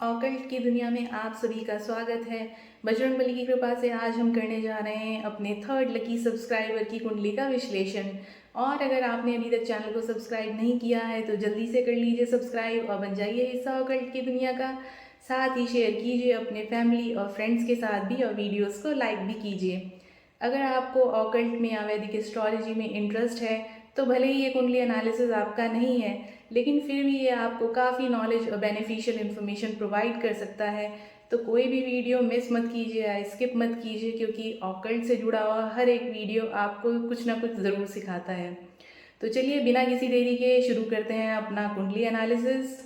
Occult की दुनिया में आप सभी का स्वागत है। बजरंगबली की कृपा से आज हम करने जा रहे हैं अपने थर्ड लकी सब्सक्राइबर की कुंडली का विश्लेषण। और अगर आपने अभी तक चैनल को सब्सक्राइब नहीं किया है तो जल्दी से कर लीजिए सब्सक्राइब और बन जाइए हिस्सा ऑकल्ट की दुनिया का। साथ ही शेयर कीजिए अपने फैमिली और फ्रेंड्स के साथ भी और वीडियोज़ को लाइक भी कीजिए। अगर आपको ऑकल्ट में या वैदिक एस्ट्रोलॉजी में इंटरेस्ट है तो भले ही ये कुंडली एनालिसिस आपका नहीं है, लेकिन फिर भी ये आपको काफ़ी नॉलेज और बेनिफिशियल इन्फॉर्मेशन प्रोवाइड कर सकता है। तो कोई भी वीडियो मिस मत कीजिए या स्किप मत कीजिए, क्योंकि ऑकल्ट से जुड़ा हुआ हर एक वीडियो आपको कुछ ना कुछ ज़रूर सिखाता है। तो चलिए बिना किसी देरी के शुरू करते हैं अपना कुंडली एनालिसिस।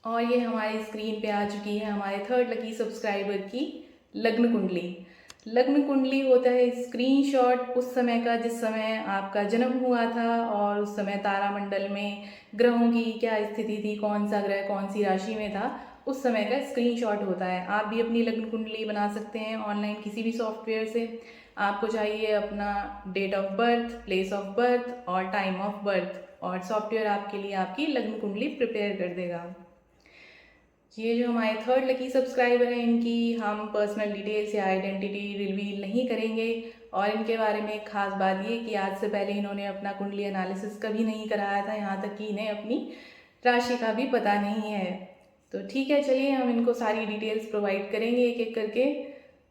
और ये हमारी स्क्रीन पे आ चुकी है हमारे थर्ड लकी सब्सक्राइबर की लग्न कुंडली। लग्न कुंडली होता है स्क्रीनशॉट उस समय का जिस समय आपका जन्म हुआ था और उस समय तारामंडल में ग्रहों की क्या स्थिति थी, कौन सा ग्रह कौन सी राशि में था, उस समय का स्क्रीनशॉट होता है। आप भी अपनी लग्न कुंडली बना सकते हैं ऑनलाइन किसी भी सॉफ्टवेयर से। आपको चाहिए अपना date of birth, place of birth और टाइम ऑफ बर्थ, और सॉफ्टवेयर आपके लिए आपकी लग्न कुंडली प्रिपेयर कर देगा। ये जो हमारे थर्ड लकी सब्सक्राइबर हैं इनकी हम पर्सनल डिटेल्स या आइडेंटिटी रिवील नहीं करेंगे। और इनके बारे में एक खास बात ये कि आज से पहले इन्होंने अपना कुंडली एनालिसिस कभी नहीं कराया था, यहाँ तक कि इन्हें अपनी राशि का भी पता नहीं है। तो ठीक है, चलिए हम इनको सारी डिटेल्स प्रोवाइड करेंगे एक एक करके।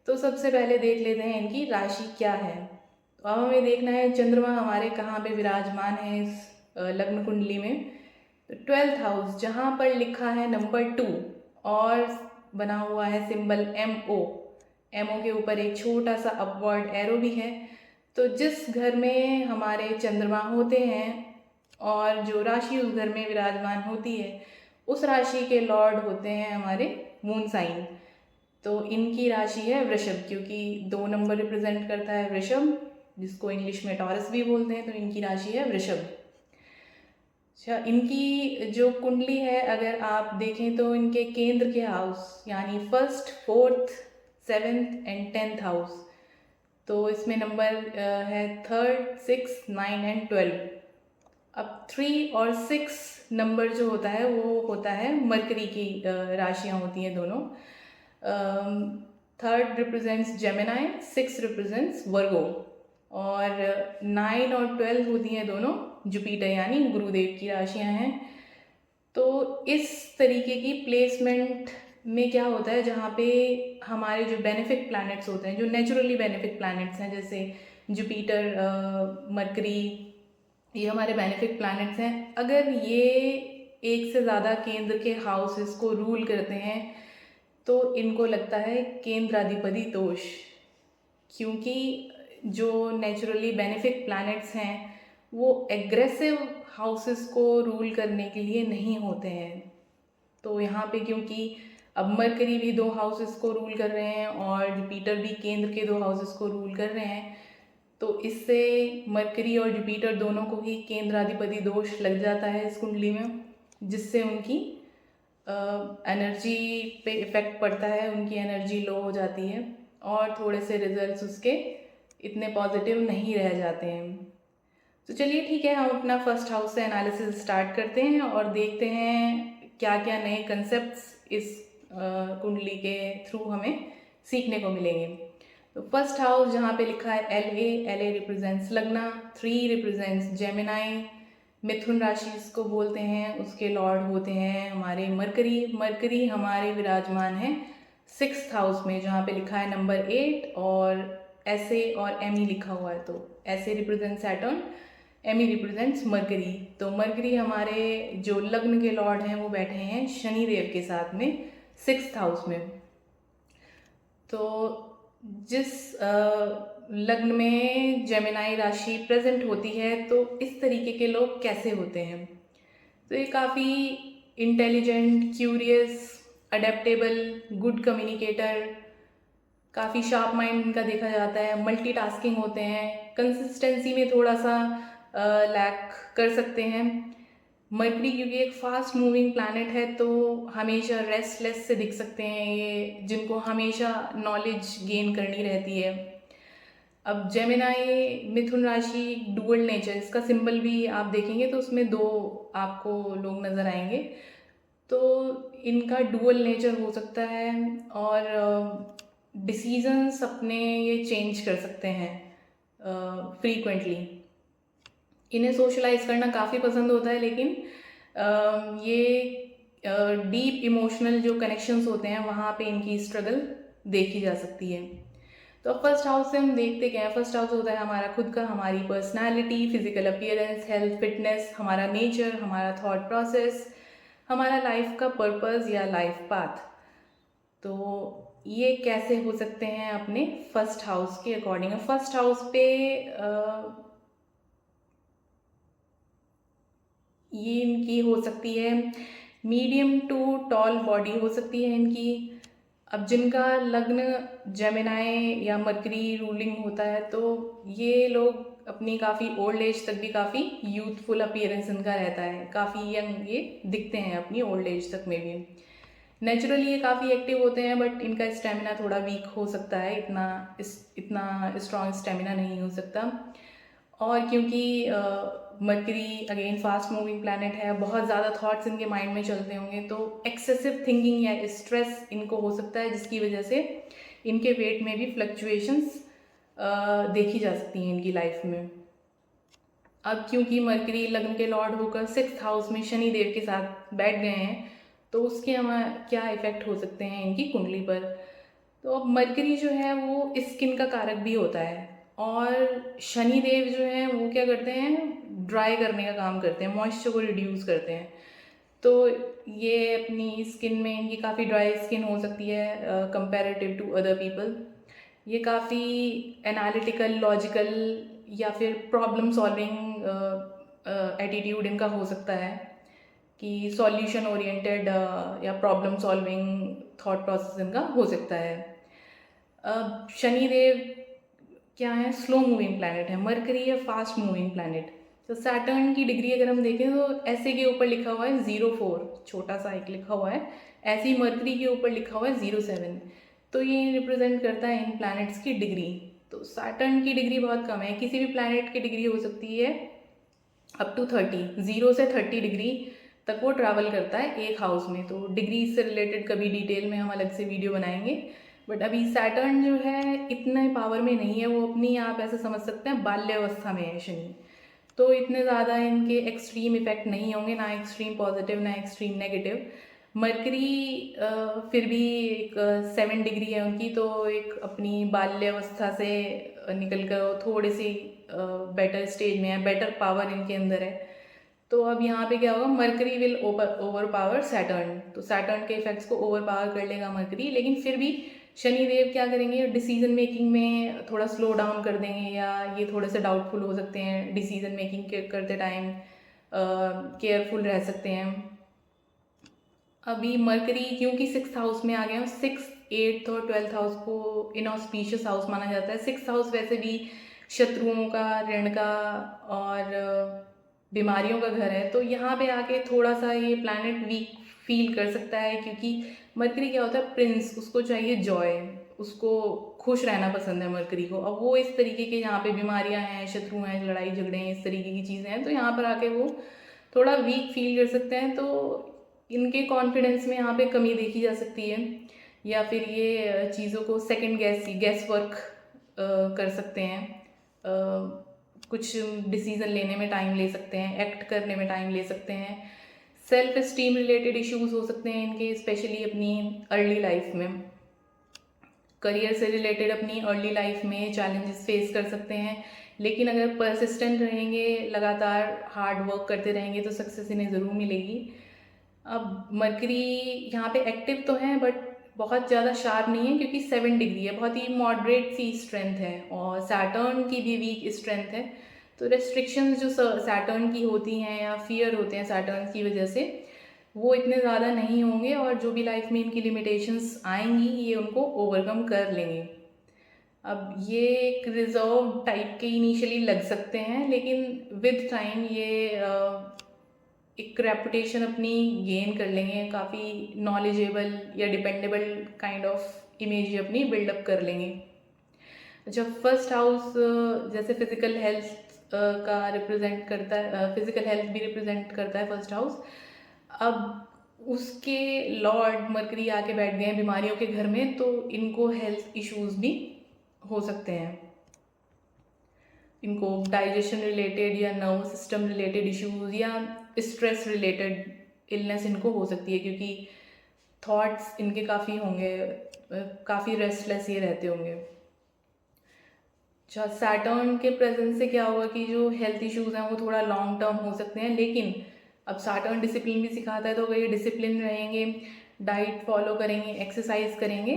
तो सबसे पहले देख लेते हैं इनकी राशि क्या है। तो अब हमें देखना है चंद्रमा हमारे कहाँ पे विराजमान है इस लग्न कुंडली में। तो 12th हाउस जहाँ पर लिखा है नंबर 2 और बना हुआ है सिंबल MO। MO के ऊपर एक छोटा सा अपवर्ड एरो भी है। तो जिस घर में हमारे चंद्रमा होते हैं और जो राशि उस घर में विराजमान होती है उस राशि के लॉर्ड होते हैं हमारे मून साइन। तो इनकी राशि है वृषभ, क्योंकि 2 नंबर रिप्रेजेंट करता है वृषभ, जिसको इंग्लिश में टॉरस भी बोलते हैं। तो इनकी राशि है वृषभ। अच्छा, इनकी जो कुंडली है अगर आप देखें तो इनके केंद्र के हाउस यानी first, fourth, seventh and 10th house, तो इसमें नंबर है 3rd, 6th, 9 एंड 12। अब 3 और 6 नंबर जो होता है वो होता है मरकरी की राशियां होती हैं दोनों। 3rd रिप्रेजेंट्स जेमिनाई, 6 रिप्रेजेंट्स वर्गो, और 9 और 12 होती हैं दोनों जुपिटर यानी गुरुदेव की राशियां हैं। तो इस तरीके की प्लेसमेंट में क्या होता है, जहाँ पे हमारे जो बेनिफिक प्लैनेट्स होते हैं, जो नेचुरली बेनिफिक प्लैनेट्स हैं, जैसे जुपिटर, मरकरी, ये हमारे बेनिफिक प्लैनेट्स हैं। अगर ये एक से ज़्यादा केंद्र के हाउसेस को रूल करते हैं तो इनको लगता है केंद्राधिपति दोष, क्योंकि जो नेचुरली बेनिफिक प्लैनेट्स हैं वो एग्रेसिव हाउसेस को रूल करने के लिए नहीं होते हैं। तो यहाँ पे क्योंकि अब मरकरी भी 2 हाउसेस को रूल कर रहे हैं और जुपिटर भी केंद्र के 2 हाउसेस को रूल कर रहे हैं, तो इससे मरकरी और जुपिटर दोनों को ही केंद्राधिपति दोष लग जाता है इस कुंडली में, जिससे उनकी एनर्जी पे इफ़ेक्ट पड़ता है, उनकी एनर्जी लो हो जाती है और थोड़े से रिजल्ट्स उसके इतने पॉजिटिव नहीं रह जाते हैं। तो चलिए ठीक है, हम अपना फर्स्ट हाउस से एनालिसिस स्टार्ट करते हैं और देखते हैं क्या क्या नए कंसेप्ट्स इस कुंडली के थ्रू हमें सीखने को मिलेंगे। तो फर्स्ट हाउस जहाँ पे लिखा है LA रिप्रेजेंट्स लग्ना, 3 रिप्रेजेंट्स जेमिनाई, मिथुन राशि इसको बोलते हैं, उसके लॉर्ड होते हैं हमारे मरकरी। मरकरी हमारे विराजमान हैं 6th हाउस में जहाँ पे लिखा है नंबर 8 और SA और ME लिखा हुआ है। तो SA represent Saturn, ME represents mercury. तो मरकरी हमारे जो लग्न के लॉर्ड हैं वो बैठे हैं शनि देव के साथ में 6th हाउस में। तो जिस लग्न में जेमिनाई राशि प्रेजेंट होती है तो इस तरीके के लोग कैसे होते हैं, तो ये काफ़ी intelligent, curious, adaptable, good communicator, काफ़ी शार्प माइंड इनका देखा जाता है, मल्टीटास्किंग होते हैं, कंसिस्टेंसी में थोड़ा सा लैक कर सकते हैं। मरकरी क्योंकि एक फास्ट मूविंग प्लैनेट है तो हमेशा रेस्टलेस से दिख सकते हैं ये, जिनको हमेशा नॉलेज गेन करनी रहती है। अब जेमिनाई मिथुन राशि डुअल नेचर, इसका सिंबल भी आप देखेंगे तो उसमें 2 आपको लोग नज़र आएंगे। तो इनका डुअल नेचर हो सकता है और डिसीजंस अपने ये चेंज कर सकते हैं फ्रीक्वेंटली। इन्हें सोशलाइज करना काफ़ी पसंद होता है, लेकिन ये डीप इमोशनल जो कनेक्शंस होते हैं वहाँ पे इनकी स्ट्रगल देखी जा सकती है। तो अब फर्स्ट हाउस से हम देखते क्या है। फर्स्ट हाउस होता है हमारा खुद का, हमारी personality, physical appearance, health, fitness, हमारा नेचर, हमारा थॉट प्रोसेस, हमारा लाइफ का पर्पस या लाइफ पाथ। तो ये कैसे हो सकते हैं अपने फर्स्ट हाउस के अकॉर्डिंग। फर्स्ट हाउस पे ये इनकी हो सकती है मीडियम टू टॉल बॉडी हो सकती है इनकी। अब जिनका लग्न जेमिनाई या मरकरी रूलिंग होता है तो ये लोग अपनी काफ़ी ओल्ड एज तक भी काफ़ी यूथफुल अपीयरेंस इनका रहता है, काफ़ी यंग ये दिखते हैं अपनी ओल्ड एज तक में भी। नेचुरली ये काफ़ी एक्टिव होते हैं, बट इनका स्टेमिना थोड़ा वीक हो सकता है, इतना स्ट्रॉन्ग स्टेमिना नहीं हो सकता। और क्योंकि mercury again fast moving planet है, बहुत ज़्यादा थॉट्स इनके माइंड में चलते होंगे, तो एक्सेसिव थिंकिंग या स्ट्रेस इनको हो सकता है, जिसकी वजह से इनके वेट में भी फ्लक्चुएशंस देखी जा सकती हैं इनकी लाइफ में। अब क्योंकि मरकरी लग्न के लॉर्ड होकर 6th हाउस में शनि देव के साथ बैठ गए हैं, तो उसके हमें क्या इफेक्ट हो सकते हैं इनकी कुंडली पर। तो अब मरकरी जो है वो स्किन का कारक भी होता है, और शनि देव जो हैं वो क्या करते हैं, ड्राई करने का काम करते हैं, मॉइस्चर को रिड्यूस करते हैं। तो ये अपनी स्किन में इनकी काफ़ी ड्राई स्किन हो सकती है कंपैरेटिव टू अदर पीपल। ये काफ़ी एनालिटिकल, लॉजिकल या फिर प्रॉब्लम सॉल्विंग एटीट्यूड इनका हो सकता है, कि सॉल्यूशन ओरिएंटेड या प्रॉब्लम सॉल्विंग थॉट प्रोसेस इनका हो सकता है। अब शनि देव क्या है, स्लो मूविंग प्लैनेट है, मरकरी है फास्ट मूविंग प्लैनेट। तो सैटर्न की डिग्री अगर हम देखें तो ऐसे के ऊपर लिखा हुआ है 04, छोटा सा एक लिखा हुआ है, ऐसे ही मरकरी के ऊपर लिखा हुआ है 07। तो ये रिप्रेजेंट करता है इन प्लैनेट्स की डिग्री। तो सैटर्न की डिग्री बहुत कम है, किसी भी प्लैनेट की डिग्री हो सकती है अप टू 30, 0 से 30 डिग्री तक वो ट्रैवल करता है एक हाउस में। तो डिग्री से रिलेटेड कभी डिटेल में हम अलग से वीडियो बनाएंगे, बट अभी सैटर्न जो है इतने पावर में नहीं है, वो अपनी आप ऐसे समझ सकते हैं बाल्यावस्था में है शनि। तो इतने ज़्यादा इनके एक्सट्रीम इफेक्ट नहीं होंगे, ना एक्सट्रीम पॉजिटिव ना एक्सट्रीम नेगेटिव। मरकरी फिर भी एक 7 डिग्री है उनकी, तो एक अपनी बाल्यावस्था से निकल कर थोड़ी सी बेटर स्टेज में है, बेटर पावर इनके अंदर है। तो अब यहाँ पे क्या होगा, mercury will over power Saturn. तो सैटर्न के इफेक्ट्स को ओवर पावर कर लेगा मरकरी, लेकिन फिर भी शनि देव क्या करेंगे, डिसीजन मेकिंग में थोड़ा स्लो डाउन कर देंगे, या ये थोड़े से डाउटफुल हो सकते हैं डिसीजन मेकिंग करते टाइम, केयरफुल रह सकते हैं। अभी मरकरी क्योंकि 6th हाउस में आ गए हैं, 6th, 8th और 12th हाउस को इनऑस्पिशियस हाउस माना जाता है। 6th हाउस वैसे भी शत्रुओं का, ऋण का और बीमारियों का घर है, तो यहाँ पे आके थोड़ा सा ये प्लैनेट वीक फील कर सकता है, क्योंकि मरकरी क्या होता है, प्रिंस, उसको चाहिए जॉय, उसको खुश रहना पसंद है मरकरी को। अब वो इस तरीके के यहाँ पे बीमारियाँ हैं, शत्रु हैं, लड़ाई झगड़े हैं, इस तरीके की चीज़ें हैं, तो यहाँ पर आके वो थोड़ा वीक फील कर सकते हैं। तो इनके कॉन्फिडेंस में यहाँ पे कमी देखी जा सकती है, या फिर ये चीज़ों को सेकंड गैस वर्क कर सकते हैं, कुछ डिसीज़न लेने में टाइम ले सकते हैं, एक्ट करने में टाइम ले सकते हैं। सेल्फ इस्टीम रिलेटेड इश्यूज हो सकते हैं इनके, स्पेशली अपनी अर्ली लाइफ में। करियर से रिलेटेड अपनी अर्ली लाइफ में चैलेंजेस फेस कर सकते हैं, लेकिन अगर परसिस्टेंट रहेंगे, लगातार हार्ड वर्क करते रहेंगे, तो सक्सेस इन्हें ज़रूर मिलेगी। अब मरकरी यहाँ पे एक्टिव तो हैं, बट बहुत ज़्यादा शार्प नहीं है, क्योंकि 7 डिग्री है, बहुत ही मॉडरेट सी स्ट्रेंथ है, और सैटर्न की भी वीक स्ट्रेंथ है। तो रेस्ट्रिक्शंस जो सैटर्न की होती हैं या फियर होते हैं सैटर्न की वजह से, वो इतने ज़्यादा नहीं होंगे, और जो भी लाइफ में इनकी लिमिटेशंस आएंगी ये उनको ओवरकम कर लेंगे। अब ये एक रिजर्व टाइप के इनिशियली लग सकते हैं, लेकिन विद टाइम ये एक रेपुटेशन अपनी गेन कर लेंगे, काफ़ी नॉलेजेबल या डिपेंडेबल काइंड ऑफ इमेज अपनी बिल्डअप कर लेंगे। जब फर्स्ट हाउस जैसे फिजिकल हेल्थ का रिप्रेजेंट करता है, फिजिकल हेल्थ भी रिप्रेजेंट करता है फर्स्ट हाउस। अब उसके लॉर्ड मरकरी आके बैठ गए हैं बीमारियों के घर में, तो इनको हेल्थ इश्यूज भी हो सकते हैं। इनको डाइजेशन रिलेटेड या नर्व सिस्टम रिलेटेड इश्यूज या स्ट्रेस रिलेटेड इलनेस इनको हो सकती है, क्योंकि थॉट्स इनके काफ़ी होंगे, काफ़ी रेस्टलेस ये रहते होंगे। अच्छा, सैटर्न के प्रेजेंस से क्या होगा कि जो हेल्थ इश्यूज हैं वो थोड़ा लॉन्ग टर्म हो सकते हैं, लेकिन अब सैटर्न डिसिप्लिन भी सिखाता है, तो अगर ये डिसिप्लिन रहेंगे, डाइट फॉलो करेंगे, एक्सरसाइज करेंगे,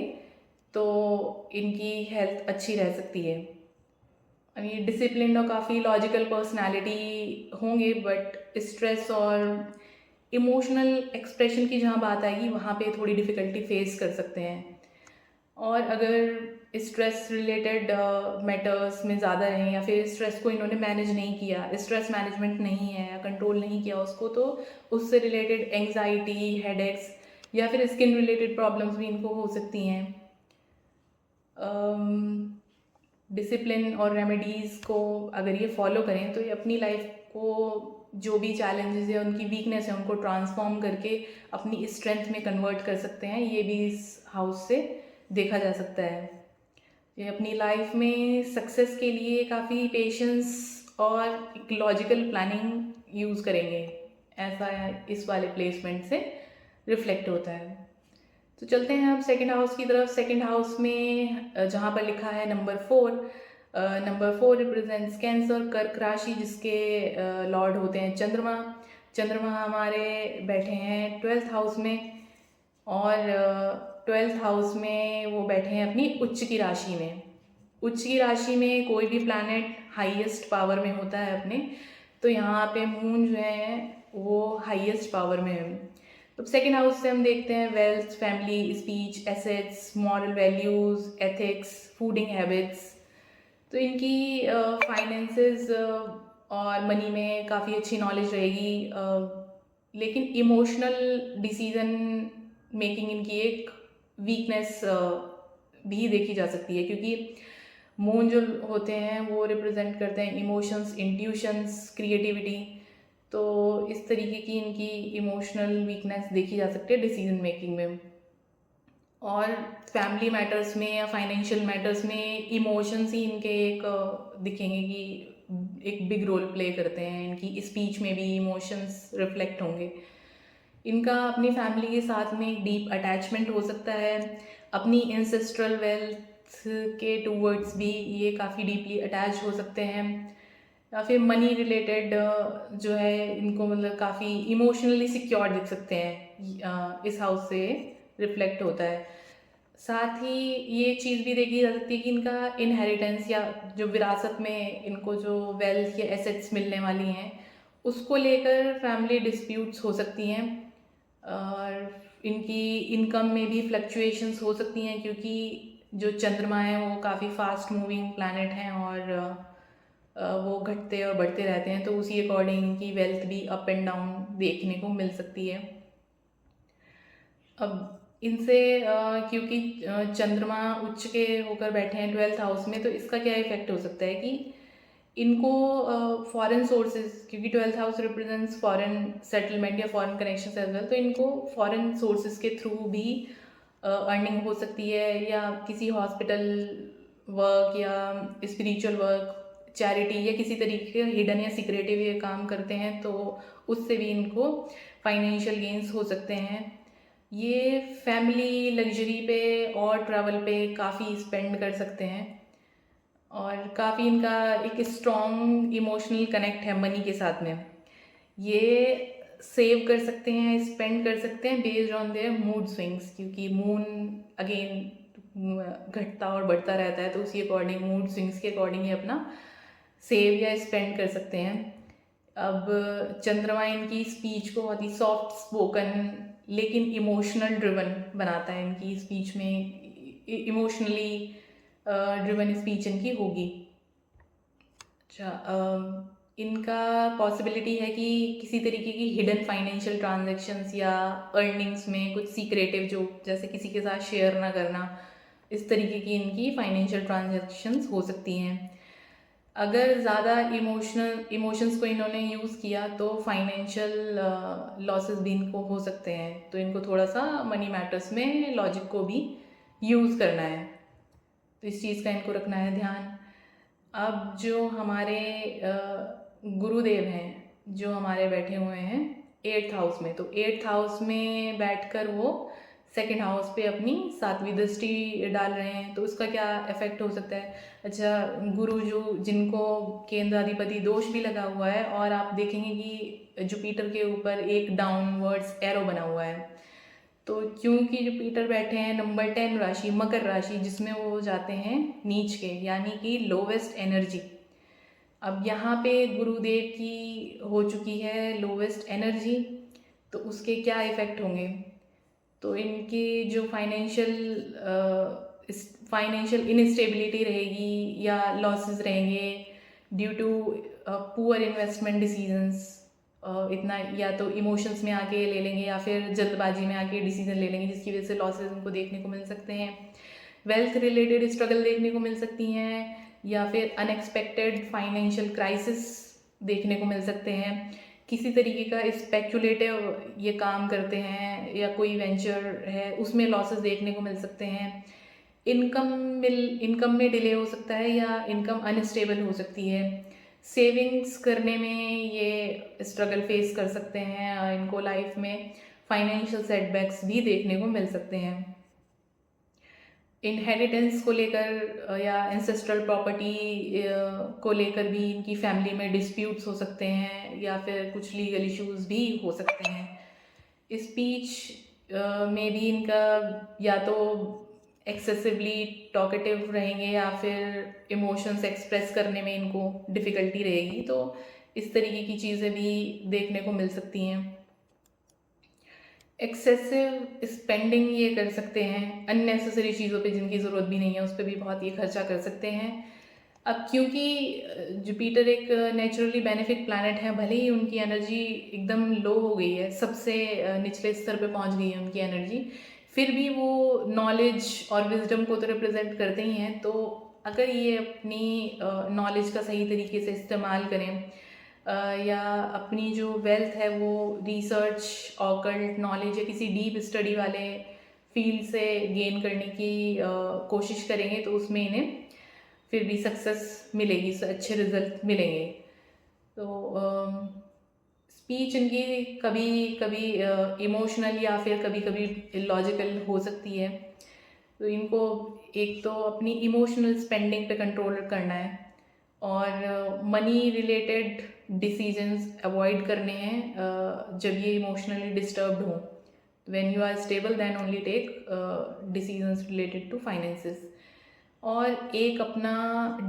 तो इनकी हेल्थ अच्छी रह सकती है। अब ये डिसिप्लिन और काफ़ी लॉजिकल पर्सनालिटी होंगे, बट स्ट्रेस और इमोशनल एक्सप्रेशन की जहाँ बात आएगी वहाँ पे थोड़ी डिफ़िकल्टी फेस कर सकते हैं। और अगर स्ट्रेस रिलेटेड मैटर्स में ज़्यादा हैं, या फिर स्ट्रेस को इन्होंने मैनेज नहीं किया, स्ट्रेस मैनेजमेंट नहीं है या कंट्रोल नहीं किया उसको, तो उससे रिलेटेड एंग्जाइटी, हेडेक्स या फिर स्किन रिलेटेड प्रॉब्लम्स भी इनको हो सकती हैं। डिसिप्लिन और रेमेडीज़ को अगर ये फॉलो करें तो ये अपनी लाइफ को, जो भी चैलेंजेस है, उनकी वीकनेस है, उनको ट्रांसफॉर्म करके अपनी स्ट्रेंथ में कन्वर्ट कर सकते हैं। ये भी इस हाउस से देखा जा सकता है। ये अपनी लाइफ में सक्सेस के लिए काफ़ी पेशेंस और एक लॉजिकल प्लानिंग यूज़ करेंगे, ऐसा इस वाले प्लेसमेंट से रिफ्लेक्ट होता है। तो चलते हैं अब सेकंड हाउस की तरफ। सेकंड हाउस में जहाँ पर लिखा है नंबर 4, नंबर 4 रिप्रेजेंट्स कैंसर, कर्क राशि, जिसके लॉर्ड होते हैं चंद्रमा। चंद्रमा हमारे बैठे हैं 12th हाउस में, और 12th हाउस में वो बैठे हैं अपनी उच्च की राशि में। उच्च की राशि में कोई भी प्लैनेट हाईएस्ट पावर में होता है अपने, तो यहाँ पे मून जो है वो हाईएस्ट पावर में है। तो सेकेंड हाउस से हम देखते हैं wealth, family, speech, assets, moral values, ethics, fooding habits. तो इनकी फाइनेंसेस और मनी में काफ़ी अच्छी नॉलेज रहेगी, लेकिन इमोशनल डिसीजन मेकिंग इनकी एक वीकनेस भी देखी जा सकती है, क्योंकि मून जो होते हैं वो रिप्रेजेंट करते हैं इमोशंस, इंट्यूशंस, क्रिएटिविटी। तो इस तरीके की इनकी इमोशनल वीकनेस देखी जा सकती है डिसीजन मेकिंग में। और फैमिली मैटर्स में या फाइनेंशियल मैटर्स में इमोशंस ही इनके एक दिखेंगे कि एक बिग रोल प्ले करते हैं। इनकी स्पीच में भी इमोशंस रिफ्लेक्ट होंगे। इनका अपनी फैमिली के साथ में एक डीप अटैचमेंट हो सकता है। अपनी इंसेस्ट्रल वेल्थ के टूवर्ड्स भी ये काफ़ी डीपली अटैच हो सकते हैं। या फिर मनी रिलेटेड जो है इनको मतलब काफ़ी इमोशनली सिक्योर दिख सकते हैं, इस हाउस से रिफ्लेक्ट होता है। साथ ही ये चीज़ भी देखी जा सकती है कि इनका इनहेरिटेंस या जो विरासत में इनको जो वेल्थ या एसेट्स मिलने वाली हैं उसको लेकर फैमिली डिस्प्यूट्स हो सकती हैं, और इनकी इनकम में भी फ्लक्चुएशंस हो सकती हैं, क्योंकि जो चंद्रमा है वो काफ़ी फास्ट मूविंग प्लैनेट हैं, और वो घटते और बढ़ते रहते हैं, तो उसी अकॉर्डिंग इनकी वेल्थ भी अप एंड डाउन देखने को मिल सकती है। अब इनसे क्योंकि चंद्रमा उच्च के होकर बैठे हैं 12th हाउस में, तो इसका क्या इफेक्ट हो सकता है कि इनको फॉरेन सोर्सेज, क्योंकि 12th house represents foreign settlement या फॉरेन कनेक्शन एज वेल, तो इनको फॉरेन सोर्सेज के थ्रू भी अर्निंग हो सकती है, या किसी हॉस्पिटल वर्क या स्पिरिचुअल वर्क, चैरिटी या किसी तरीके के हिडन या सिक्रेटिव ये काम करते हैं, तो उससे भी इनको फाइनेंशियल गेन्स हो सकते हैं। ये फैमिली लग्जरी पे और ट्रैवल पे काफ़ी स्पेंड कर सकते हैं, और काफ़ी इनका एक स्ट्रॉन्ग इमोशनल कनेक्ट है मनी के साथ में। ये सेव कर सकते हैं, स्पेंड कर सकते हैं based on their mood swings, क्योंकि मून अगेन घटता और बढ़ता रहता है, तो उसी अकॉर्डिंग मूड स्विंग्स के अकॉर्डिंग ये अपना सेव या स्पेंड कर सकते हैं। अब चंद्रमा इनकी स्पीच को बहुत ही सॉफ्ट स्पोकन लेकिन इमोशनल ड्रिवन बनाता है। इनकी स्पीच में इमोशनली ड्रिवन स्पीच इनकी होगी। अच्छा, इनका पॉसिबिलिटी है कि किसी तरीके की हिडन फाइनेंशियल ट्रांजैक्शंस या अर्निंग्स में कुछ सीक्रेटिव, जो जैसे किसी के साथ शेयर ना करना, इस तरीके की इनकी फाइनेंशियल ट्रांजैक्शंस हो सकती हैं। अगर ज़्यादा इमोशंस को इन्होंने यूज़ किया तो फाइनेंशियल लॉसेस भी इनको हो सकते हैं, तो इनको थोड़ा सा मनी मैटर्स में लॉजिक को भी यूज़ करना है, तो इस चीज़ का इनको रखना है ध्यान। अब जो हमारे गुरुदेव हैं, जो हमारे बैठे हुए हैं 8th हाउस में, तो 8th हाउस में बैठकर वो 2nd हाउस पे अपनी 7वीं दृष्टि डाल रहे हैं, तो उसका क्या इफेक्ट हो सकता है। अच्छा, गुरु जो जिनको केंद्राधिपति दोष भी लगा हुआ है, और आप देखेंगे कि जुपिटर के ऊपर एक डाउनवर्ड्स एरो बना हुआ है, तो क्योंकि जुपिटर बैठे हैं नंबर 10 राशि मकर राशि, जिसमें वो जाते हैं नीच के, यानी कि लोवेस्ट एनर्जी। अब यहाँ पे गुरुदेव की हो चुकी है लोवेस्ट एनर्जी, तो उसके क्या इफ़ेक्ट होंगे। तो इनकी जो फाइनेंशियल इनस्टेबिलिटी रहेगी या लॉसेस रहेंगे due to poor investment decisions. इतना या तो इमोशंस में आके ले लेंगे या फिर जल्दबाजी में आके डिसीजन ले लेंगे, जिसकी वजह से लॉसेस उनको देखने को मिल सकते हैं। वेल्थ रिलेटेड स्ट्रगल देखने को मिल सकती हैं, या फिर अनएक्सपेक्टेड फाइनेंशियल क्राइसिस देखने को मिल सकते हैं। किसी तरीके का स्पेक्युलेटिव ये काम करते हैं या कोई वेंचर है उसमें लॉसेस देखने को मिल सकते हैं। इनकम में डिले हो सकता है या इनकम अनस्टेबल हो सकती है। सेविंग्स करने में ये स्ट्रगल फेस कर सकते हैं, और इनको लाइफ में फाइनेंशियल सेटबैक्स भी देखने को मिल सकते हैं। इनहेरिटेंस को लेकर या एंसेस्ट्रल प्रॉपर्टी को लेकर भी इनकी फैमिली में डिस्प्यूट्स हो सकते हैं, या फिर कुछ लीगल इश्यूज भी हो सकते हैं। स्पीच में भी इनका या तो एक्सेसिवली टॉकेटिव रहेंगे या फिर इमोशंस एक्सप्रेस करने में इनको डिफ़िकल्टी रहेगी, तो इस तरीके की चीज़ें भी देखने को मिल सकती हैं। एक्सेसिव स्पेंडिंग ये कर सकते हैं, अननेसेसरी चीज़ों पे जिनकी ज़रूरत भी नहीं है उस पर भी बहुत ये खर्चा कर सकते हैं। अब क्योंकि जुपिटर एक नेचुरली बेनिफिक प्लैनेट है, भले ही उनकी एनर्जी एकदम लो हो गई है, सबसे निचले स्तर पे पहुंच गई है उनकी एनर्जी, फिर भी वो नॉलेज और विजडम को तो रिप्रेजेंट करते ही हैं। तो अगर ये अपनी नॉलेज का सही तरीके से इस्तेमाल करें, या अपनी जो वेल्थ है वो रिसर्च, ऑकल्ट नॉलेज या किसी डीप स्टडी वाले फील्ड से गेन करने की कोशिश करेंगे, तो उसमें इन्हें फिर भी सक्सेस मिलेगी, अच्छे रिजल्ट मिलेंगे। तो स्पीच इनकी कभी कभी इमोशनल या फिर कभी कभी इलॉजिकल हो सकती है, तो इनको एक तो अपनी इमोशनल स्पेंडिंग पे कंट्रोल करना है, और मनी रिलेटेड डिसीजंस अवॉइड करने हैं जब ये इमोशनली डिस्टर्ब्ड हो। When you are stable then only take decisions related to finances. और एक अपना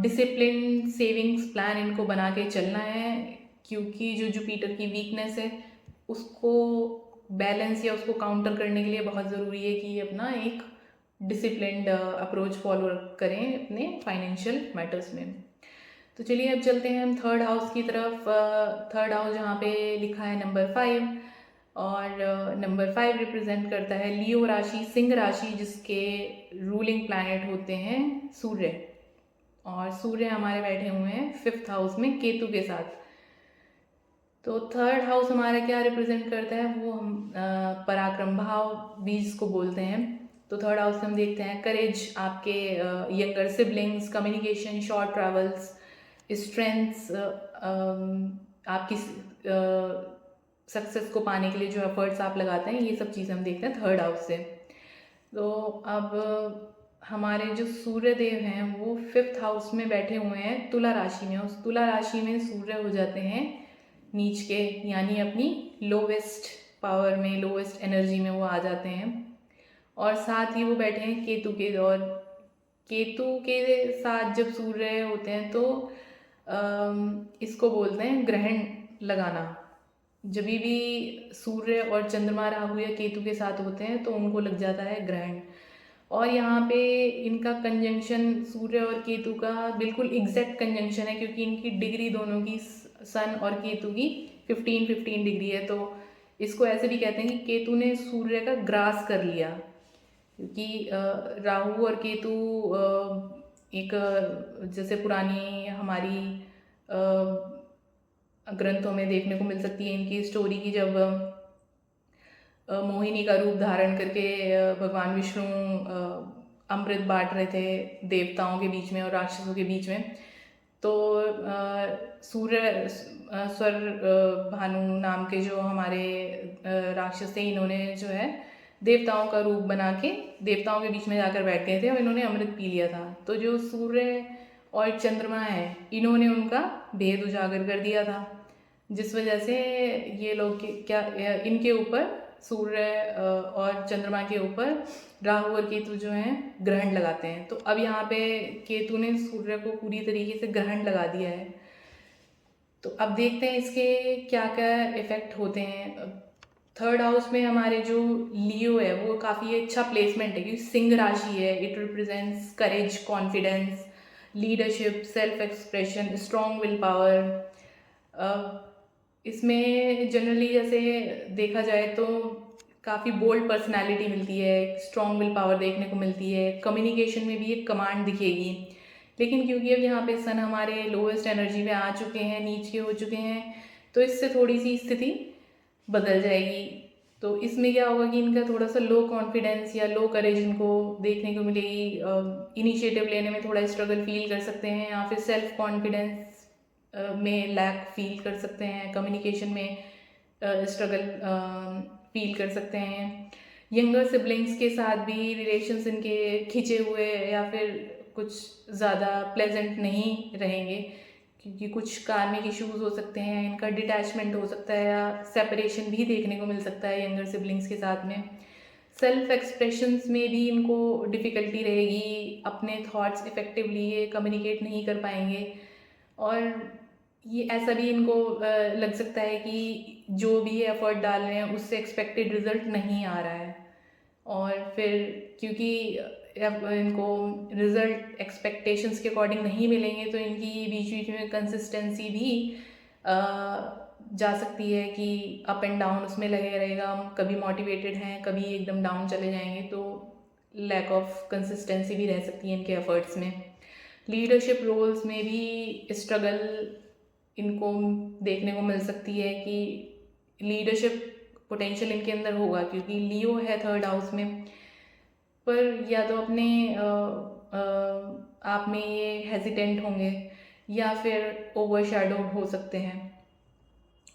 डिसिप्लिन सेविंग्स प्लान इनको बना के चलना है, क्योंकि जो जुपिटर की वीकनेस है उसको बैलेंस या उसको काउंटर करने के लिए बहुत ज़रूरी है कि ये अपना एक डिसिप्लिन्ड अप्रोच फॉलो करें अपने फाइनेंशियल मैटर्स में। तो चलिए अब चलते हैं हम 3rd हाउस की तरफ। 3rd हाउस जहाँ पे लिखा है नंबर 5, और नंबर 5 रिप्रेजेंट करता है लियो राशि, सिंह राशि, जिसके रूलिंग प्लैनेट होते हैं सूर्य, और सूर्य हमारे बैठे हुए हैं 5th हाउस में केतु के साथ। तो 3rd हाउस हमारा क्या रिप्रेजेंट करता है, वो हम पराक्रम भाव भी जिसको बोलते हैं। तो 3rd हाउस हम देखते हैं करेज, आपके younger siblings, communication, short travels, strengths, आपकी सक्सेस को पाने के लिए जो एफर्ट्स आप लगाते हैं, ये सब चीज़ें हम देखते हैं 3rd हाउस से। तो अब हमारे जो सूर्य देव हैं वो 5th हाउस में बैठे हुए हैं तुला राशि में। उस तुला राशि में सूर्य हो जाते हैं नीच के, यानी अपनी लोवेस्ट पावर में, लोवेस्ट एनर्जी में वो आ जाते हैं, और साथ ही वो बैठे हैं केतु के। और केतु के साथ जब सूर्य होते हैं तो इसको बोलते हैं ग्रहण लगाना। जब भी सूर्य और चंद्रमा, राहु या केतु के साथ होते हैं तो उनको लग जाता है ग्रहण। और यहाँ पे इनका कंजंक्शन सूर्य और केतु का बिल्कुल एग्जैक्ट कंजंक्शन है, क्योंकि इनकी डिग्री दोनों की सन और केतु की 15-15 डिग्री है। तो इसको ऐसे भी कहते हैं कि केतु ने सूर्य का ग्रास कर लिया, क्योंकि राहु और केतु एक जैसे पुरानी हमारी ग्रंथों में देखने को मिल सकती है इनकी स्टोरी की, जब मोहिनी का रूप धारण करके भगवान विष्णु अमृत बांट रहे थे देवताओं के बीच में और राक्षसों के बीच में। तो सूर्य स्वर भानु नाम के जो हमारे राक्षस थे, इन्होंने जो है देवताओं का रूप बना के देवताओं के बीच में जाकर बैठ गए थे और इन्होंने अमृत पी लिया था। तो जो सूर्य और चंद्रमा है, इन्होंने उनका भेद उजागर कर दिया था, जिस वजह से ये लोग क्या इनके ऊपर सूर्य और चंद्रमा के ऊपर राहु और केतु जो हैं ग्रहण लगाते हैं। तो अब यहाँ पे केतु ने सूर्य को पूरी तरीके से ग्रहण लगा दिया है। तो अब देखते हैं इसके क्या क्या इफेक्ट होते हैं। थर्ड हाउस में हमारे जो लियो है वो काफ़ी अच्छा प्लेसमेंट है, क्योंकि सिंह राशि है। It represents courage, confidence, leadership, self expression, strong will power. इसमें जनरली जैसे देखा जाए तो काफ़ी बोल्ड पर्सनालिटी मिलती है, स्ट्रॉन्ग विल पावर देखने को मिलती है, कम्युनिकेशन में भी एक कमांड दिखेगी। लेकिन क्योंकि अब यहाँ पे सन हमारे लोवेस्ट एनर्जी में आ चुके हैं, नीच के हो चुके हैं, तो इससे थोड़ी सी स्थिति बदल जाएगी। तो इसमें क्या होगा कि इनका थोड़ा सा लो कॉन्फिडेंस या लो करेज इनको देखने को मिलेगी। इनिशिएटिव लेने में थोड़ा स्ट्रगल फील कर सकते हैं, या फिर सेल्फ कॉन्फिडेंस में लैक फील कर सकते हैं, कम्युनिकेशन में स्ट्रगल फील कर सकते हैं। यंगर सिबलिंग्स के साथ भी रिलेशंस इनके खिंचे हुए या फिर कुछ ज़्यादा प्लेजेंट नहीं रहेंगे, क्योंकि कुछ कार्मिक इश्यूज हो सकते हैं, इनका डिटैचमेंट हो सकता है या सेपरेशन भी देखने को मिल सकता है यंगर सिबलिंग्स के साथ में। सेल्फ एक्सप्रेशंस में भी इनको डिफ़िकल्टी रहेगी, अपने थॉट्स इफ़ेक्टिवली ये कम्युनिकेट नहीं कर पाएंगे। और ये ऐसा भी इनको लग सकता है कि जो भी एफर्ट डाल रहे हैं उससे एक्सपेक्टेड रिजल्ट नहीं आ रहा है, और फिर क्योंकि इनको रिजल्ट एक्सपेक्टेशंस के अकॉर्डिंग नहीं मिलेंगे, तो इनकी बीच बीच में कंसिस्टेंसी भी जा सकती है कि अप एंड डाउन उसमें लगे रहेगा। हम कभी मोटिवेटेड हैं, कभी एकदम डाउन चले जाएंगे, तो लैक ऑफ कंसिस्टेंसी भी रह सकती है इनके एफर्ट्स में। लीडरशिप रोल्स में भी स्ट्रगल इनको देखने को मिल सकती है कि लीडरशिप पोटेंशियल इनके अंदर होगा, क्योंकि लियो है थर्ड हाउस में, पर या तो अपने आप में ये हेजिटेंट होंगे या फिर ओवरशैडोड हो सकते हैं।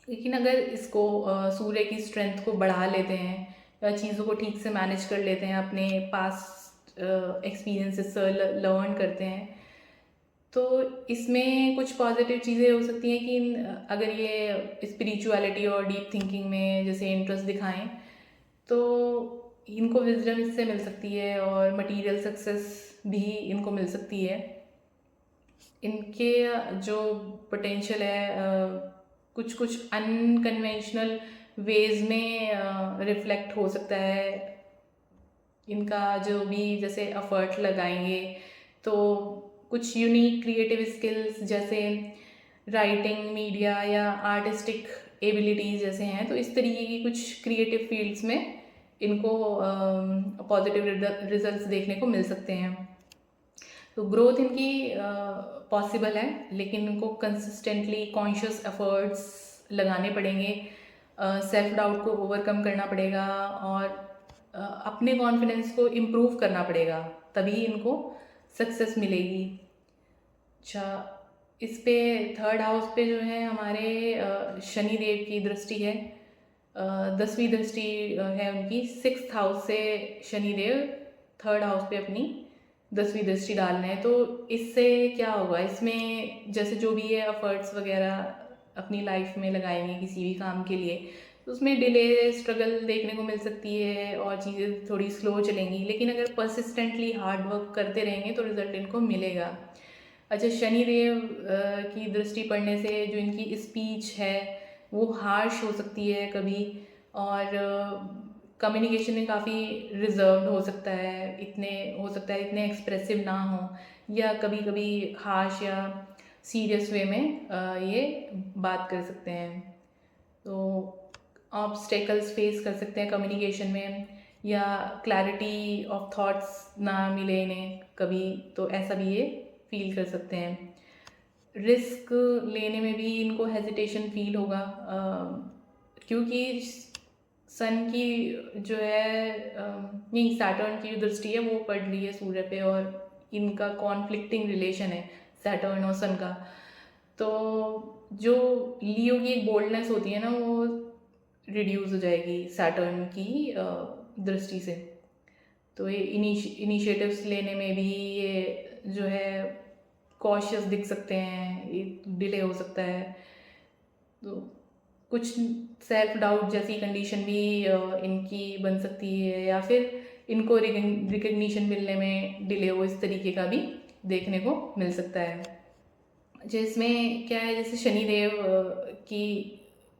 लेकिन अगर इसको सूर्य की स्ट्रेंथ को बढ़ा लेते हैं या चीज़ों को ठीक से मैनेज कर लेते हैं, अपने पास्ट एक्सपीरियंसेस लर्न करते हैं, तो इसमें कुछ पॉजिटिव चीज़ें हो सकती हैं कि अगर ये स्पिरिचुअलिटी और डीप थिंकिंग में जैसे इंटरेस्ट दिखाएं, तो इनको विजडम इससे मिल सकती है और मटेरियल सक्सेस भी इनको मिल सकती है। इनके जो पोटेंशियल है कुछ कुछ अनकन्वेंशनल वेज में रिफ्लेक्ट हो सकता है। इनका जो भी जैसे एफर्ट लगाएंगे तो कुछ यूनिक क्रिएटिव स्किल्स जैसे राइटिंग, मीडिया या आर्टिस्टिक एबिलिटीज़ जैसे हैं, तो इस तरीके की कुछ क्रिएटिव फील्ड्स में इनको पॉजिटिव रिजल्ट्स देखने को मिल सकते हैं। तो ग्रोथ इनकी पॉसिबल है, लेकिन इनको कंसिस्टेंटली कॉन्शियस एफर्ट्स लगाने पड़ेंगे, सेल्फ डाउट को ओवरकम करना पड़ेगा और अपने कॉन्फिडेंस को इम्प्रूव करना पड़ेगा, तभी इनको सक्सेस मिलेगी। अच्छा, इस पे थर्ड हाउस पे जो है हमारे शनि देव की दृष्टि है, 10वीं दृष्टि है उनकी। 6th हाउस से शनि देव थर्ड हाउस पे अपनी 10वीं दृष्टि डाल रहे हैं। तो इससे क्या होगा, इसमें जैसे जो भी है एफर्ट्स वगैरह अपनी लाइफ में लगाएंगे किसी भी काम के लिए, तो उसमें डिले, स्ट्रगल देखने को मिल सकती है और चीज़ें थोड़ी स्लो चलेंगी। लेकिन अगर परसिस्टेंटली हार्ड वर्क करते रहेंगे तो रिजल्ट इनको मिलेगा। अच्छा, शनिदेव की दृष्टि पड़ने से जो इनकी स्पीच है वो हार्श हो सकती है कभी, और कम्युनिकेशन में काफ़ी रिजर्व्ड हो सकता है, इतने एक्सप्रेसिव ना हो, या कभी कभी हार्श या सीरियस वे में ये बात कर सकते हैं। तो ऑब्स्टेकल्स फेस कर सकते हैं कम्युनिकेशन में, या क्लैरिटी ऑफ थॉट्स ना मिले इन्हें कभी, तो ऐसा भी ये फील कर सकते हैं। रिस्क लेने में भी इनको हेजिटेशन फील होगा, क्योंकि सन की जो है नहीं, सैटर्न की जो दृष्टि है वो पड़ रही है सूर्य पे, और इनका कॉन्फ्लिक्टिंग रिलेशन है सैटर्न और सन का। तो जो लियो की एक बोल्डनेस होती है ना, वो रिड्यूस हो जाएगी सैटर्न की दृष्टि से। तो ये इनिशिएटिव्स लेने में भी ये जो है कॉशियस दिख सकते हैं, ये डिले हो सकता है। तो कुछ सेल्फ डाउट जैसी कंडीशन भी इनकी बन सकती है, या फिर इनको रिकग्निशन मिलने में डिले हो, इस तरीके का भी देखने को मिल सकता है। जिसमें क्या है, जैसे शनिदेव की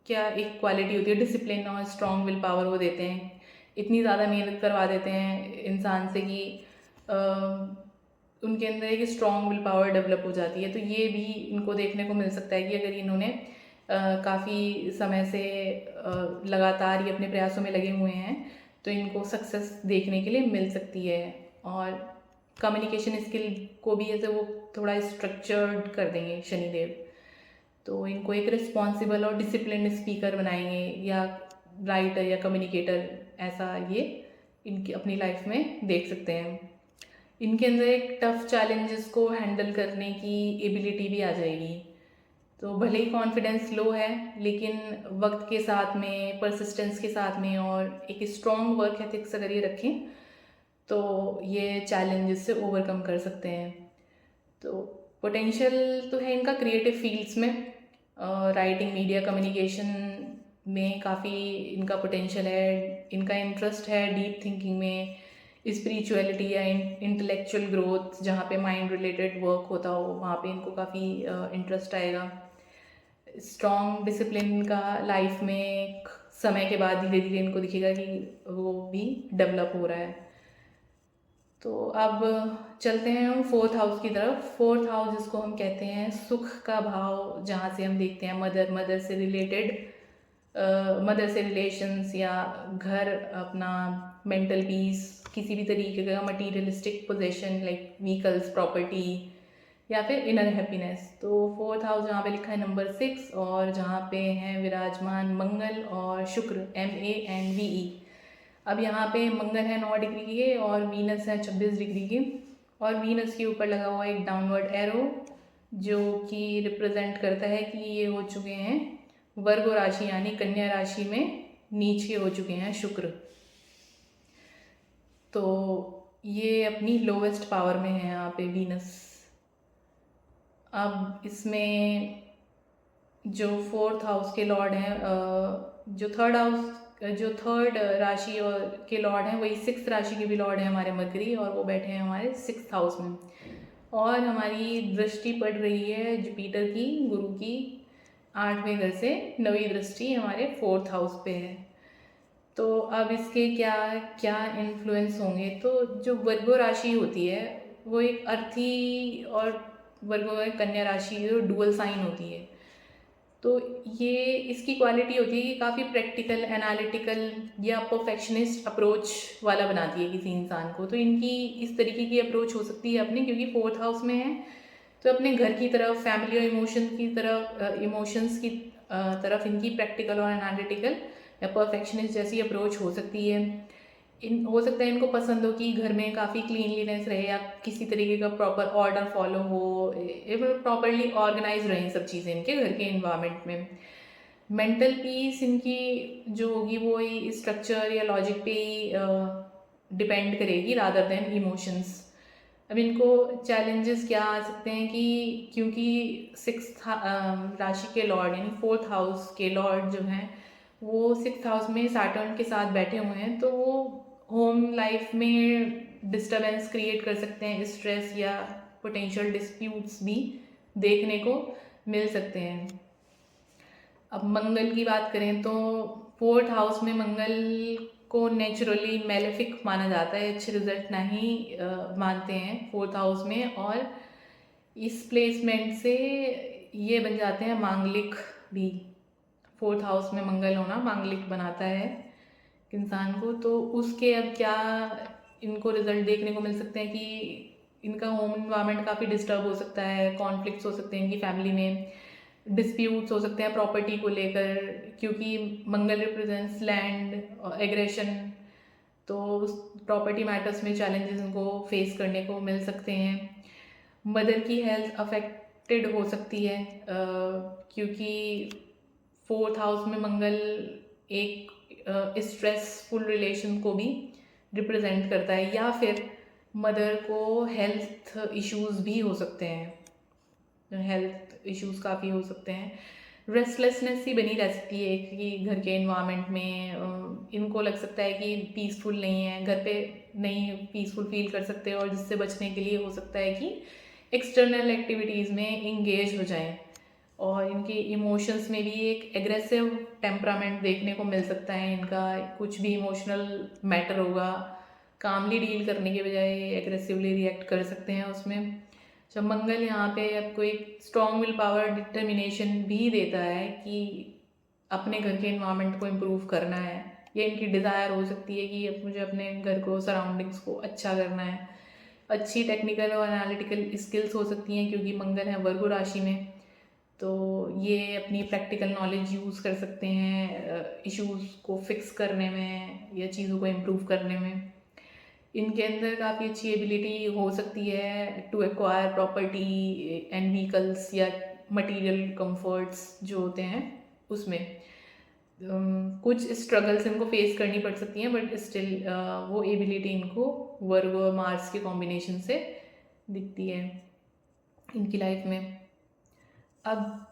क्या एक क्वालिटी होती है, डिसिप्लिन और स्ट्रॉन्ग विल पावर वो देते हैं। इतनी ज़्यादा मेहनत करवा देते हैं इंसान से कि उनके अंदर एक स्ट्रॉन्ग विल पावर डेवलप हो जाती है। तो ये भी इनको देखने को मिल सकता है कि अगर इन्होंने काफ़ी समय से लगातार ये अपने प्रयासों में लगे हुए हैं, तो इनको सक्सेस देखने के लिए मिल सकती है। और कम्युनिकेशन स्किल को भी ऐसे वो थोड़ा स्ट्रक्चर्ड कर देंगे शनिदेव, तो इनको एक रिस्पॉन्सिबल और डिसिप्लिन स्पीकर बनाएंगे, या राइटर या कम्युनिकेटर, ऐसा ये इनकी अपनी लाइफ में देख सकते हैं। इनके अंदर एक टफ चैलेंजेस को हैंडल करने की एबिलिटी भी आ जाएगी। तो भले ही कॉन्फिडेंस लो है, लेकिन वक्त के साथ में, परसिस्टेंस के साथ में, और एक स्ट्रॉन्ग वर्क एथिक्स अगर ये रखें, तो ये चैलेंजेस से ओवरकम कर सकते हैं। तो पोटेंशियल तो है इनका क्रिएटिव फील्ड्स में, राइटिंग, मीडिया, कम्युनिकेशन में काफ़ी इनका पोटेंशियल है। इनका इंटरेस्ट है डीप थिंकिंग में, स्पिरिचुअलिटी या इंटेलेक्चुअल ग्रोथ, जहाँ पे माइंड रिलेटेड वर्क होता हो वहाँ पे इनको काफ़ी इंटरेस्ट आएगा। स्ट्रॉन्ग डिसिप्लिन का लाइफ में समय के बाद धीरे धीरे इनको दिखेगा कि वो भी डेवलप हो रहा है। तो अब चलते हैं हम फोर्थ हाउस की तरफ। फोर्थ हाउस जिसको हम कहते हैं सुख का भाव, जहाँ से हम देखते हैं मदर से रिलेटेड, मदर से रिलेशंस, या घर, अपना मेंटल पीस, किसी भी तरीके का materialistic possession like vehicles, property, या फिर इनर हैप्पीनेस। तो फोर्थ हाउस जहाँ पे लिखा है नंबर 6, और जहाँ पे हैं विराजमान मंगल और शुक्र, MANVE। अब यहाँ पे मंगल है 9 डिग्री के, और वीनस है 26 डिग्री के, और वीनस के ऊपर लगा हुआ एक डाउनवर्ड एरो, जो कि रिप्रेजेंट करता है कि ये हो चुके हैं वर्गो राशि यानी कन्या राशि में नीच के हो चुके हैं शुक्र। तो ये अपनी लोवेस्ट पावर में है यहाँ पे वीनस। अब इसमें जो फोर्थ हाउस के लॉर्ड हैं, जो थर्ड राशि और के लॉर्ड हैं, वही 6th राशि के भी लॉर्ड हैं हमारे मरकरी, और वो बैठे हैं हमारे 6th हाउस में। और हमारी दृष्टि पड़ रही है जुपिटर की, गुरु की 8वें घर से 9वीं दृष्टि हमारे 4th हाउस पे है। तो अब इसके क्या क्या इन्फ्लुएंस होंगे। तो जो वर्गो राशि होती है वो एक अर्थी, और वर्गो कन्या राशि जो डुअल साइन होती है। तो ये इसकी क्वालिटी होती है कि काफ़ी प्रैक्टिकल, एनालिटिकल या परफेक्शनिस्ट अप्रोच वाला बनाती है किसी इंसान को। तो इनकी इस तरीके की अप्रोच हो सकती है अपने, क्योंकि फोर्थ हाउस में है, तो अपने घर की तरफ, फैमिली और इमोशंस की तरफ इनकी प्रैक्टिकल और एनालिटिकल या परफेक्शनिस्ट जैसी अप्रोच हो सकती है। हो सकता है इनको पसंद हो कि घर में काफ़ी क्लीनलीनेस रहे, या किसी तरीके का प्रॉपर ऑर्डर फॉलो हो, प्रॉपरली ऑर्गेनाइज रहें सब चीज़ें इनके घर के इन्वायरमेंट में। मेंटल पीस इनकी जो होगी वो स्ट्रक्चर या लॉजिक पे ही डिपेंड करेगी रादर देन इमोशंस। अब इनको चैलेंजेस क्या आ सकते हैं कि क्योंकि 6th राशि के लॉर्ड यानी 4th हाउस के लॉर्ड जो हैं वो 6th हाउस में सैटर्न के साथ बैठे हुए हैं, तो वो होम लाइफ में डिस्टर्बेंस क्रिएट कर सकते हैं, स्ट्रेस या पोटेंशियल डिस्प्यूट्स भी देखने को मिल सकते हैं। अब मंगल की बात करें तो 4th हाउस में मंगल को नेचुरली मेलेफिक माना जाता है, अच्छे रिजल्ट नहीं मानते हैं 4th हाउस में, और इस प्लेसमेंट से ये बन जाते हैं मांगलिक भी। 4th हाउस में मंगल होना मांगलिक बनाता है इंसान को, तो उसके अब क्या इनको रिजल्ट देखने को मिल सकते हैं कि इनका होम इन्वायरमेंट काफ़ी डिस्टर्ब हो सकता है, कॉन्फ्लिक्ट्स हो सकते हैं इनकी फैमिली में, डिस्प्यूट्स हो सकते हैं प्रॉपर्टी को लेकर, क्योंकि मंगल रिप्रेजेंट्स लैंड, एग्रेशन, तो प्रॉपर्टी मैटर्स में चैलेंजेस इनको फेस करने को मिल सकते हैं। मदर की हेल्थ अफेक्टेड हो सकती है, क्योंकि 4th हाउस में मंगल एक स्ट्रेसफुल रिलेशन को भी रिप्रेजेंट करता है, या फिर मदर को हेल्थ इश्यूज भी हो सकते हैं, हेल्थ इश्यूज काफ़ी हो सकते हैं। रेस्टलेसनेस ही बनी रह सकती है कि घर के इन्वायरमेंट में इनको लग सकता है कि पीसफुल नहीं है, घर पे नहीं पीसफुल फील कर सकते, और जिससे बचने के लिए हो सकता है कि एक्सटर्नल एक्टिविटीज़ में इंगेज हो जाएं, और इनके इमोशंस में भी एक एग्रेसिव टेम्परामेंट देखने को मिल सकता है इनका। कुछ भी इमोशनल मैटर होगा, कामली डील करने के बजाय एग्रेसिवली रिएक्ट कर सकते हैं उसमें। जब मंगल यहाँ पे आपको एक स्ट्रॉन्ग विल पावर, डिटर्मिनेशन भी देता है कि अपने घर के इन्वायरमेंट को इम्प्रूव करना है, या इनकी डिज़ायर हो सकती है कि अब मुझे अपने घर को, सराउंडिंग्स को अच्छा करना है। अच्छी टेक्निकल और एनालिटिकल स्किल्स हो सकती हैं, क्योंकि मंगल है वर्गो राशि में, तो ये अपनी प्रैक्टिकल नॉलेज यूज़ कर सकते हैं इश्यूज़ को फिक्स करने में या चीज़ों को इम्प्रूव करने में। इनके अंदर काफ़ी अच्छी एबिलिटी हो सकती है to acquire property and vehicles, या मटेरियल कंफर्ट्स जो होते हैं उसमें। कुछ स्ट्रगल्स इनको फेस करनी पड़ सकती हैं, बट स्टिल वो एबिलिटी इनको वर्ग और मार्स के कॉम्बिनेशन से दिखती है इनकी लाइफ में। अब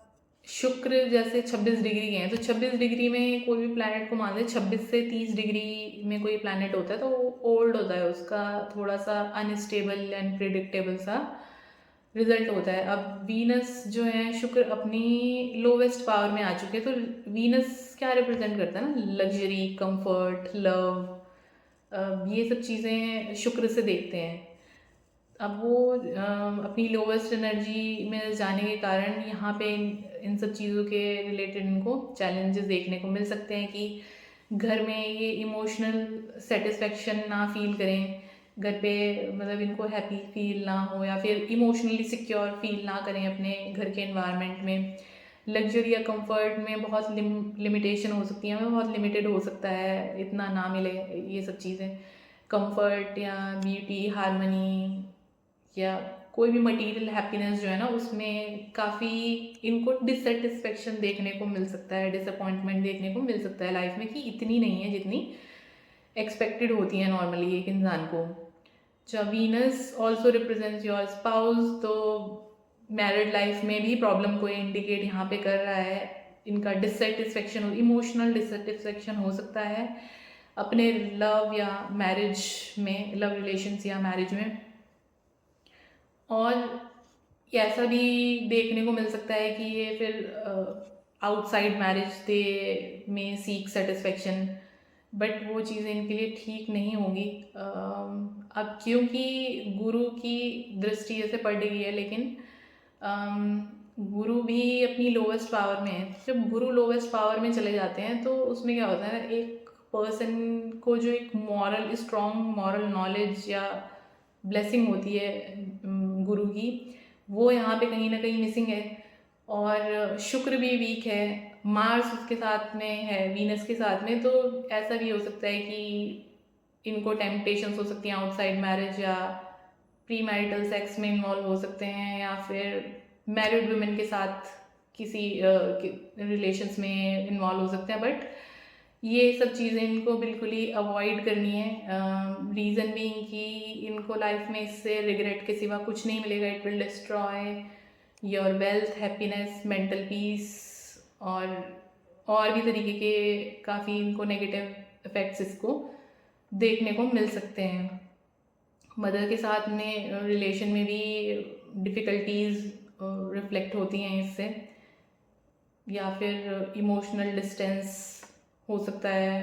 शुक्र जैसे 26 डिग्री के हैं, तो 26 डिग्री में कोई भी प्लैनेट को मान लें, 26 से 30 डिग्री में कोई प्लैनेट होता है तो वो ओल्ड होता है, उसका थोड़ा सा अनस्टेबल एंड प्रिडिक्टेबल सा रिजल्ट होता है। अब वीनस जो है, शुक्र अपनी लोवेस्ट पावर में आ चुके हैं, तो वीनस क्या रिप्रेजेंट करता है ना, लग्जरी, कंफर्ट, लव, ये सब चीज़ें शुक्र से देखते हैं। अब वो अपनी लोवेस्ट एनर्जी में जाने के कारण यहाँ पे इन सब चीज़ों के रिलेटेड इनको चैलेंजेस देखने को मिल सकते हैं कि घर में ये इमोशनल सेटिस्फेक्शन ना फील करें, घर पे मतलब इनको हैप्पी फील ना हो, या फिर इमोशनली सिक्योर फील ना करें अपने घर के एनवायरनमेंट में। लग्जरी या कंफर्ट में बहुत लिमिटेशन हो सकती है, हमें बहुत लिमिटेड हो सकता है, इतना ना मिले ये सब चीज़ें। कंफर्ट या ब्यूटी, हारमनी, या कोई भी मटेरियल हैप्पीनेस जो है ना, उसमें काफ़ी इनको डिससेटिस्फेक्शन देखने को मिल सकता है, डिसअपॉइंटमेंट देखने को मिल सकता है लाइफ में, कि इतनी नहीं है जितनी एक्सपेक्टेड होती है नॉर्मली एक इंसान को। जब Venus also represents your spouse, तो मैरिड लाइफ में भी प्रॉब्लम को इंडिकेट यहाँ पे कर रहा है। इनका डिससेटिस्फेक्शन, इमोशनल डिससेटिस्फेक्शन हो सकता है अपने लव या मैरिज में, लव रिलेशंस या मैरिज में। और ऐसा भी देखने को मिल सकता है कि ये फिर आउटसाइड मैरिज दे में सीक सेटिस्फेक्शन, बट वो चीज़ें इनके लिए ठीक नहीं होंगी। अब क्योंकि गुरु की दृष्टि ऐसे पड़ रही है, लेकिन गुरु भी अपनी लोवेस्ट पावर में है। जब गुरु लोवेस्ट पावर में चले जाते हैं तो उसमें क्या होता है ना, एक पर्सन को जो एक मॉरल, स्ट्रॉन्ग मॉरल नॉलेज या ब्लेसिंग होती है गुरु की, वो यहाँ पे कहीं ना कहीं मिसिंग है। और शुक्र भी वीक है, मार्स उसके साथ में है वीनस के साथ में, तो ऐसा भी हो सकता है कि इनको टेम्पटेशंस हो सकती हैं आउटसाइड मैरिज, या प्री मैरिटल सेक्स में इन्वॉल्व हो सकते हैं, या फिर मैरिड वुमेन के साथ किसी रिलेशंस में इन्वॉल्व हो सकते हैं। बट ये सब चीज़ें इनको बिल्कुल ही अवॉइड करनी है। रीज़न भी कि इनको लाइफ में इससे रिग्रेट के सिवा कुछ नहीं मिलेगा। It will destroy your wealth, happiness, mental peace, और भी तरीके के काफ़ी इनको नेगेटिव इफ़ेक्ट्स इसको देखने को मिल सकते हैं। मदर के साथ में रिलेशन में भी डिफ़िकल्टीज़ रिफ्लेक्ट होती हैं इससे, या फिर इमोशनल डिस्टेंस हो सकता है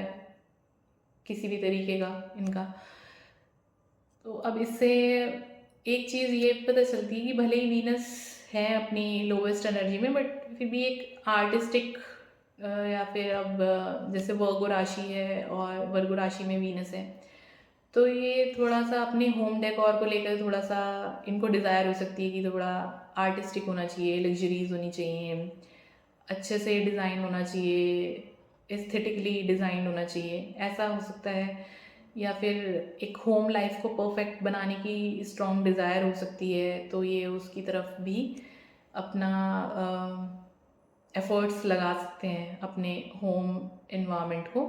किसी भी तरीके का इनका। तो अब इससे एक चीज़ ये पता चलती है कि भले ही वीनस है अपनी लोवेस्ट एनर्जी में, बट फिर भी एक आर्टिस्टिक या फिर अब जैसे वर्गो राशि है और वर्गो राशि में वीनस है, तो ये थोड़ा सा अपने होम डेकोर को लेकर थोड़ा सा इनको डिज़ायर हो सकती है कि थोड़ा आर्टिस्टिक होना चाहिए, लग्जरीज होनी चाहिए, अच्छे से डिज़ाइन होना चाहिए, एस्थेटिकली डिज़ाइन होना चाहिए, ऐसा हो सकता है। या फिर एक होम लाइफ को परफेक्ट बनाने की स्ट्रॉन्ग डिज़ायर हो सकती है, तो ये उसकी तरफ भी अपना एफ़र्ट्स लगा सकते हैं अपने होम एनवायरनमेंट को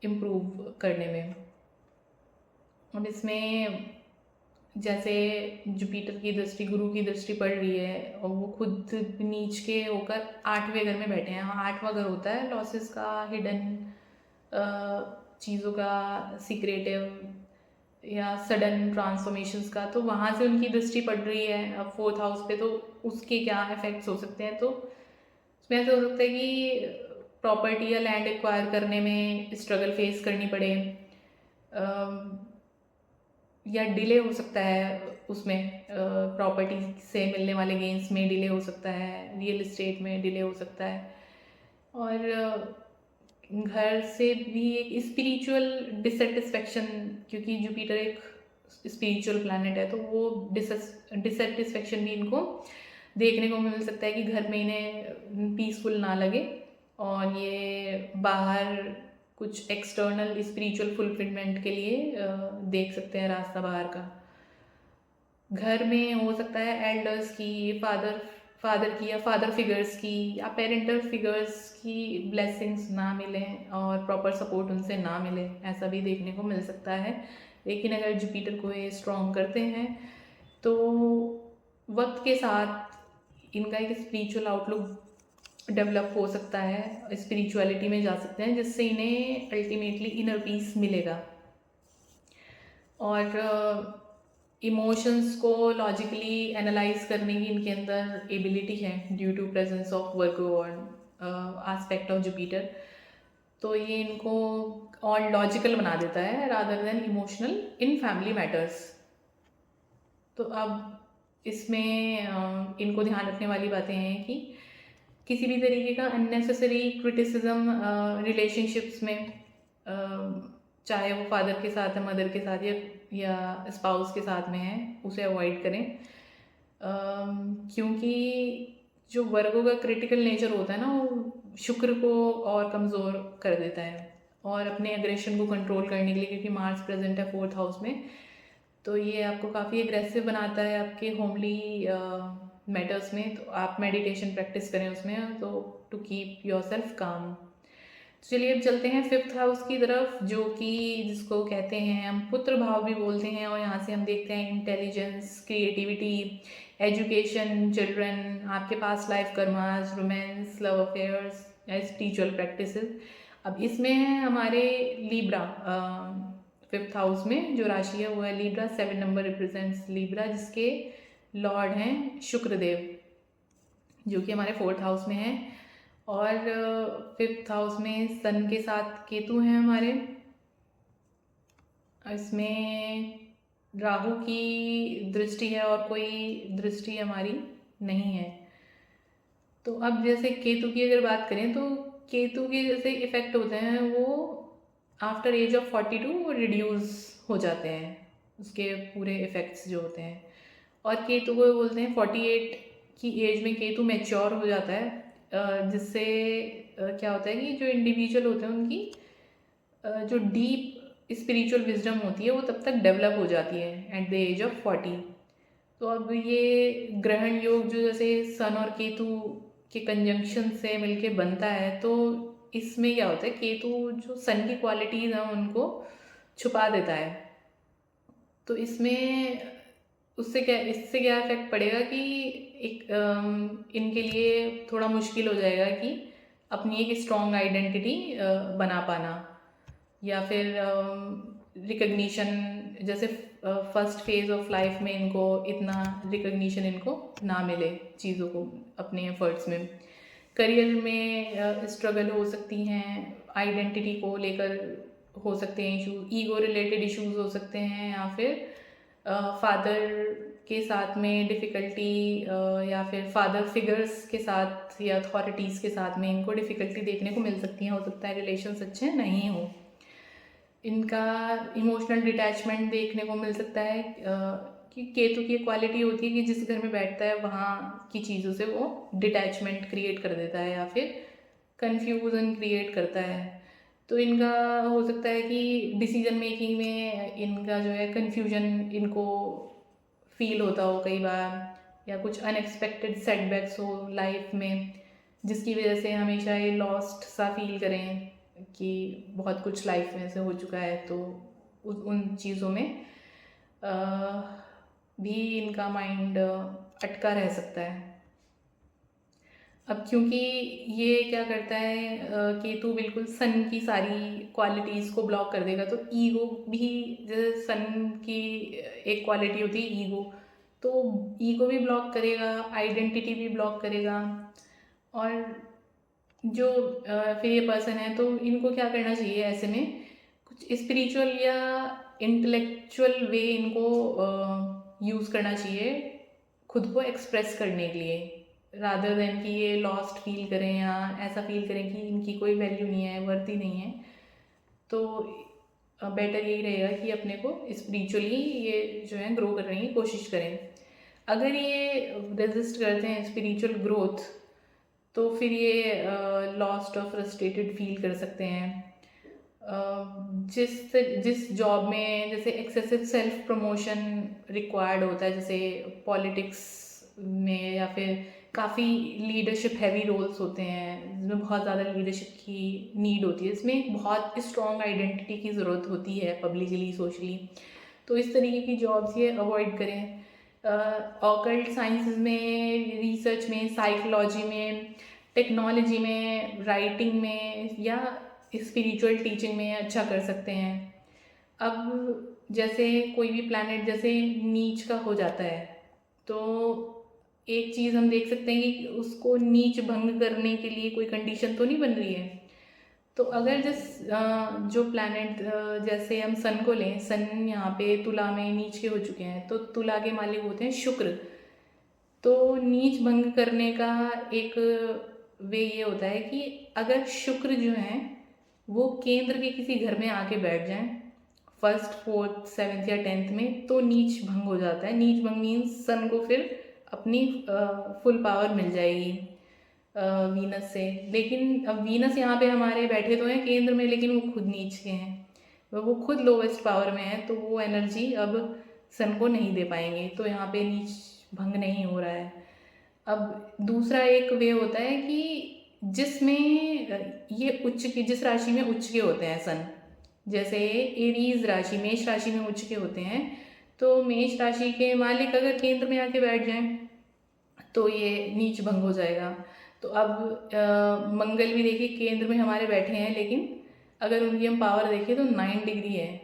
इम्प्रूव करने में। अब इसमें जैसे जुपिटर की दृष्टि, गुरु की दृष्टि पड़ रही है और वो खुद नीच के होकर 8वें घर में बैठे हैं। हाँ, 8वां घर होता है लॉसेस का, हिडन चीज़ों का, सीक्रेटिव या सडन ट्रांसफॉर्मेशंस का, तो वहाँ से उनकी दृष्टि पड़ रही है अब 4th हाउस पे, तो उसके क्या इफ़ेक्ट्स हो सकते हैं। तो उसमें ऐसा हो सकता है कि प्रॉपर्टी या लैंड एक्वायर करने में स्ट्रगल फेस करनी पड़े, या डिले हो सकता है उसमें, प्रॉपर्टी से मिलने वाले गेंस में डिले हो सकता है, रियल इस्टेट में डिले हो सकता है। और घर से भी एक स्पिरिचुअल डिससेटिस्फेक्शन, क्योंकि जुपिटर एक स्पिरिचुअल प्लैनेट है, तो वो डिससेटिस्फेक्शन भी इनको देखने को मिल सकता है कि घर में इन्हें पीसफुल ना लगे और ये बाहर कुछ एक्सटर्नल स्पिरिचुअल फुलफिलमेंट के लिए देख सकते हैं रास्ता बाहर का। घर में हो सकता है एल्डर्स की, फादर की या फादर फिगर्स की या पेरेंटल फिगर्स की ब्लेसिंग्स ना मिलें और प्रॉपर सपोर्ट उनसे ना मिले, ऐसा भी देखने को मिल सकता है। लेकिन अगर जुपिटर को ये स्ट्रॉन्ग करते हैं तो वक्त के साथ इनका एक स्पिरिचुअल आउटलुक डेवलप हो सकता है, स्पिरिचुअलिटी में जा सकते हैं, जिससे इन्हें अल्टीमेटली इनर पीस मिलेगा। और इमोशंस को लॉजिकली एनालाइज करने की इनके अंदर एबिलिटी है ड्यू टू प्रेजेंस ऑफ वर्गो और एस्पेक्ट ऑफ जुपिटर, तो ये इनको और लॉजिकल बना देता है rather than emotional in family matters. तो अब इसमें इनको ध्यान रखने वाली बातें हैं कि किसी भी तरीके का अननेसेसरी क्रिटिसिज्म रिलेशनशिप्स में, चाहे वो फादर के साथ है, मदर के साथ या स्पाउस के साथ में है, उसे अवॉइड करें। क्योंकि जो वर्गों का क्रिटिकल नेचर होता है ना, वो शुक्र को और कमज़ोर कर देता है और अपने एग्रेशन को कंट्रोल करने के लिए, क्योंकि मार्स प्रेजेंट है 4th हाउस में, तो ये आपको काफ़ी एग्रेसिव बनाता है आपके होमली मैटर्स में। तो आप मेडिटेशन प्रैक्टिस करें उसमें, तो टू कीप योर सेल्फ काम। चलिए अब चलते हैं 5th हाउस की तरफ, जो कि जिसको कहते हैं हम पुत्र भाव भी बोलते हैं, और यहाँ से हम देखते हैं इंटेलिजेंस, क्रिएटिविटी, एजुकेशन, चिल्ड्रन, आपके पास life karmas, romance, love affairs या स्पिरिचुअल प्रैक्टिसेस। अब इसमें है हमारे लीब्रा, 5th हाउस में जो राशि है वो है लीब्रा, 7 नंबर रिप्रेजेंट्स लीब्रा, जिसके लॉर्ड हैं शुक्रदेव, जो कि हमारे 4th हाउस में है। और 5th हाउस में सन के साथ केतु हैं हमारे, इसमें राहु की दृष्टि है और कोई दृष्टि हमारी नहीं है। तो अब जैसे केतु की अगर बात करें, तो केतु के जैसे इफ़ेक्ट होते हैं वो आफ्टर एज ऑफ 42 वो रिड्यूस हो जाते हैं, उसके पूरे इफ़ेक्ट्स जो होते हैं। और केतु को बोलते हैं 48 की एज में केतु मैच्योर हो जाता है, जिससे क्या होता है कि जो इंडिविजुअल होते हैं उनकी जो डीप स्पिरिचुअल विजडम होती है वो तब तक डेवलप हो जाती है एट द एज ऑफ 40। तो अब ये ग्रहण योग जो जैसे सन और केतु के कंजंक्शन से मिलके बनता है, तो इसमें क्या होता है, केतु जो सन की क्वालिटीज़ हैं उनको छुपा देता है। तो इसमें इससे क्या इफेक्ट पड़ेगा कि एक इनके लिए थोड़ा मुश्किल हो जाएगा कि अपनी एक स्ट्रॉन्ग आइडेंटिटी बना पाना, या फिर रिकग्निशन, जैसे फर्स्ट फेज ऑफ लाइफ में इनको इतना रिकग्निशन इनको ना मिले चीज़ों को अपने एफर्ट्स में। करियर में स्ट्रगल हो सकती हैं, आइडेंटिटी को लेकर हो सकते हैं इशू, ईगो रिलेटेड इश्यूज हो सकते हैं, या फिर फादर के साथ में डिफ़िकल्टी, या फिर फादर फिगर्स के साथ या अथॉरिटीज़ के साथ में इनको डिफ़िकल्टी देखने को मिल सकती है। हो सकता है रिलेशंस अच्छे नहीं हो। इनका इमोशनल डिटैचमेंट देखने को मिल सकता है, कि केतु की क्वालिटी होती है कि जिस घर में बैठता है वहाँ की चीज़ों से वो डिटैचमेंट क्रिएट कर देता है या फिर कन्फ्यूज़न क्रिएट करता है। तो इनका हो सकता है कि डिसीजन मेकिंग में इनका जो है कन्फ्यूजन इनको फील होता हो कई बार, या कुछ अनएक्सपेक्टेड सेटबैक्स हो लाइफ में जिसकी वजह से हमेशा ये लॉस्ट सा फील करें कि बहुत कुछ लाइफ में से हो चुका है। तो उन चीज़ों में अ, भी इनका माइंड अटका रह सकता है। अब क्योंकि ये क्या करता है, केतु बिल्कुल सन की सारी क्वालिटीज़ को ब्लॉक कर देगा, तो ईगो भी, जैसे सन की एक क्वालिटी होती है ईगो, तो ईगो भी ब्लॉक करेगा, आइडेंटिटी भी ब्लॉक करेगा। और जो फिर ये पर्सन है तो इनको क्या करना चाहिए ऐसे में, कुछ स्पिरिचुअल या इंटेलेक्चुअल वे इनको यूज़ करना चाहिए खुद को एक्सप्रेस करने के लिए, रादर देन कि ये लॉस्ट फील करें या ऐसा फील करें कि इनकी कोई वैल्यू नहीं है, वर्थ नहीं है। तो बेटर यही रहेगा कि अपने को स्पिरिचुअली ये जो है ग्रो करने की कोशिश करें। अगर ये रेजिस्ट करते हैं स्पिरिचुअल ग्रोथ तो फिर ये लॉस्ट और फ्रस्ट्रेटेड फील कर सकते हैं। जिस जिस जॉब में जैसे एक्सेसिव सेल्फ प्रमोशन रिक्वायर्ड होता है, जैसे पॉलिटिक्स में, या फिर काफ़ी लीडरशिप हैवी रोल्स होते हैं जिसमें बहुत ज़्यादा लीडरशिप की नीड होती है, इसमें बहुत स्ट्रॉन्ग आइडेंटिटी की ज़रूरत होती है पब्लिकली, सोशली। तो इस तरीके की जॉब्स ये अवॉइड करें। ऑकल्ट साइंसेस में, रिसर्च में, साइकोलॉजी में, टेक्नोलॉजी में, राइटिंग में या स्पिरिचुअल टीचिंग में अच्छा कर सकते हैं। अब जैसे कोई भी प्लैनेट जैसे नीच का हो जाता है तो एक चीज़ हम देख सकते हैं कि उसको नीच भंग करने के लिए कोई कंडीशन तो नहीं बन रही है। तो अगर जो प्लैनेट, जैसे हम सन को लें, सन यहाँ पे तुला में नीच के हो चुके हैं, तो तुला के मालिक होते हैं शुक्र। तो नीच भंग करने का एक वे ये होता है कि अगर शुक्र जो है वो केंद्र के किसी घर में आके बैठ जाएं फर्स्ट, फोर्थ, सेवेंथ या टेंथ में, तो नीच भंग हो जाता है। नीच भंग मीन्स सन को फिर अपनी फुल पावर मिल जाएगी वीनस से। लेकिन अब वीनस यहाँ पे हमारे बैठे तो हैं केंद्र में, लेकिन वो खुद नीच के हैं, वो खुद लोवेस्ट पावर में है, तो वो एनर्जी अब सन को नहीं दे पाएंगे, तो यहाँ पे नीच भंग नहीं हो रहा है। अब दूसरा एक वे होता है कि जिसमें ये उच्च के, जिस राशि में उच्च के होते हैं सन, जैसे एरीज राशि, मेष राशि में उच्च के होते हैं, तो मेष राशि के मालिक अगर केंद्र में आके बैठ जाएं तो ये नीच भंग हो जाएगा। तो अब मंगल भी देखिए केंद्र में हमारे बैठे हैं, लेकिन अगर उनकी हम पावर देखें तो 9 डिग्री है।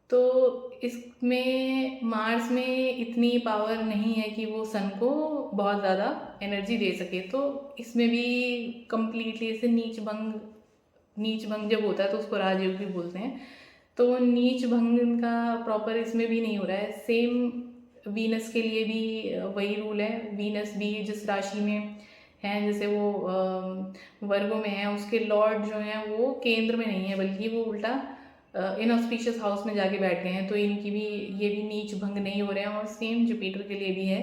तो इसमें मार्स में इतनी पावर नहीं है कि वो सन को बहुत ज़्यादा एनर्जी दे सके, तो इसमें भी कंप्लीटली ऐसे नीच भंग जब होता है तो उसको राजयोग भी बोलते हैं। तो नीच भंग का प्रॉपर इसमें भी नहीं हो रहा है। सेम वीनस के लिए भी वही रूल है। वीनस भी जिस राशि में है, जैसे वो वर्गो में है, उसके लॉर्ड जो हैं वो केंद्र में नहीं है, बल्कि वो उल्टा इनऑस्पिशियस हाउस में जाके बैठ गए हैं, तो इनकी भी ये भी नीच भंग नहीं हो रहे हैं। और सेम जुपिटर के लिए भी है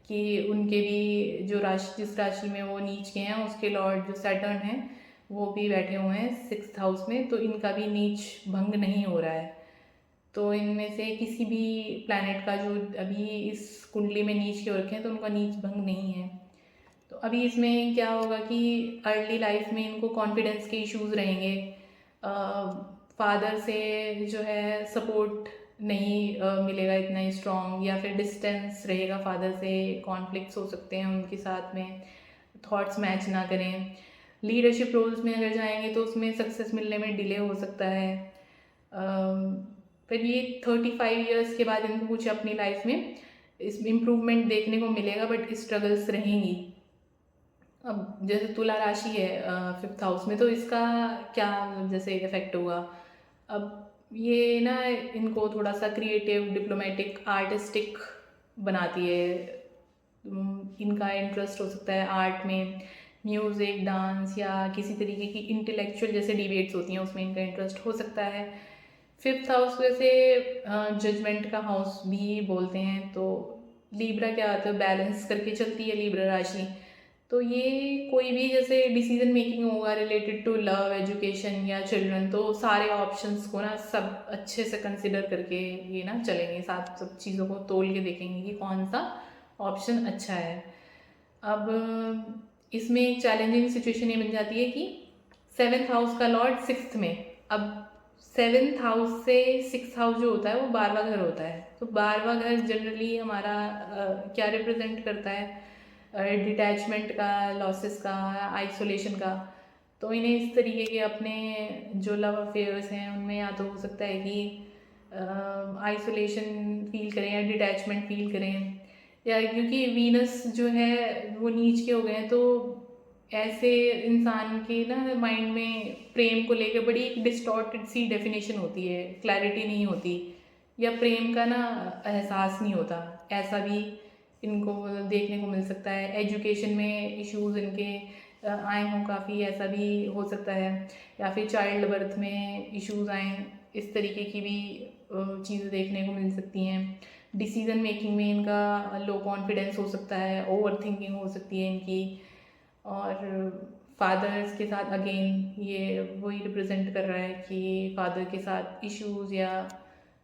कि उनके भी जो राशि, जिस राशि में वो नीच के हैं, उसके लॉर्ड जो सैटर्न है वो भी बैठे हुए हैं 6th हाउस में, तो इनका भी नीच भंग नहीं हो रहा है। तो इनमें से किसी भी प्लैनेट का जो अभी इस कुंडली में नीच के हो रखे हैं तो उनका नीच भंग नहीं है। तो अभी इसमें क्या होगा कि अर्ली लाइफ में इनको कॉन्फिडेंस के इश्यूज रहेंगे, फादर से जो है सपोर्ट नहीं मिलेगा इतना स्ट्रॉन्ग, या फिर डिस्टेंस रहेगा फादर से, कॉन्फ्लिक्ट्स हो सकते हैं उनके साथ में, थॉट्स मैच ना करें। लीडरशिप रोल्स में अगर जाएंगे तो उसमें सक्सेस मिलने में डिले हो सकता है। फिर ये 35 ईयर्स के बाद इनको कुछ अपनी लाइफ में इस इम्प्रूवमेंट देखने को मिलेगा, बट स्ट्रगल्स रहेंगी। अब जैसे तुला राशि है 5th हाउस में, तो इसका क्या जैसे इफेक्ट होगा। अब ये ना इनको थोड़ा सा क्रिएटिव, डिप्लोमेटिक, आर्टिस्टिक बनाती है। इनका इंटरेस्ट हो सकता है आर्ट में, म्यूज़िक, डांस या किसी तरीके की इंटेलेक्चुअल जैसे डिबेट्स होती हैं उसमें इनका इंटरेस्ट हो सकता है। फिफ्थ हाउस वैसे जजमेंट का हाउस भी बोलते हैं। तो लीब्रा क्या होता है, बैलेंस करके चलती है लीब्रा राशि। तो ये कोई भी जैसे डिसीजन मेकिंग होगा रिलेटेड टू लव, एजुकेशन या चिल्ड्रन, तो सारे ऑप्शंस को ना सब अच्छे से कंसिडर करके ये ना चलेंगे, साथ सब चीज़ों को तोल के देखेंगे कि कौन सा ऑप्शन अच्छा है। अब इसमें एक चैलेंजिंग सिचुएशन ये बन जाती है कि सेवेंथ हाउस का लॉर्ड सिक्स्थ में। अब सेवेंथ हाउस से सिक्स हाउस जो होता है वो 12वां घर होता है। तो 12वां घर जनरली हमारा क्या रिप्रेजेंट करता है, डिटैचमेंट का, लॉसेस का, आइसोलेशन का। तो इन्हें इस तरीके के अपने जो लव अफेयर्स हैं उनमें या तो हो सकता है कि आइसोलेशन फील करें या डिटैचमेंट फील करें, या क्योंकि वीनस जो है वो नीच के हो गए हैं। तो ऐसे इंसान के ना माइंड में प्रेम को लेकर बड़ी एक डिस्टॉर्टेड सी डेफिनेशन होती है, क्लैरिटी नहीं होती, या प्रेम का ना एहसास नहीं होता। ऐसा भी इनको देखने को मिल सकता है। एजुकेशन में इश्यूज इनके आए हों काफ़ी, ऐसा भी हो सकता है। या फिर चाइल्ड बर्थ में इश्यूज आए, इस तरीके की भी चीज़ें देखने को मिल सकती हैं। डिसीजन मेकिंग में इनका लो कॉन्फिडेंस हो सकता है, ओवर थिंकिंग हो सकती है इनकी। और फादर्स के साथ अगेन ये वही रिप्रेजेंट कर रहा है कि फादर के साथ इश्यूज या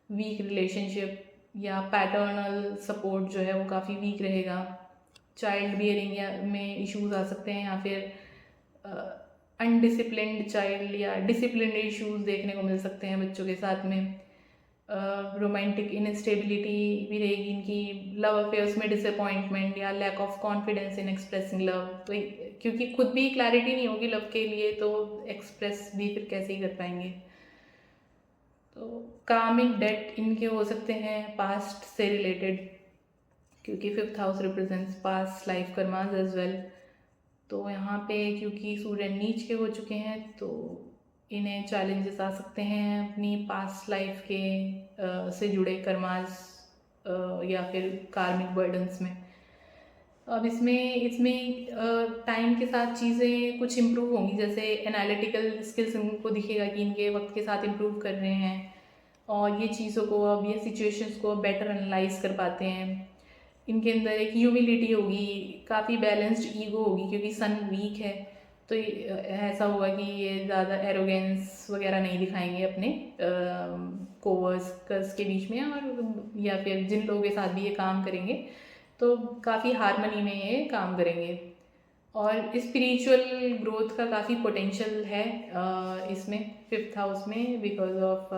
वीक रिलेशनशिप या पैटर्नल सपोर्ट जो है वो काफ़ी वीक रहेगा। चाइल्ड बियरिंग में इश्यूज आ सकते हैं, या फिर अनडिसिप्लिन्ड चाइल्ड या डिसिप्लिन इश्यूज देखने को मिल सकते हैं बच्चों के साथ में। रोमांटिक इनस्टेबिलिटी भी रहेगी इनकी। लव अफेयर्स में डिसअपॉइंटमेंट या lack of confidence in expressing love. तो क्योंकि खुद भी क्लैरिटी नहीं होगी लव के लिए, तो एक्सप्रेस भी फिर कैसे ही कर पाएंगे। तो कार्मिक डेट इनके हो सकते हैं पास्ट से रिलेटेड, क्योंकि fifth house represents past life karmas as well. तो यहाँ पे क्योंकि सूर्य नीच के हो चुके हैं तो इन्हें चैलेंजेस आ सकते हैं अपनी पास्ट लाइफ के से जुड़े कर्मास या फिर कार्मिक बर्डन्स में। अब इसमें इसमें टाइम के साथ चीज़ें कुछ इम्प्रूव होंगी, जैसे एनालिटिकल स्किल्स इनको दिखेगा कि इनके वक्त के साथ इम्प्रूव कर रहे हैं, और ये चीज़ों को अब ये सिचुएशंस को बेटर एनालाइज कर पाते हैं। इनके अंदर एक ह्यूमिलिटी होगी, काफ़ी बैलेंस्ड ईगो होगी, क्योंकि सन वीक है। तो ऐसा होगा कि ये ज़्यादा एरोगेंस वगैरह नहीं दिखाएंगे अपने कोवर्कर्स के बीच में, और या फिर जिन लोगों के साथ भी ये काम करेंगे तो काफ़ी हारमनी में ये काम करेंगे। और स्पिरिचुअल ग्रोथ का काफ़ी पोटेंशियल है इसमें फिफ्थ हाउस में, बिकॉज ऑफ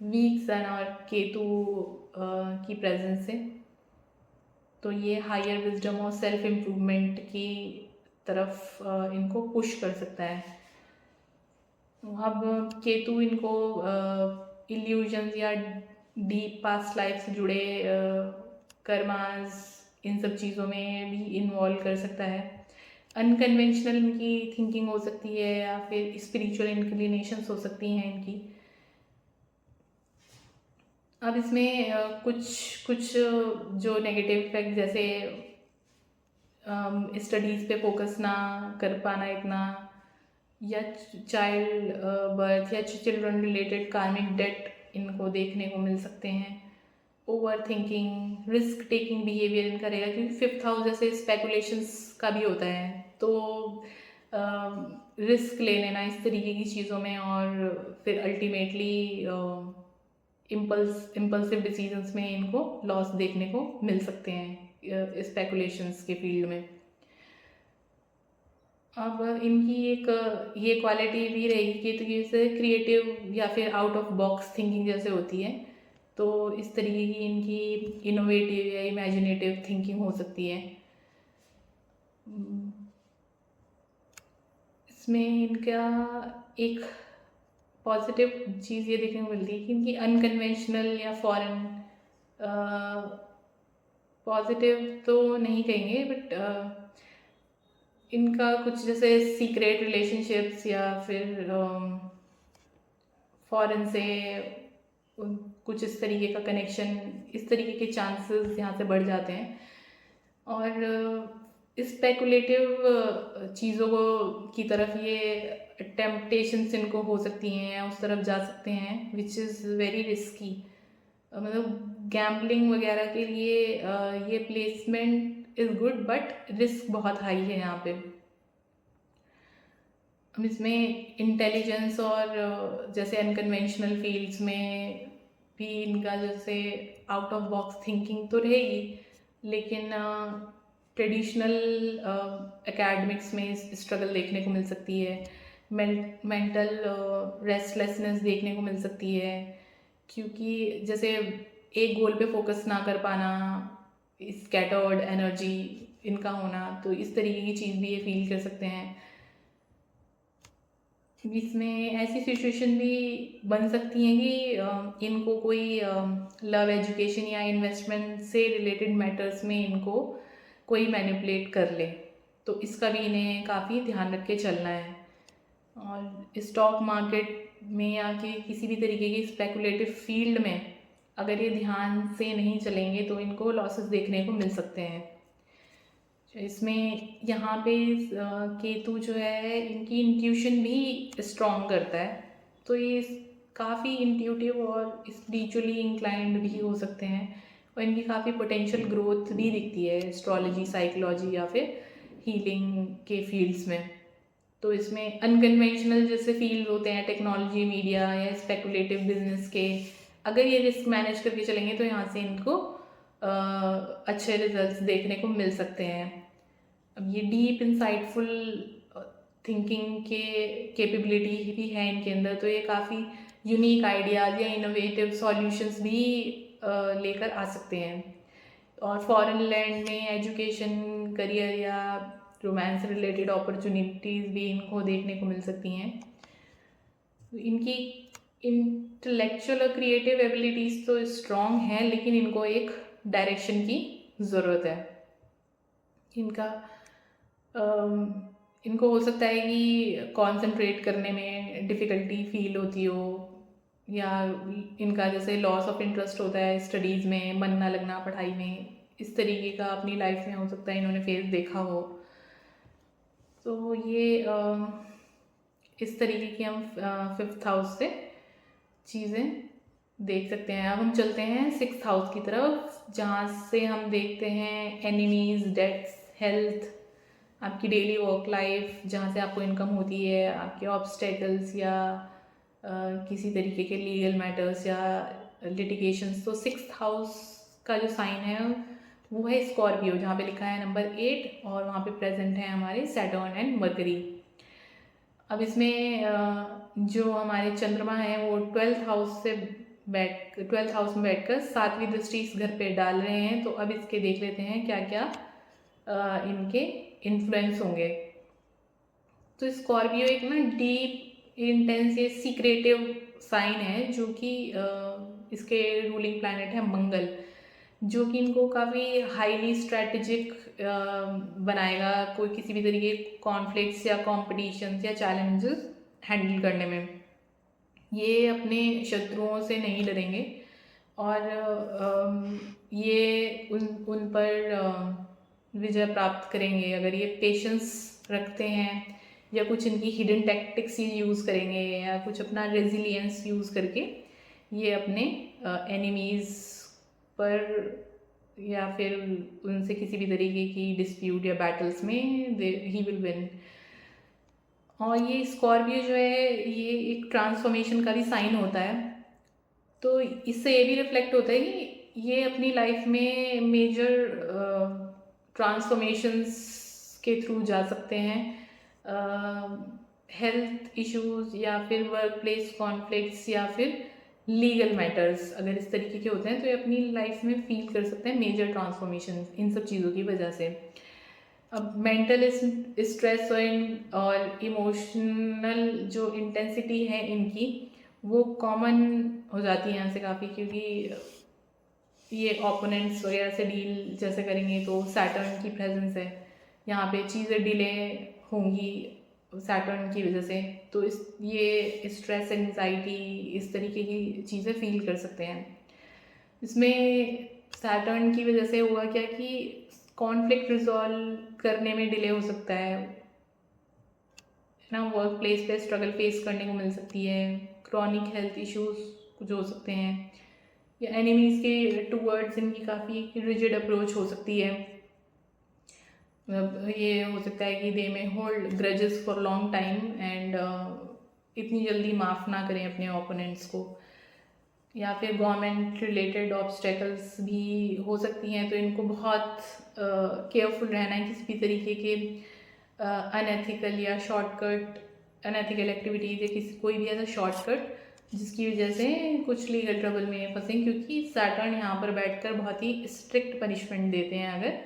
वीक सन और केतु की प्रेजेंस से। तो ये हायर विजडम और सेल्फ इम्प्रूवमेंट की तरफ इनको पुश कर सकता है। अब केतु इनको इल्यूजन्स या डीप पास्ट लाइफ से जुड़े कर्मास, इन सब चीज़ों में भी इन्वॉल्व कर सकता है। अनकन्वेंशनल इनकी थिंकिंग हो सकती है, या फिर स्पिरिचुअल इंक्लिनेशंस हो सकती हैं इनकी। अब इसमें कुछ जो नेगेटिव इफेक्ट, जैसे स्टडीज़ पे फोकस ना कर पाना इतना, या चाइल्ड बर्थ या चिल्ड्रन रिलेटेड कार्मिक डेट इनको देखने को मिल सकते हैं। Over thinking, risk taking behaviour इनका रहेगा, क्योंकि फिफ्थ हाउस जैसे स्पेकुलेशंस का भी होता है। तो रिस्क ले लेना इस तरीके की चीज़ों में, और फिर अल्टीमेटली इम्पल्सिव डिसीजंस में इनको लॉस देखने को मिल सकते हैं स्पेकुलेशंस के फील्ड में। अब इनकी एक ये क्वालिटी भी रहेगी कि तो जैसे क्रिएटिव या फिर आउट ऑफ बॉक्स थिंकिंग जैसे होती है, तो इस तरीके की इनकी इनोवेटिव या इमेजिनेटिव थिंकिंग हो सकती है। इसमें इनका एक पॉजिटिव चीज़ ये देखने को मिलती है कि इनकी अनकन्वेंशनल या फॉरेन, पॉजिटिव तो नहीं कहेंगे, बट इनका कुछ जैसे सीक्रेट रिलेशनशिप्स या फिर फॉरेन से कुछ इस तरीके का कनेक्शन, इस तरीके के चांसेस यहाँ से बढ़ जाते हैं। और स्पेकुलेटिव चीज़ों को की तरफ ये टेम्पटेशंस इनको हो सकती हैं, उस तरफ जा सकते हैं, विच इज़ वेरी रिस्की। मतलब गैम्बलिंग वगैरह के लिए ये placement is good, but risk बहुत हाई है यहाँ पे। अब इसमें इंटेलिजेंस और जैसे अनकन्वेंशनल फील्ड्स में भी इनका जैसे आउट ऑफ बॉक्स थिंकिंग तो रहेगी, लेकिन ट्रेडिशनल एकेडमिक्स में स्ट्रगल देखने को मिल सकती है। मेंटल रेस्टलेसनेस देखने को मिल सकती है, क्योंकि जैसे एक गोल पे फोकस ना कर पाना, स्कैटर्ड एनर्जी इनका होना, तो इस तरीके की चीज़ भी ये फील कर सकते हैं। इसमें ऐसी सिचुएशन भी बन सकती हैं कि इनको कोई लव एजुकेशन या इन्वेस्टमेंट से रिलेटेड मैटर्स में इनको कोई मैनिपुलेट कर ले, तो इसका भी इन्हें काफ़ी ध्यान रख के चलना है। और स्टॉक मार्केट में या कि किसी भी तरीके की स्पेकुलेटिव फील्ड में अगर ये ध्यान से नहीं चलेंगे तो इनको लॉसेस देखने को मिल सकते हैं। इसमें यहाँ पे केतु जो है इनकी इंट्यूशन भी स्ट्रॉन्ग करता है, तो ये काफ़ी इंट्यूटिव और स्पिरिचुअली इंक्लाइंड भी हो सकते हैं, और इनकी काफ़ी पोटेंशियल ग्रोथ भी दिखती है एस्ट्रोलॉजी, साइकोलॉजी या फिर हीलिंग के फील्ड्स में। तो इसमें अनकन्वेंशनल जैसे फील्ड होते हैं, टेक्नोलॉजी, मीडिया या स्पेकुलेटिव बिजनेस के, अगर ये रिस्क मैनेज करके चलेंगे तो यहाँ से इनको अच्छे रिजल्ट्स देखने को मिल सकते हैं। अब ये डीप इंसाइटफुल थिंकिंग के कैपेबिलिटी भी है इनके अंदर, तो ये काफ़ी यूनिक आइडियाज़ या इनोवेटिव सॉल्यूशंस भी लेकर आ सकते हैं। और फॉरेन लैंड में एजुकेशन, करियर या रोमांस रिलेटेड अपॉर्चुनिटीज़ भी इनको देखने को मिल सकती हैं। इनकी इंटेलेक्चुअल और क्रिएटिव एबिलिटीज़ तो स्ट्रॉन्ग हैं, लेकिन इनको एक डायरेक्शन की ज़रूरत है। इनको हो सकता है कि कंसंट्रेट करने में डिफ़िकल्टी फील होती हो, या इनका जैसे लॉस ऑफ इंटरेस्ट होता है स्टडीज़ में, मन ना लगना पढ़ाई में, इस तरीके का अपनी लाइफ में हो सकता है इन्होंने फेस देखा हो। तो ये इस तरीके की हम 5th हाउस से चीज़ें देख सकते हैं। अब हम चलते हैं 6th हाउस की तरफ, जहाँ से हम देखते हैं एनिमीज़, डेट्स, हेल्थ, आपकी डेली वर्क लाइफ, जहाँ से आपको इनकम होती है, आपके ऑब्स्टेकल्स या किसी तरीके के लीगल मैटर्स या लिटिगेशंस। तो 6th हाउस का जो साइन है वो है स्कॉर्पियो, जहाँ पे लिखा है नंबर 8, और वहाँ पे प्रेजेंट है हमारे सैटर्न एंड मरकरी। अब इसमें जो हमारे चंद्रमा है वो 12th हाउस में बैठकर 7वीं दृष्टि इस घर पे डाल रहे हैं। तो अब इसके देख लेते हैं क्या क्या इनके इन्फ्लुएंस होंगे। तो स्कॉर्पियो एक ना डीप, इंटेंस, ये सीक्रेटिव साइन है, जो कि इसके रूलिंग प्लैनेट है मंगल, जो कि इनको काफ़ी हाईली स्ट्रैटेजिक बनाएगा कोई किसी भी तरीके कॉन्फ्लिक्ट्स या कॉम्पिटिशन्स या चैलेंजेस हैंडल करने में। ये अपने शत्रुओं से नहीं डरेंगे, और ये उन पर विजय प्राप्त करेंगे अगर ये पेशेंस रखते हैं, या कुछ इनकी हिडन टैक्टिक्स ये यूज़ करेंगे, या कुछ अपना रेजिलियंस यूज़ करके ये अपने एनिमीज़ पर या फिर उनसे किसी भी तरीके की डिस्प्यूट या बैटल्स में ही विल विन। और ये स्कॉर्पियो जो है ये एक ट्रांसफॉर्मेशन का भी साइन होता है, तो इससे ये भी रिफ्लेक्ट होता है कि ये अपनी लाइफ में मेजर ट्रांसफॉर्मेशंस के थ्रू जा सकते हैं। हेल्थ इश्यूज़ या फिर वर्क प्लेस कॉन्फ्लिक्ट्स या फिर लीगल मैटर्स अगर इस तरीके के होते हैं, तो ये अपनी लाइफ में फील कर सकते हैं मेजर ट्रांसफॉर्मेशन इन सब चीज़ों की वजह से। अब मेंटल स्ट्रेस और इमोशनल जो इंटेंसिटी है इनकी, वो कॉमन हो जाती है यहाँ से काफ़ी, क्योंकि ये ओपोनेंट्स वगैरह से डील जैसे करेंगे तो सैटर्न की प्रेजेंस है यहाँ पे, चीज़ें डिले होंगी, सैटर्न की वजह से। तो ये स्ट्रेस, एंजाइटी, इस तरीके की चीज़ें फील कर सकते हैं। इसमें सैटर्न की वजह से हुआ क्या कि कॉन्फ्लिक्ट रिजॉल्व करने में डिले हो सकता है ना, वर्क प्लेस पे स्ट्रगल फेस करने को मिल सकती है, क्रॉनिक हेल्थ इश्यूज कुछ हो सकते हैं, या एनिमीज़ के टूवर्ड्स इनकी काफ़ी रिजिड अप्रोच हो सकती है। मतलब ये हो सकता है कि दे में hold grudges for long time and इतनी जल्दी माफ़ ना करें अपने ओपोनेंट्स को, या फिर गवर्नमेंट रिलेटेड ऑब्स्टेकल्स भी हो सकती हैं। तो इनको बहुत केयरफुल रहना है किसी भी तरीके के अनएथिकल या शॉर्टकट, अनएथिकल एक्टिविटीज़ या किसी कोई भी ऐसा शॉर्टकट जिसकी वजह से कुछ लीगल ट्रबल में फंसें, क्योंकि सैटर्न यहाँ पर बैठकर बहुत ही स्ट्रिक्ट पनिशमेंट देते हैं अगर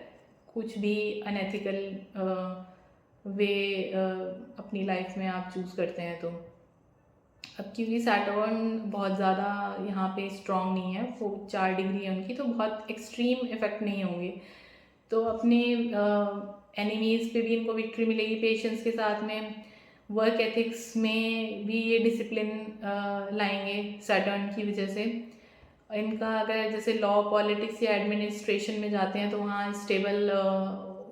कुछ भी अनएथिकल वे अपनी लाइफ में आप चूज़ करते हैं तो। अब क्योंकि सैटर्न बहुत ज़्यादा यहाँ पे स्ट्रॉन्ग नहीं है, वो 4 डिग्री है उनकी, तो बहुत एक्सट्रीम इफेक्ट नहीं होंगे। तो अपने एनिमीज़ पे भी इनको विक्ट्री मिलेगी पेशेंस के साथ में। वर्क एथिक्स में भी ये डिसिप्लिन लाएंगे सैटर्न की वजह से। इनका अगर जैसे लॉ, पॉलिटिक्स या एडमिनिस्ट्रेशन में जाते हैं तो वहाँ स्टेबल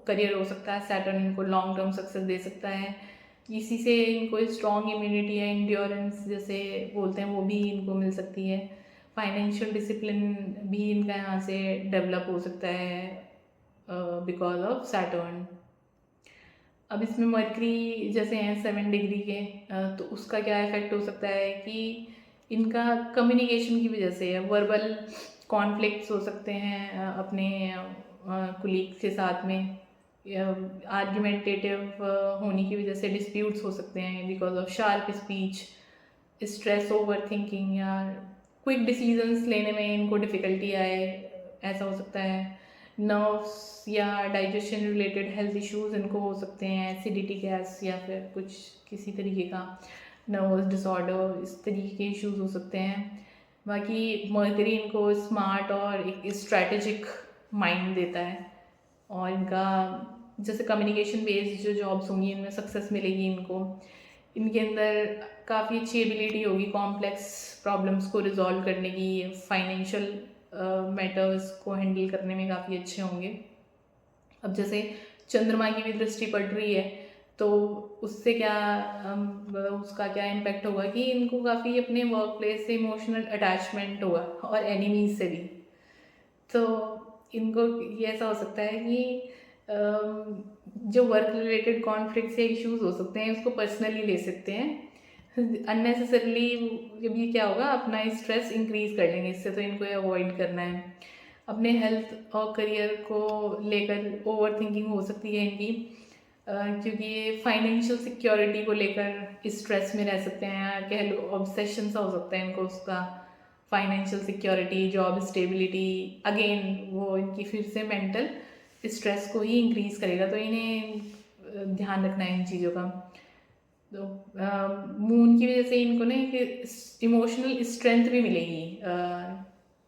करियर हो सकता है। सैटर्न इनको लॉन्ग टर्म सक्सेस दे सकता है। इसी से इनको स्ट्रॉन्ग इम्यूनिटी या इंड्योरेंस जैसे बोलते हैं वो भी इनको मिल सकती है। फाइनेंशियल डिसिप्लिन भी इनका यहाँ से डेवलप हो सकता है बिकॉज ऑफ सैटर्न। अब इसमें मरकरी जैसे हैं 7 डिग्री के, तो उसका क्या इफेक्ट हो सकता है कि इनका कम्युनिकेशन की वजह से वर्बल कॉन्फ्लिक्ट्स हो सकते हैं अपने कुलीग्स के साथ में, आर्ग्यूमेंटेटिव होने की वजह से डिस्प्यूट्स हो सकते हैं because of sharp speech, stress, over thinking, या क्विक डिसीजंस लेने में इनको डिफ़िकल्टी आए, ऐसा हो सकता है। नर्व्स या डाइजेशन रिलेटेड हेल्थ इश्यूज इनको हो सकते हैं, एसिडिटी, गैस, या फिर कुछ किसी तरीके का नर्वस डिसऑर्डर, इस तरीके के इश्यूज हो सकते हैं। बाकी मर्करी इनको स्मार्ट और एक स्ट्रैटेजिक माइंड देता है, और इनका जैसे कम्युनिकेशन बेस्ड जो जॉब्स होंगी इनमें सक्सेस मिलेगी इनको। इनके अंदर काफ़ी अच्छी एबिलिटी होगी कॉम्प्लेक्स प्रॉब्लम्स को रिजॉल्व करने की, फाइनेंशियल मैटर्स को हैंडल करने में काफ़ी अच्छे होंगे। अब जैसे चंद्रमा की भी दृष्टि पड़ रही है तो उससे क्या उसका क्या इम्पैक्ट होगा कि इनको काफ़ी अपने वर्क प्लेस से इमोशनल अटैचमेंट होगा, और एनिमीज से भी। तो इनको ये ऐसा हो सकता है कि जो वर्क रिलेटेड कॉन्फ्लिक्ट्स या इश्यूज हो सकते हैं उसको पर्सनली ले सकते हैं अननेसेसरली। जब ये क्या होगा, अपना स्ट्रेस इंक्रीज कर लेंगे इससे, तो इनको ये अवॉइड करना है। अपने हेल्थ और करियर को लेकर ओवर थिंकिंग हो सकती है इनकी, क्योंकि ये फाइनेंशियल सिक्योरिटी को लेकर स्ट्रेस में रह सकते हैं, कह लो ऑब्सेशन सा हो सकता है इनको उसका। Financial security, job stability, again वो इनकी फिर से मेंटल स्ट्रेस को ही इंक्रीज करेगा, तो इन्हें ध्यान रखना है इन चीज़ों का। तो मून की वजह से इनको ना एक इमोशनल स्ट्रेंथ भी मिलेगी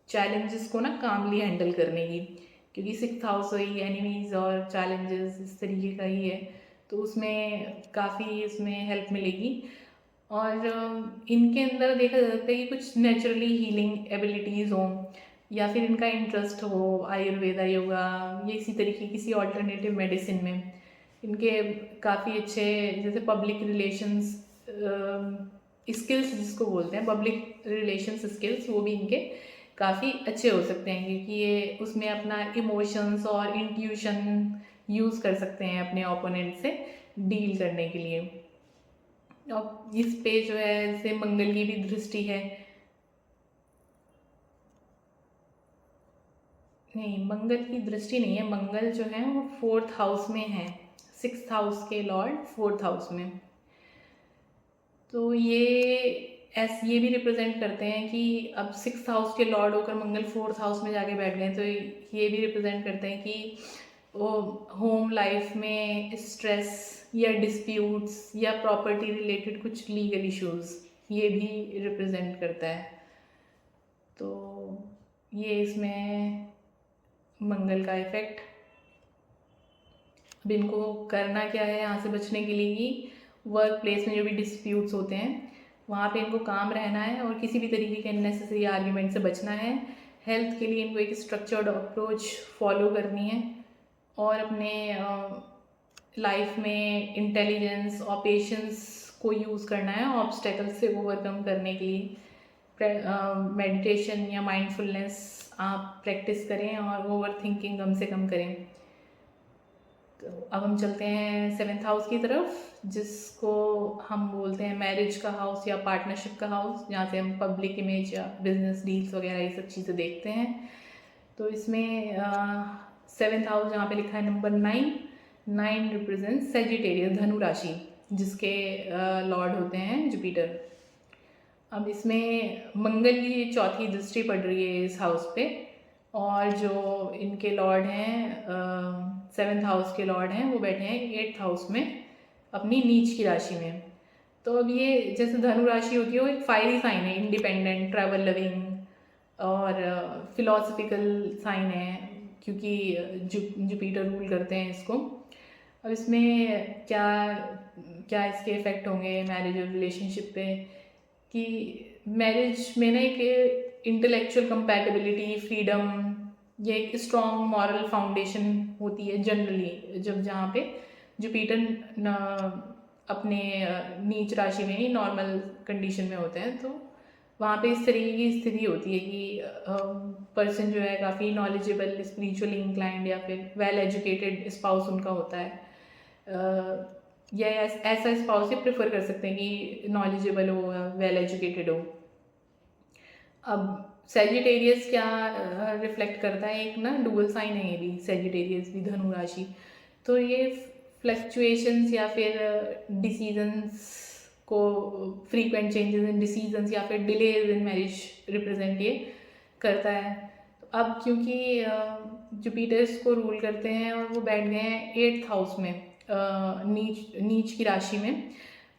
चैलेंजेस को ना कामली हैंडल करने की, क्योंकि 6th हाउस वही एनिमीज और चैलेंजेस इस तरीके का ही है, तो उसमें काफ़ी इसमें हेल्प मिलेगी। और इनके अंदर देखा जा सकता है कि कुछ नेचुरली हीलिंग एबिलिटीज़ हों, या फिर इनका इंटरेस्ट हो आयुर्वेदा, योगा, या इसी तरीके किसी ऑल्टरनेटिव मेडिसिन में। इनके काफ़ी अच्छे जैसे पब्लिक रिलेशंस स्किल्स जिसको बोलते हैं, पब्लिक रिलेशंस स्किल्स, वो भी इनके काफ़ी अच्छे हो सकते हैं, क्योंकि ये उसमें अपना इमोशंस और इंट्यूशन यूज़ कर सकते हैं अपने ओपोनेंट से डील करने के लिए। और इस पे जो है जैसे मंगल की भी दृष्टि है, नहीं मंगल की दृष्टि नहीं है, मंगल जो है वो 4th हाउस में है, 6th हाउस के लॉर्ड 4th हाउस में। तो ये भी रिप्रेजेंट करते हैं कि अब 6th हाउस के लॉर्ड होकर मंगल 4th हाउस में जाके बैठ गए, तो ये भी रिप्रेजेंट करते हैं कि वो होम लाइफ में स्ट्रेस या डिस्प्यूट्स या प्रॉपर्टी रिलेटेड कुछ लीगल इश्यूज, ये भी रिप्रेजेंट करता है। तो ये इसमें मंगल का इफेक्ट। अब इनको करना क्या है यहाँ से बचने के लिए कि वर्क प्लेस में जो भी डिस्प्यूट्स होते हैं वहाँ पे इनको काम रहना है और किसी भी तरीके के अननेसेसरी आर्ग्यूमेंट से बचना है। हेल्थ के लिए इनको एक स्ट्रक्चर्ड अप्रोच फॉलो करनी है और अपने लाइफ में इंटेलिजेंस और पेशेंस को यूज़ करना है ऑब्स्टेकल्स से ओवरकम करने के लिए। मेडिटेशन या माइंडफुलनेस आप प्रैक्टिस करें और ओवर थिंकिंग कम से कम करें। तो अब हम चलते हैं 7th हाउस की तरफ, जिसको हम बोलते हैं मैरिज का हाउस या पार्टनरशिप का हाउस, जहाँ से हम पब्लिक इमेज या बिजनेस डील्स वगैरह ये सब चीज़ें देखते हैं। तो इसमें 7th हाउस जहाँ पे लिखा है नंबर 9 रिप्रेजेंट सेजिटेरियस, धनु राशि, जिसके लॉर्ड होते हैं जुपिटर। अब इसमें मंगल की चौथी दृष्टि पड़ रही है इस हाउस पे, और जो इनके लॉर्ड हैं 7th हाउस के लॉर्ड हैं वो बैठे हैं 8th हाउस में अपनी नीच की राशि में। तो अब ये जैसे धनु राशि होती है वो एक फायरी साइन है, इंडिपेंडेंट, ट्रैवल लविंग और फिलोसफिकल साइन है, क्योंकि जुपिटर रूल करते हैं इसको। अब इसमें क्या क्या इसके इफ़ेक्ट होंगे मैरिज और रिलेशनशिप पे, कि मैरिज में ना एक इंटेलेक्चुअल कंपैटिबिलिटी, फ्रीडम, ये एक स्ट्रॉन्ग मॉरल फाउंडेशन होती है जनरली, जब जहाँ पे जुपिटर अपने नीच राशि में ही नॉर्मल कंडीशन में होते हैं, तो वहाँ पे इस तरीके की स्थिति होती है कि पर्सन जो है काफ़ी नॉलेजेबल, स्पिरिचुअली इंक्लाइंड या फिर वेल एजुकेटेड स्पाउस उनका होता है, या ऐसा स्पाउस ही प्रेफर कर सकते हैं कि नॉलेजेबल हो या वेल एजुकेटेड हो। अब सेजिटेरियस क्या रिफ्लेक्ट करता है, एक ना डुअल साइन है ये भी, सेजिटेरियस भी धनु राशि, तो ये फ्लक्चुएशंस या फिर डिसीजंस को, फ्रीक्वेंट चेंजेस इन डिसीजंस या फिर डिलेज इन मैरिज रिप्रेजेंट ये करता है। तो अब क्योंकि जुपिटर्स को रूल करते हैं और वो बैठ गए हैं 8th हाउस में, नीच की राशि में।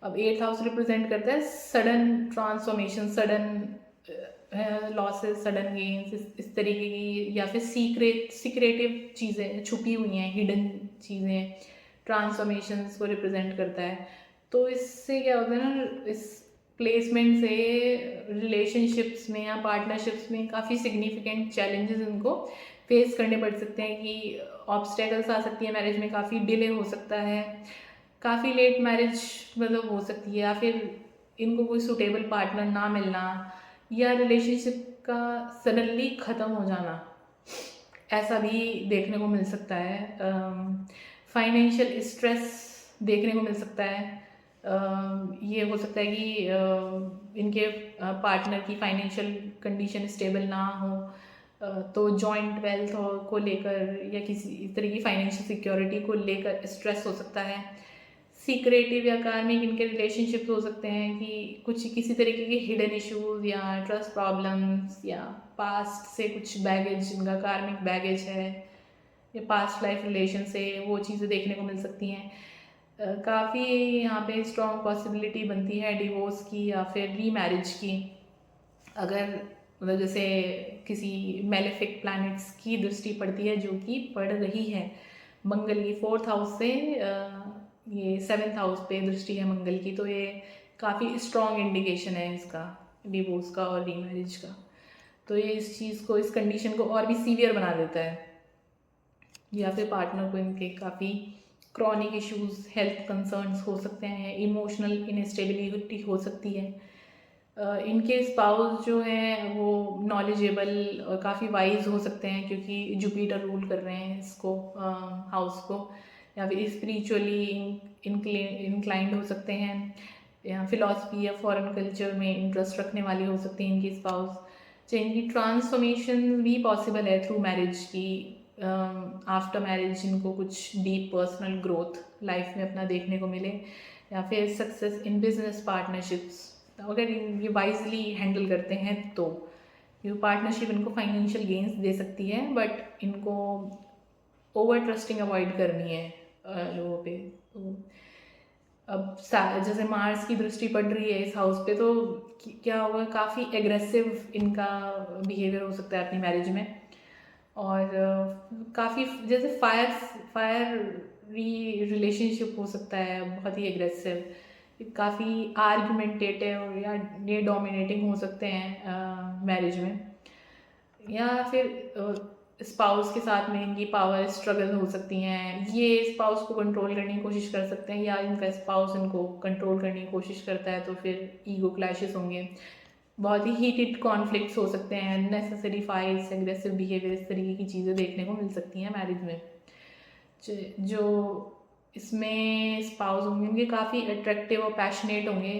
अब 8th हाउस रिप्रेजेंट करता है sudden transformation, sudden losses, sudden gains, इस तरीके की, या फिर सीक्रेटिव चीज़ें छुपी हुई हैं, हिडन चीज़ें, ट्रांसफॉर्मेशंस को रिप्रेजेंट करता है। तो इससे क्या होता है ना, इस प्लेसमेंट से रिलेशनशिप्स में या पार्टनरशिप्स में काफ़ी सिग्निफिकेंट चैलेंजेस इनको फेस करने पड़ सकते हैं, कि ऑब्स्टेकल्स आ सकती है मैरिज में, काफ़ी डिले हो सकता है, काफ़ी लेट मैरिज मतलब हो सकती है, या फिर इनको कोई सूटेबल पार्टनर ना मिलना, या रिलेशनशिप का सडनली ख़त्म हो जाना, ऐसा भी देखने को मिल सकता है। फाइनेंशियल स्ट्रेस देखने को मिल सकता है। ये हो सकता है कि इनके पार्टनर की फाइनेंशियल कंडीशन स्टेबल ना हो, तो जॉइंट वेल्थ को लेकर या किसी तरह की फाइनेंशियल सिक्योरिटी को लेकर स्ट्रेस हो सकता है। सीक्रेटिव या कार्मिक इनके रिलेशनशिप्स हो सकते हैं, कि कुछ किसी तरीके के हिडन इश्यूज या ट्रस्ट प्रॉब्लम्स, या पास्ट से कुछ बैगेज, इनका कार्मिक बैगेज है, या पास्ट लाइफ रिलेशन से वो चीज़ें देखने को मिल सकती हैं। काफ़ी यहाँ पे स्ट्रॉन्ग पॉसिबिलिटी बनती है डिवोर्स की या फिर रीमैरिज की, अगर मतलब जैसे किसी मेलेफिक प्लैनेट्स की दृष्टि पड़ती है, जो कि पड़ रही है मंगल की 4th हाउस से, ये 7th हाउस पे दृष्टि है मंगल की, तो ये काफ़ी स्ट्रॉन्ग इंडिकेशन है इसका, डिवोर्स का और रीमैरिज का। तो ये इस चीज़ को, इस कंडीशन को और भी सीवियर बना देता है, या फिर पार्टनर को इनके काफ़ी क्रॉनिक इश्यूज, हेल्थ कंसर्न्स हो सकते हैं, इमोशनल इनस्टेबिलिटी हो सकती है। इनके स्पाउस जो हैं वो नॉलेजेबल और काफ़ी वाइज हो सकते हैं, क्योंकि जुपिटर रूल कर रहे हैं इसको, हाउस को, या फिर स्पिरिचुअली इंक्लाइंड हो सकते हैं, या फिलॉसफी या फॉरेन कल्चर में इंटरेस्ट रखने वाली हो सकती हैं इनकी स्पाउस। तो इनकी ट्रांसफॉर्मेशन भी पॉसिबल है थ्रू मैरिज की, आफ्टर मैरिज इनको कुछ डीप पर्सनल ग्रोथ लाइफ में अपना देखने को मिले, या फिर सक्सेस इन बिजनेस पार्टनरशिप्स, अगर ये वाइजली हैंडल करते हैं तो ये पार्टनरशिप इनको फाइनेंशियल गेन्स दे सकती है, बट इनको ओवर ट्रस्टिंग अवॉइड करनी है लोगों पे। तो अब जैसे मार्स की दृष्टि पड़ रही है इस हाउस पे, तो क्या होगा, काफ़ी एग्रेसिव इनका बिहेवियर हो सकता है अपनी मैरिज में, और काफ़ी जैसे फायर रिलेशनशिप हो सकता है, बहुत ही एग्रेसिव, काफ़ी आर्गुमेंटेटिव या ये डोमिनेटिंग हो सकते हैं मैरिज में, या फिर स्पाउस के साथ में इनकी पावर स्ट्रगल हो सकती हैं। ये स्पाउस को कंट्रोल करने की कोशिश कर सकते हैं या इनका स्पाउस इनको कंट्रोल करने की कोशिश करता है, तो फिर ईगो क्लैशेस होंगे। बहुत ही हीटेड कॉन्फ्लिक्ट्स हो सकते हैं, नेसेसरी फाइट्स, एग्रेसिव बिहेवियर, इस तरीके की चीज़ें देखने को मिल सकती हैं मैरिज में। जो इसमें स्पाउस होंगे उनके काफ़ी अट्रैक्टिव और पैशनेट होंगे,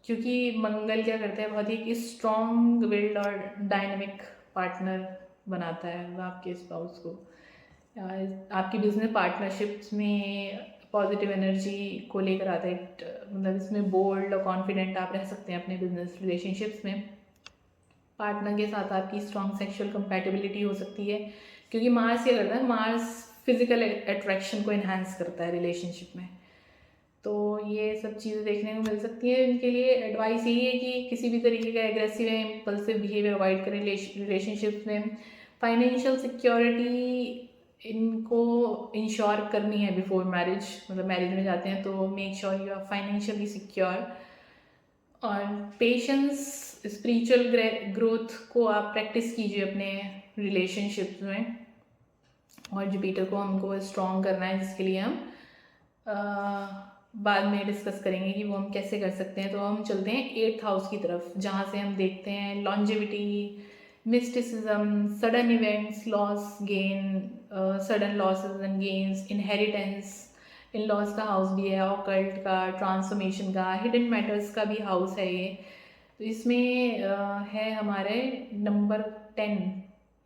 क्योंकि मंगल क्या करता है, बहुत ही स्ट्रॉन्ग विल्ड और डायनेमिक पार्टनर बनाता है आपके स्पाउस को। आपकी बिजनेस पार्टनरशिप्स में पॉजिटिव एनर्जी को लेकर आता है, मतलब इसमें बोल्ड और कॉन्फिडेंट आप रह सकते हैं अपने बिजनेस रिलेशनशिप्स में। पार्टनर के साथ आपकी स्ट्रॉन्ग सेक्सुअल कंपैटिबिलिटी हो सकती है, क्योंकि मार्स क्या करता है, मार्स फिजिकल अट्रैक्शन को इन्हांस करता है रिलेशनशिप में। तो ये सब चीज़ें देखने को मिल सकती है। इनके लिए एडवाइस यही है कि किसी भी तरीके का एग्रेसिव या इम्पल्सिव बिहेवियर अवॉइड करें रिलेशनशिप में। फाइनेंशियल सिक्योरिटी इनको इंश्योर करनी है बिफोर मैरिज, मतलब मैरिज में जाते हैं तो make sure you are financially secure. और पेशेंस, स्पिरिचुअल ग्रोथ को आप प्रैक्टिस कीजिए अपने रिलेशनशिप में। और जुपिटर को हमको स्ट्रॉन्ग करना है, जिसके लिए हम बाद में डिस्कस करेंगे कि वो हम कैसे कर सकते हैं। तो हम चलते हैं 8th हाउस की तरफ, जहाँ से हम देखते हैं longevity, mysticism, sudden events, loss gain, sudden losses and gains, inheritance, in loss का हाउस भी है, ऑकल्ट का, ट्रांसफॉर्मेशन का, हिडन मैटर्स का भी हाउस है ये। तो इसमें है हमारे नंबर 10,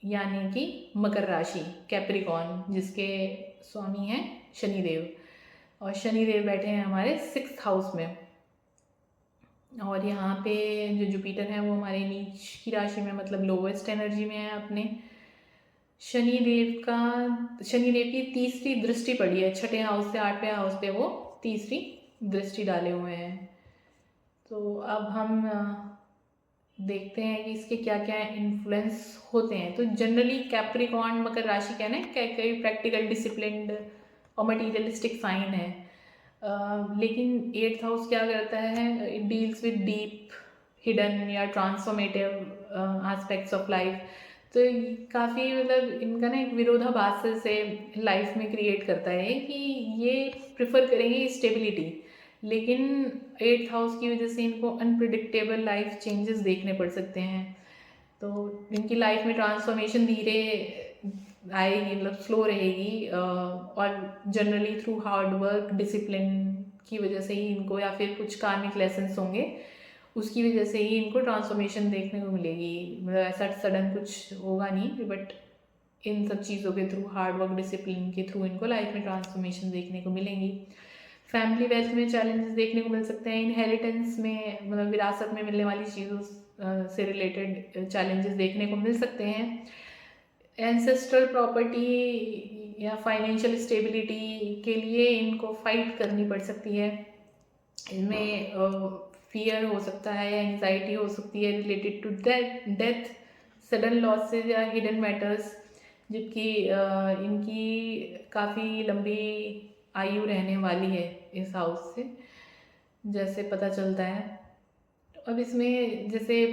यानी कि मकर राशि, कैप्रिकॉन, जिसके स्वामी हैं शनिदेव, और शनिदेव बैठे हैं हमारे 6th हाउस में। और यहाँ पे जो जुपिटर है वो हमारे नीच की राशि में, मतलब लोवेस्ट एनर्जी में है अपने। शनिदेव की तीसरी दृष्टि पड़ी है, 6ठे हाउस से 8वें हाउस पे वो तीसरी दृष्टि डाले हुए हैं। तो अब हम देखते हैं कि इसके क्या क्या इन्फ्लुएंस होते हैं। तो जनरली कैप्रिकॉन मकर राशि कहना है कई प्रैक्टिकल, डिसिप्लिन्ड और मटीरियलिस्टिक साइन है। लेकिन 8th हाउस क्या करता है, it deals with deep, hidden या ट्रांसफॉर्मेटिव एस्पेक्ट्स ऑफ लाइफ। तो काफ़ी मतलब इनका ना एक विरोधाभास से लाइफ में क्रिएट करता है कि ये प्रिफर करेंगे स्टेबिलिटी, लेकिन 8th हाउस की वजह से इनको अनप्रिडिक्टेबल लाइफ चेंजेस देखने पड़ सकते हैं। तो इनकी लाइफ में ट्रांसफॉर्मेशन धीरे आएगी, मतलब स्लो रहेगी, और generally through hard work, discipline की वजह से ही इनको, या फिर कुछ कार्मिक लेसन्स होंगे उसकी वजह से ही इनको ट्रांसफॉर्मेशन देखने को मिलेगी। मतलब ऐसा सडन कुछ होगा नहीं, बट इन सब चीज़ों के थ्रू, हार्ड वर्क, डिसिप्लिन के थ्रू इनको लाइफ में ट्रांसफॉर्मेशन देखने को मिलेंगी। फैमिली वेल्थ में चैलेंजेस देखने को मिल सकते हैं। इनहेरिटेंस में, मतलब विरासत में मिलने वाली चीज़ों से रिलेटेड चैलेंजेस देखने को मिल सकते हैं। एंसेस्ट्रल प्रॉपर्टी या फाइनेंशियल स्टेबिलिटी के लिए इनको फाइट करनी पड़ सकती है। इनमें फियर हो सकता है या एंजाइटी हो सकती है related to death, sudden losses या हिडन मैटर्स, जबकि इनकी काफ़ी लंबी आयु रहने वाली है इस हाउस से, जैसे पता चलता है। अब इसमें जैसे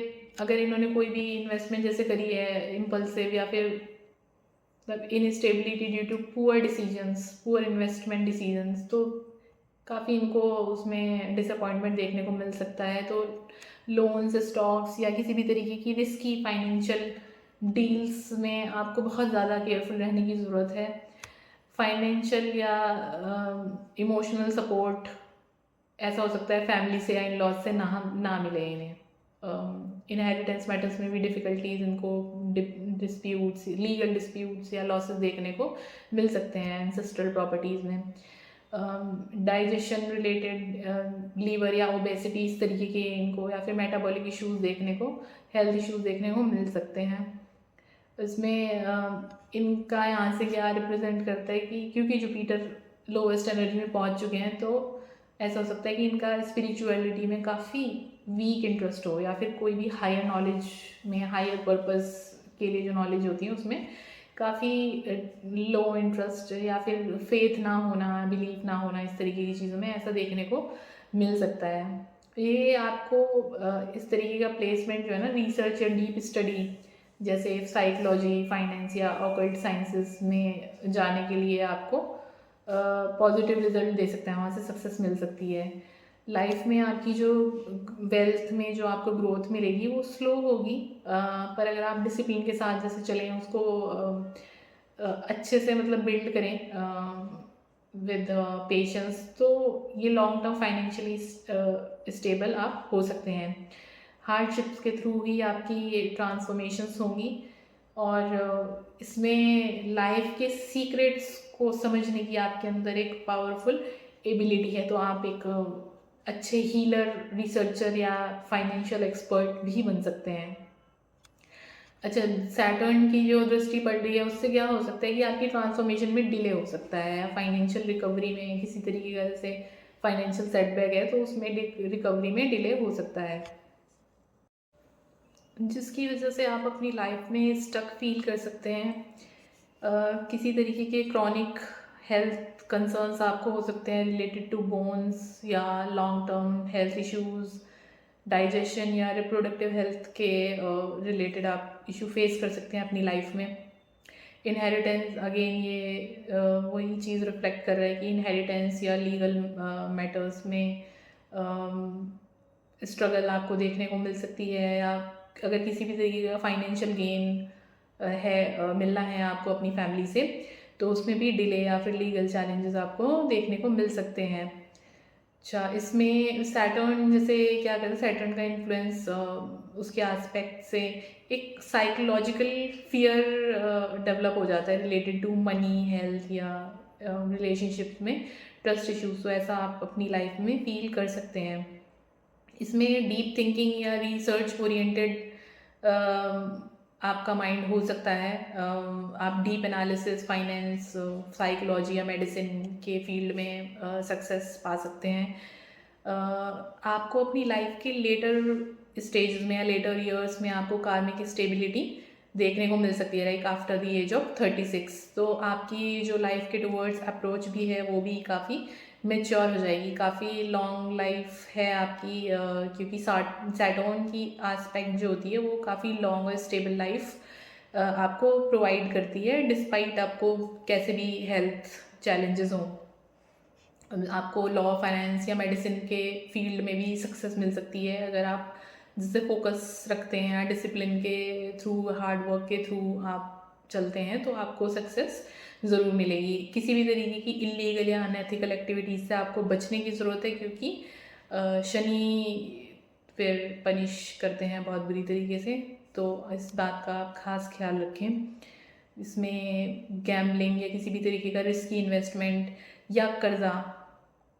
अगर इन्होंने कोई भी इन्वेस्टमेंट जैसे करी है इम्पल्सिव, या फिर मतलब instability due to poor decisions, poor investment decisions, तो काफ़ी इनको उसमें डिसअपॉइंटमेंट देखने को मिल सकता है। तो लोन्स, स्टॉक्स या किसी भी तरीके की रिस्की फाइनेंशियल डील्स में आपको बहुत ज़्यादा केयरफुल रहने की ज़रूरत है। फाइनेंशियल या इमोशनल सपोर्ट ऐसा हो सकता है फैमिली से या इन लॉज से ना मिले इन्हें। इनहेरिटेंस मैटर्स में भी डिफ़िकल्टीज इनको, डिस्प्यूट्स, लीगल डिस्प्यूट्स या लॉसेस देखने को मिल सकते हैं एंसेस्ट्रल प्रॉपर्टीज़ में। डाइजेशन रिलेटेड, लीवर या ओबेसिटी, इस तरीके के इनको, या फिर मेटाबॉलिक इश्यूज देखने को, हेल्थ इश्यूज देखने को मिल सकते हैं। इसमें इनका यहाँ से क्या रिप्रेजेंट करता है कि क्योंकि जुपिटर लोवेस्ट एनर्जी में पहुँच चुके हैं, तो ऐसा हो सकता है कि इनका स्पिरिचुअलिटी में काफ़ी वीक इंटरेस्ट हो, या फिर कोई भी हायर नॉलेज में, हायर पर्पस के लिए जो नॉलेज होती है उसमें काफ़ी लो इंटरेस्ट या फिर फेथ ना होना, बिलीव ना होना, इस तरीके की चीज़ों में ऐसा देखने को मिल सकता है। ये आपको इस तरीके का प्लेसमेंट जो है ना, रिसर्च या डीप स्टडी जैसे साइकोलॉजी, फाइनेंस या ऑकल्ट साइंसेस में जाने के लिए आपको पॉजिटिव रिजल्ट दे सकते हैं, वहाँ से सक्सेस मिल सकती है। लाइफ में आपकी जो वेल्थ में जो आपको ग्रोथ मिलेगी वो स्लो होगी, पर अगर आप डिसिप्लिन के साथ जैसे चलें, उसको अच्छे से मतलब बिल्ड करें विद पेशेंस, तो ये लॉन्ग टर्म फाइनेंशियली स्टेबल आप हो सकते हैं। हार्डशिप्स के थ्रू ही आपकी ट्रांसफॉर्मेशंस होंगी, और इसमें लाइफ के सीक्रेट्स को समझने की आपके अंदर एक पावरफुल एबिलिटी है, तो आप एक अच्छे हीलर, रिसर्चर या फाइनेंशियल एक्सपर्ट भी बन सकते हैं। अच्छा, सैटर्न की जो दृष्टि पड़ रही है उससे क्या हो सकता है कि आपकी ट्रांसफॉर्मेशन में डिले हो सकता है, या फाइनेंशियल रिकवरी में किसी तरीके का जैसे फाइनेंशियल सेटबैक है तो उसमें रिकवरी में डिले हो सकता है, जिसकी वजह से आप अपनी लाइफ में स्टक फील कर सकते हैं। किसी तरीके के क्रॉनिक हेल्थ कंसर्न्स आपको हो सकते हैं रिलेटेड टू बोन्स, या long term health issues, digestion या रिप्रोडक्टिव हेल्थ के रिलेटेड आप इशू फेस कर सकते हैं अपनी लाइफ में। इनहेरिटेंस, अगेन ये वही चीज़ रिफ्लेक्ट कर रहा है कि इनहेरिटेंस या लीगल मैटर्स में स्ट्रगल आपको देखने को मिल सकती है, या अगर किसी भी तरीके का फाइनेंशियल गेन है मिलना है आपको अपनी फैमिली से, तो उसमें भी डिले या फिर लीगल चैलेंजेस आपको देखने को मिल सकते हैं। अच्छा, इसमें सैटर्न जैसे क्या कहते हैं, सैटर्न का इन्फ्लुएंस उसके एस्पेक्ट से एक साइकोलॉजिकल फियर डेवलप हो जाता है रिलेटेड टू मनी, हेल्थ या रिलेशनशिप में ट्रस्ट इश्यूज, तो ऐसा आप अपनी लाइफ में फील कर सकते हैं। इसमें डीप थिंकिंग या रिसर्च ओरिएंटेड आपका माइंड हो सकता है। आप डीप एनालिसिस, फाइनेंस, साइकोलॉजी या मेडिसिन के फील्ड में सक्सेस पा सकते हैं। आपको अपनी लाइफ के लेटर स्टेज में या लेटर ईयर्स में आपको कार्मिक स्टेबिलिटी देखने को मिल सकती है, like after the age of 36। तो आपकी जो लाइफ के टुवर्ड्स अप्रोच भी है वो भी काफ़ी मेच्योर हो जाएगी, काफ़ी लॉन्ग लाइफ है आपकी, क्योंकि सैटर्न की एस्पेक्ट जो होती है वो काफ़ी लॉन्ग और स्टेबल लाइफ आपको प्रोवाइड करती है, डिस्पाइट आपको कैसे भी हेल्थ चैलेंजेस हों। आपको लॉ, फाइनेंस या मेडिसिन के फील्ड में भी सक्सेस मिल सकती है अगर आप जिससे फोकस रखते हैं, डिसिप्लिन के थ्रू, हार्ड वर्क के थ्रू आप चलते हैं, तो आपको सक्सेस ज़रूर मिलेगी। किसी भी तरीके की इलीगल या अनएथिकल एक्टिविटीज़ से आपको बचने की ज़रूरत है, क्योंकि शनि फिर पनिश करते हैं बहुत बुरी तरीके से, तो इस बात का आप खास ख्याल रखें। इसमें गैम्बलिंग या किसी भी तरीके का रिस्की इन्वेस्टमेंट या कर्जा,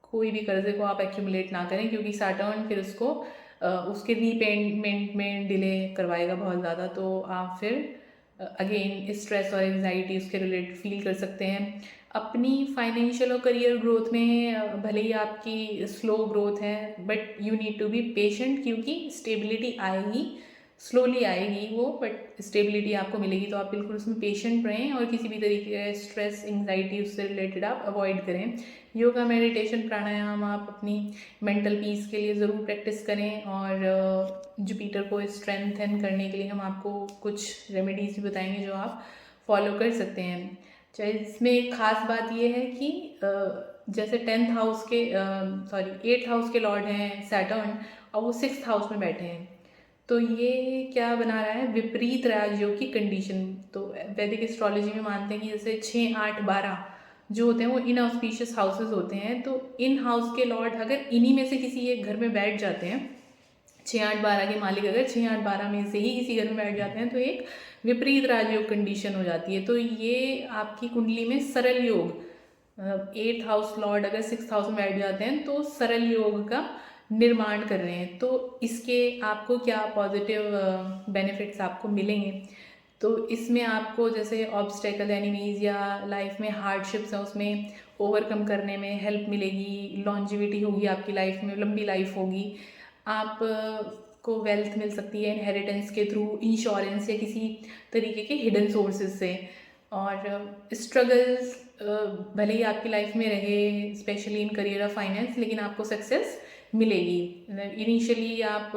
कोई भी कर्जे को आप एक्यूमुलेट ना करें, क्योंकि सैटर्न फिर उसको उसके रीपेमेंट में डिले करवाएगा बहुत ज़्यादा, तो आप फिर अगेन स्ट्रेस और एंजाइटी उसके रिलेटेड फील कर सकते हैं। अपनी फाइनेंशियल और करियर ग्रोथ में भले ही आपकी स्लो ग्रोथ है, but you need to be patient, क्योंकि स्टेबिलिटी आएगी, स्लोली आएगी वो, बट स्टेबिलिटी आपको मिलेगी, तो आप बिल्कुल उसमें पेशेंट रहें, और किसी भी तरीके का स्ट्रेस, एंजाइटी उससे रिलेटेड आप अवॉइड करें। योगा, मेडिटेशन, प्राणायाम आप अपनी मेंटल पीस के लिए ज़रूर प्रैक्टिस करें, और जुपिटर को स्ट्रेंथन करने के लिए हम आपको कुछ रेमेडीज़ भी बताएंगे जो आप फॉलो कर सकते हैं। चाहे इसमें एक ख़ास बात ये है कि जैसे 10th हाउस के 8th हाउस के लॉर्ड हैं सैटर्न, और वो 6th हाउस में बैठे हैं, तो ये क्या बना रहा है, विपरीत राजयोग की कंडीशन। तो वैदिक एस्ट्रोलॉजी में मानते हैं कि जैसे 6, 8, 12 जो होते हैं वो इन ऑस्पिशियस हाउसेस होते हैं, तो इन हाउस के लॉर्ड अगर इन्हीं में से किसी एक घर में बैठ जाते हैं, 6, 8, 12 के मालिक अगर 6, 8, 12 में से ही किसी घर में बैठ जाते हैं, तो एक विपरीत राजयोग कंडीशन हो जाती है। तो ये आपकी कुंडली में सरल योग, 8th हाउस लॉर्ड अगर 6th हाउस में बैठ जाते हैं तो सरल योग का निर्माण कर रहे हैं, तो इसके आपको क्या पॉजिटिव बेनिफिट्स आपको मिलेंगे। तो इसमें आपको जैसे ऑब्स्टेकल, एनिमीज़ या लाइफ में हार्डशिप्स हैं उसमें ओवरकम करने में हेल्प मिलेगी, लॉन्जिविटी होगी आपकी लाइफ में, लंबी लाइफ होगी, आप को वेल्थ मिल सकती है इनहेरिटेंस के थ्रू, इंश्योरेंस या किसी तरीके के हिडन सोर्सेज से, और स्ट्रगल्स भले ही आपकी लाइफ में रहे, specially in career of finance, लेकिन आपको सक्सेस मिलेगी। इनिशियली आप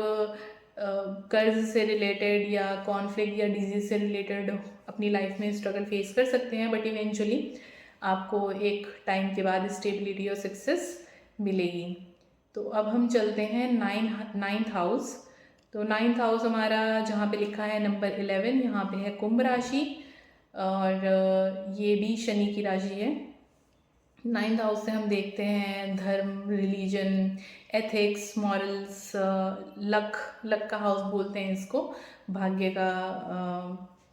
कर्ज से रिलेटेड या कॉन्फ्लिक्ट या डिजीज से रिलेटेड अपनी लाइफ में स्ट्रगल फेस कर सकते हैं, बट इवेंचुअली आपको एक टाइम के बाद स्टेबिलिटी और सक्सेस मिलेगी। तो अब हम चलते हैं नाइन्थ हाउस। तो नाइन्थ हाउस हमारा जहाँ पे लिखा है नंबर 11, यहाँ पे है कुंभ राशि, और ये भी शनि की राशि है। नाइन्थ हाउस से हम देखते हैं धर्म, रिलीजन, एथिक्स, मॉरल्स, लक का हाउस बोलते हैं इसको, भाग्य का,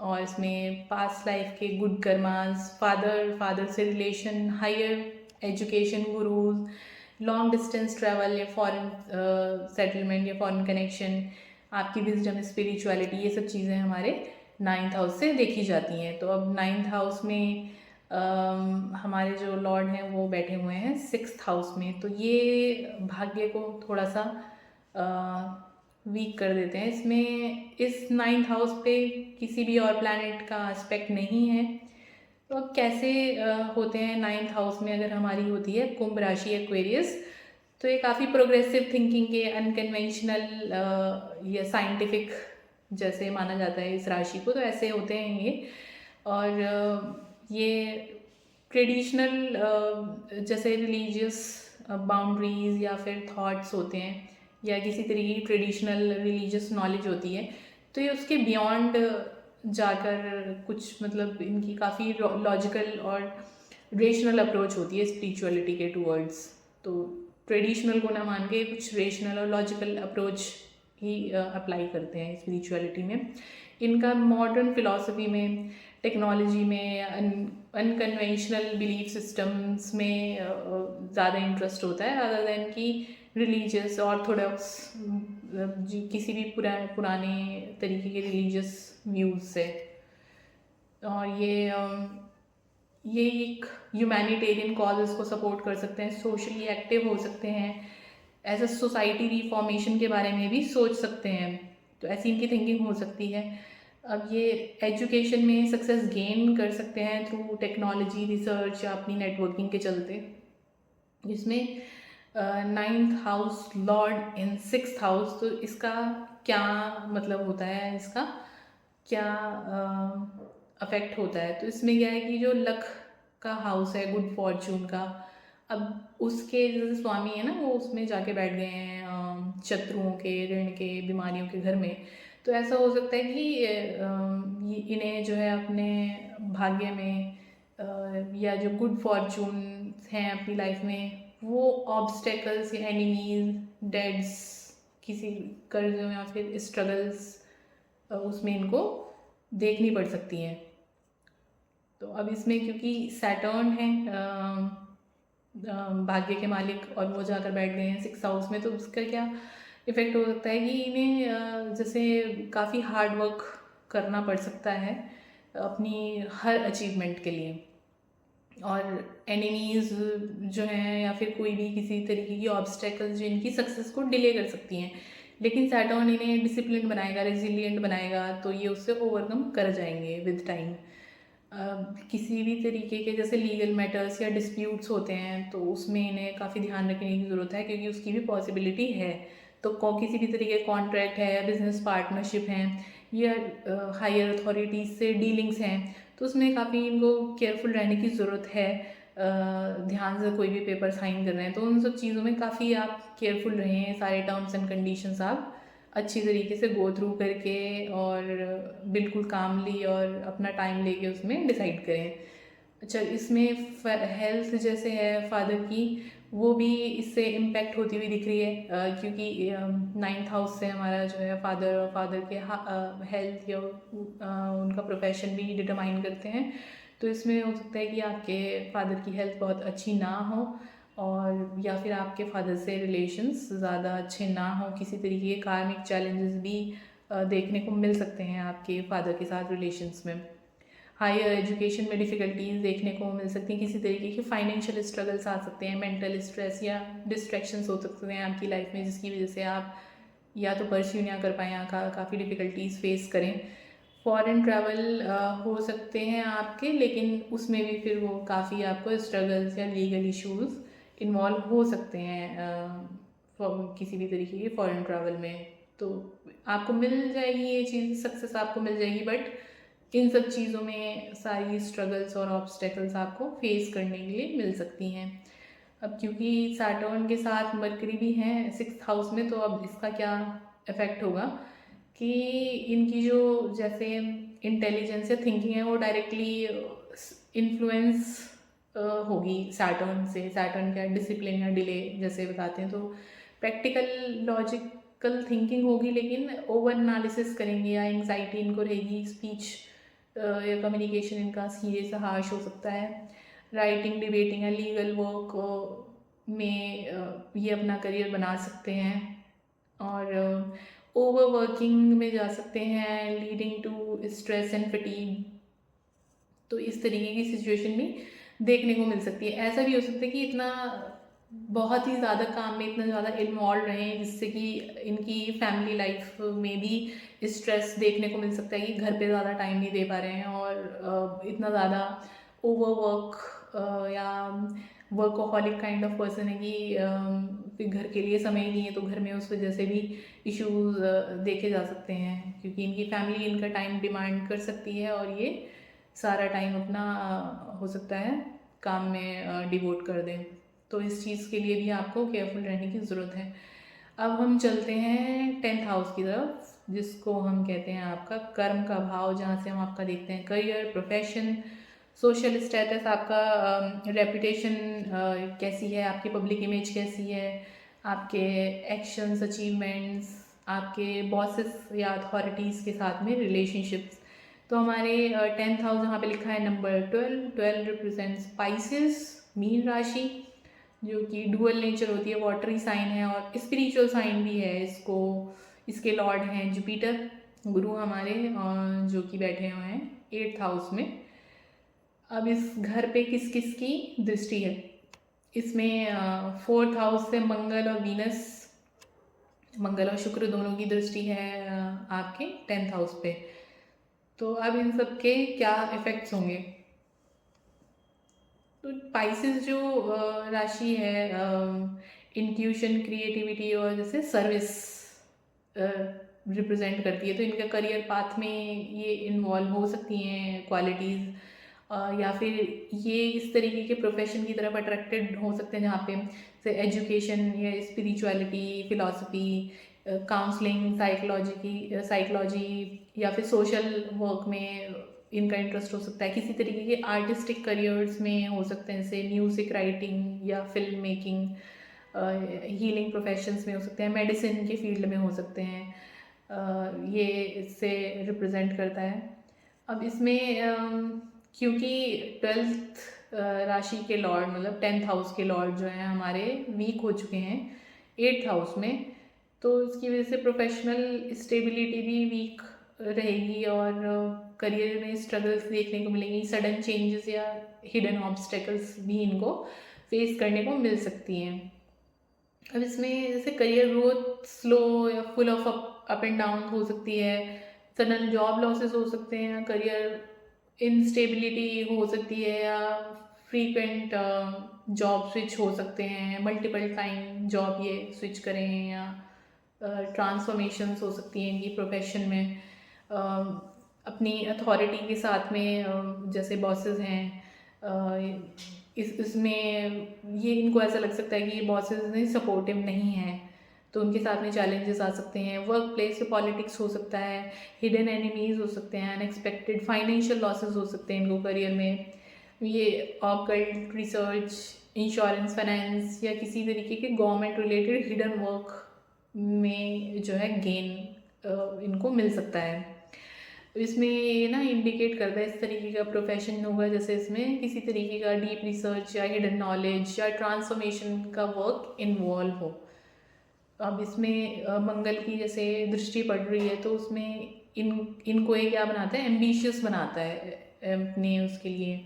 और इसमें पास्ट लाइफ के गुड कर्मास, फादर से relation, higher education, gurus, long distance travel या फॉरेन सेटलमेंट या फॉरेन कनेक्शन, आपकी विजडम, स्पिरिचुअलिटी, ये सब चीज़ें हमारे नाइन्थ हाउस से देखी जाती हैं। तो अब नाइन्थ हाउस में हमारे जो लॉर्ड हैं वो बैठे हुए हैं सिक्स्थ हाउस में, तो ये भाग्य को थोड़ा सा वीक कर देते हैं। इसमें इस नाइन्थ हाउस पे किसी भी और प्लैनेट का एस्पेक्ट नहीं है। तो अब कैसे होते हैं नाइन्थ हाउस में अगर हमारी होती है कुंभ राशि एक्वेरियस, तो ये काफ़ी प्रोग्रेसिव थिंकिंग के, अनकन्वेंशनल या साइंटिफिक जैसे माना जाता है इस राशि को, तो ऐसे होते हैं ये। और ये ट्रेडिशनल जैसे रिलीजियस बाउंड्रीज या फिर थॉट्स होते हैं या किसी तरीके की ट्रेडिशनल रिलीजियस नॉलेज होती है, तो ये उसके बियॉन्ड जाकर कुछ मतलब इनकी काफ़ी लॉजिकल और रेशनल अप्रोच होती है स्पिरिचुअलिटी के टूवर्ड्स। तो ट्रेडिशनल को ना मान के कुछ रेशनल और लॉजिकल अप्रोच ही अप्लाई करते हैं स्पिरिचुअलिटी में। इनका मॉडर्न फिलॉसफी में, टेक्नोलॉजी में, अनकन्वेंशनल बिलीफ सिस्टम्स में ज़्यादा इंटरेस्ट होता है रादर देन कि रिलीजियस ऑर्थोडॉक्स किसी भी पुराने तरीके के रिलीजियस व्यूज़ से। और ये एक ह्यूमैनिटेरियन कॉजेज़ को सपोर्ट कर सकते हैं, सोशली एक्टिव हो सकते हैं, एज अ सोसाइटी रिफॉर्मेशन के बारे में भी सोच सकते हैं। तो ऐसी इनकी थिंकिंग हो सकती है। अब ये एजुकेशन में सक्सेस गेन कर सकते हैं थ्रू टेक्नोलॉजी, रिसर्च या अपनी नेटवर्किंग के चलते। इसमें नाइन्थ हाउस लॉर्ड इन सिक्स्थ हाउस, तो इसका क्या मतलब होता है, इसका क्या अफेक्ट होता है। तो इसमें क्या है कि जो लक का हाउस है, गुड फॉर्चून का, अब उसके जो स्वामी है ना वो उसमें जाके बैठ गए हैं शत्रुओं के, ऋण के, बीमारियों के घर में। तो ऐसा हो सकता है कि इन्हें जो है अपने भाग्य में या जो गुड फॉर्चून हैं अपनी लाइफ में, वो ऑब्स्टेकल्स या एनिमीज, डेड्स, किसी कर्जों या फिर स्ट्रगल्स उसमें इनको देखनी पड़ सकती हैं। तो अब इसमें क्योंकि सैटर्न है भाग्य के मालिक और वो जाकर बैठ गए हैं सिक्स हाउस में, तो उसका क्या इफ़ेक्ट हो सकता है कि इन्हें जैसे काफ़ी हार्ड वर्क करना पड़ सकता है अपनी हर अचीवमेंट के लिए, और एनिमीज़ जो हैं या फिर कोई भी किसी तरीके की ऑब्स्टेकल्स जो इनकी सक्सेस को डिले कर सकती हैं। लेकिन सैटर्न इन्हें डिसिप्लिन बनाएगा, रेजिलिएंट बनाएगा, तो ये उससे ओवरकम कर जाएंगे विद टाइम। किसी भी तरीके के जैसे लीगल मैटर्स या डिस्प्यूट्स होते हैं तो उसमें इन्हें काफ़ी ध्यान रखने की ज़रूरत है, क्योंकि उसकी भी पॉसिबिलिटी है। तो किसी भी तरीके का कॉन्ट्रैक्ट है, बिजनेस पार्टनरशिप हैं या हायर अथॉरिटीज़ से डीलिंग्स हैं, तो उसमें काफ़ी इनको केयरफुल रहने की ज़रूरत है। ध्यान से कोई भी पेपर साइन कर रहे हैं तो उन सब चीज़ों में काफ़ी आप केयरफुल रहें, सारे टर्म्स एंड कंडीशंस आप अच्छी तरीके से गो थ्रू करके और बिल्कुल कामली और अपना टाइम लेके उसमें डिसाइड करें। अच्छा, इसमें हेल्थ जैसे है फादर की, वो भी इससे इम्पेक्ट होती हुई दिख रही है, क्योंकि नाइन्थ हाउस से हमारा जो है फादर और फादर के हेल्थ या उनका प्रोफेशन भी डिटरमाइन करते हैं। तो इसमें हो सकता है कि आपके फादर की हेल्थ बहुत अच्छी ना हो, और या फिर आपके फादर से रिलेशंस ज़्यादा अच्छे ना हो, किसी तरीके के कार्मिक चैलेंजेस भी देखने को मिल सकते हैं आपके फादर के साथ रिलेशंस में। हायर एजुकेशन में डिफ़िकल्टीज देखने को मिल सकती हैं, किसी तरीके के फाइनेंशियल स्ट्रगल्स आ सकते हैं, मेंटल स्ट्रेस या डिस्ट्रैक्शंस हो सकते हैं आपकी लाइफ में, जिसकी वजह से आप या तो परस्यू ना कर पाएँ या काफ़ी डिफ़िकल्टीज फेस करें। फॉरेन ट्रैवल हो सकते हैं आपके, लेकिन उसमें भी फिर वो काफ़ी आपको स्ट्रगल्स या लीगल इश्यूज इन्वॉल्व हो सकते हैं किसी भी तरीके के फॉरेन ट्रैवल में। तो आपको मिल जाएगी ये चीज़, सक्सेस आपको मिल जाएगी, बट इन सब चीज़ों में सारी स्ट्रगल्स और ऑब्स्टेकल्स आपको फेस करने के लिए मिल सकती हैं। अब क्योंकि सैटर्न के साथ मरकरी भी हैं 6th हाउस में, तो अब इसका क्या इफ़ेक्ट होगा कि इनकी जो जैसे इंटेलिजेंस या थिंकिंग है वो डायरेक्टली इन्फ्लुएंस होगी सैटर्न से। सैटर्न क्या डिसिप्लिन या डिले जैसे बताते हैं, तो प्रैक्टिकल लॉजिकल थिंकिंग होगी, लेकिन ओवर एनालिसिस करेंगे या एंग्जाइटी इनको रहेगी, स्पीच या कम्युनिकेशन इनका सीरियस हार्श हो सकता है। राइटिंग, डिबेटिंग या लीगल वर्क में ये अपना करियर बना सकते हैं, और ओवर वर्किंग में जा सकते हैं, leading to stress and fatigue. तो इस तरीके की सिचुएशन भी देखने को मिल सकती है। ऐसा भी हो सकता है कि इतना बहुत ही ज़्यादा काम में इतना ज़्यादा इन्वॉल्व रहें जिससे कि इनकी फैमिली लाइफ में भी स्ट्रेस देखने को मिल सकता है कि घर पे ज़्यादा टाइम नहीं दे पा रहे हैं, और इतना ज़्यादा ओवर वर्क या वर्कोहॉलिक काइंड ऑफ पर्सन है कि फिर घर के लिए समय ही नहीं है, तो घर में उस वजह से भी इश्यूज देखे जा सकते हैं, क्योंकि इनकी फैमिली इनका टाइम डिमांड कर सकती है और ये सारा टाइम अपना हो सकता है काम में डिवोट कर दें। तो इस चीज़ के लिए भी आपको केयरफुल रहने की ज़रूरत है। अब हम चलते हैं 10th हाउस की तरफ, जिसको हम कहते हैं आपका कर्म का भाव, जहाँ से हम आपका देखते हैं करियर, प्रोफेशन, सोशल स्टेटस, आपका रेपुटेशन कैसी है, आपकी पब्लिक इमेज कैसी है, आपके एक्शंस, अचीवमेंट्स, आपके बॉसेस या अथॉरिटीज़ के साथ में रिलेशनशिप्स। तो हमारे 10th हाउस यहाँ पे लिखा है नंबर 12 रिप्रेजेंट्स स्पाइसेस, मीन राशि, जो कि डुअल नेचर होती है, वाटरी साइन है और स्पिरिचुअल साइन भी है। इसको इसके लॉर्ड हैं जुपिटर, गुरु हमारे, जो कि बैठे हुए हैं 8th हाउस में। अब इस घर पे किस किस की दृष्टि है? इसमें 4th हाउस से मंगल और वीनस, मंगल और शुक्र दोनों की दृष्टि है आपके 10th हाउस पे। तो अब इन सब के क्या इफ़ेक्ट्स होंगे? तो पाइसेस जो राशि है, इंट्यूशन, क्रिएटिविटी और जैसे सर्विस रिप्रेजेंट करती है, तो इनका करियर पाथ में ये इन्वॉल्व हो सकती हैं क्वालिटीज़, या फिर ये इस तरीके के प्रोफेशन की तरफ अट्रैक्टेड हो सकते हैं जहाँ पे जैसे एजुकेशन या स्पिरिचुअलिटी, फिलॉसफी, काउंसलिंग, साइकोलॉजी या फिर सोशल वर्क में इनका इंटरेस्ट हो सकता है। किसी तरीके के आर्टिस्टिक करियर्स में हो सकते हैं, जैसे म्यूज़िक राइटिंग या फिल्म मेकिंग, हीलिंग प्रोफेशंस में हो सकते हैं, मेडिसिन के फील्ड में हो सकते हैं। ये इससे रिप्रेजेंट करता है। अब इसमें क्योंकि 12th राशि के लॉर्ड मतलब 10th हाउस के लॉर्ड जो हैं हमारे वीक हो चुके हैं 8th हाउस में, तो इसकी वजह से प्रोफेशनल स्टेबिलिटी भी वीक रहेगी और करियर में स्ट्रगल्स देखने को मिलेंगी। सडन चेंजेस या हिडन ऑब्स्टेकल्स भी इनको फेस करने को मिल सकती हैं। अब इसमें जैसे करियर ग्रोथ स्लो या full of up and down हो सकती है, सडन जॉब लॉसेस हो सकते हैं, करियर इनस्टेबिलिटी हो सकती है, या फ्रीक्वेंट जॉब स्विच हो सकते हैं, मल्टीपल टाइम जॉब ये स्विच करें, या ट्रांसफॉर्मेशंस हो सकती हैं इनकी प्रोफेशन में। अपनी अथॉरिटी के साथ में जैसे बॉसेस हैं, इसमें ये इनको ऐसा लग सकता है कि बॉसेस ने सपोर्टिव नहीं है, तो उनके साथ में चैलेंजेस आ सकते हैं। वर्क प्लेस पे पॉलिटिक्स हो सकता है, हिडन एनिमीज हो सकते हैं, अनएक्सपेक्टेड फाइनेंशियल लॉसेस हो सकते हैं इनको करियर में। ये ऑकल्ट, रिसर्च, इंश्योरेंस, फाइनेंस या किसी तरीके के गवर्नमेंट रिलेटेड हिडन वर्क में जो है गेन इनको मिल सकता है। इसमें ये ना इंडिकेट करता है इस तरीके का प्रोफेशन होगा जैसे इसमें किसी तरीके का डीप रिसर्च या हिडन नॉलेज या ट्रांसफॉर्मेशन का वर्क इन्वॉल्व हो। अब इसमें मंगल की जैसे दृष्टि पड़ रही है, तो उसमें इनको ये क्या बनाता है, एम्बिशियस बनाता है अपने उसके लिए,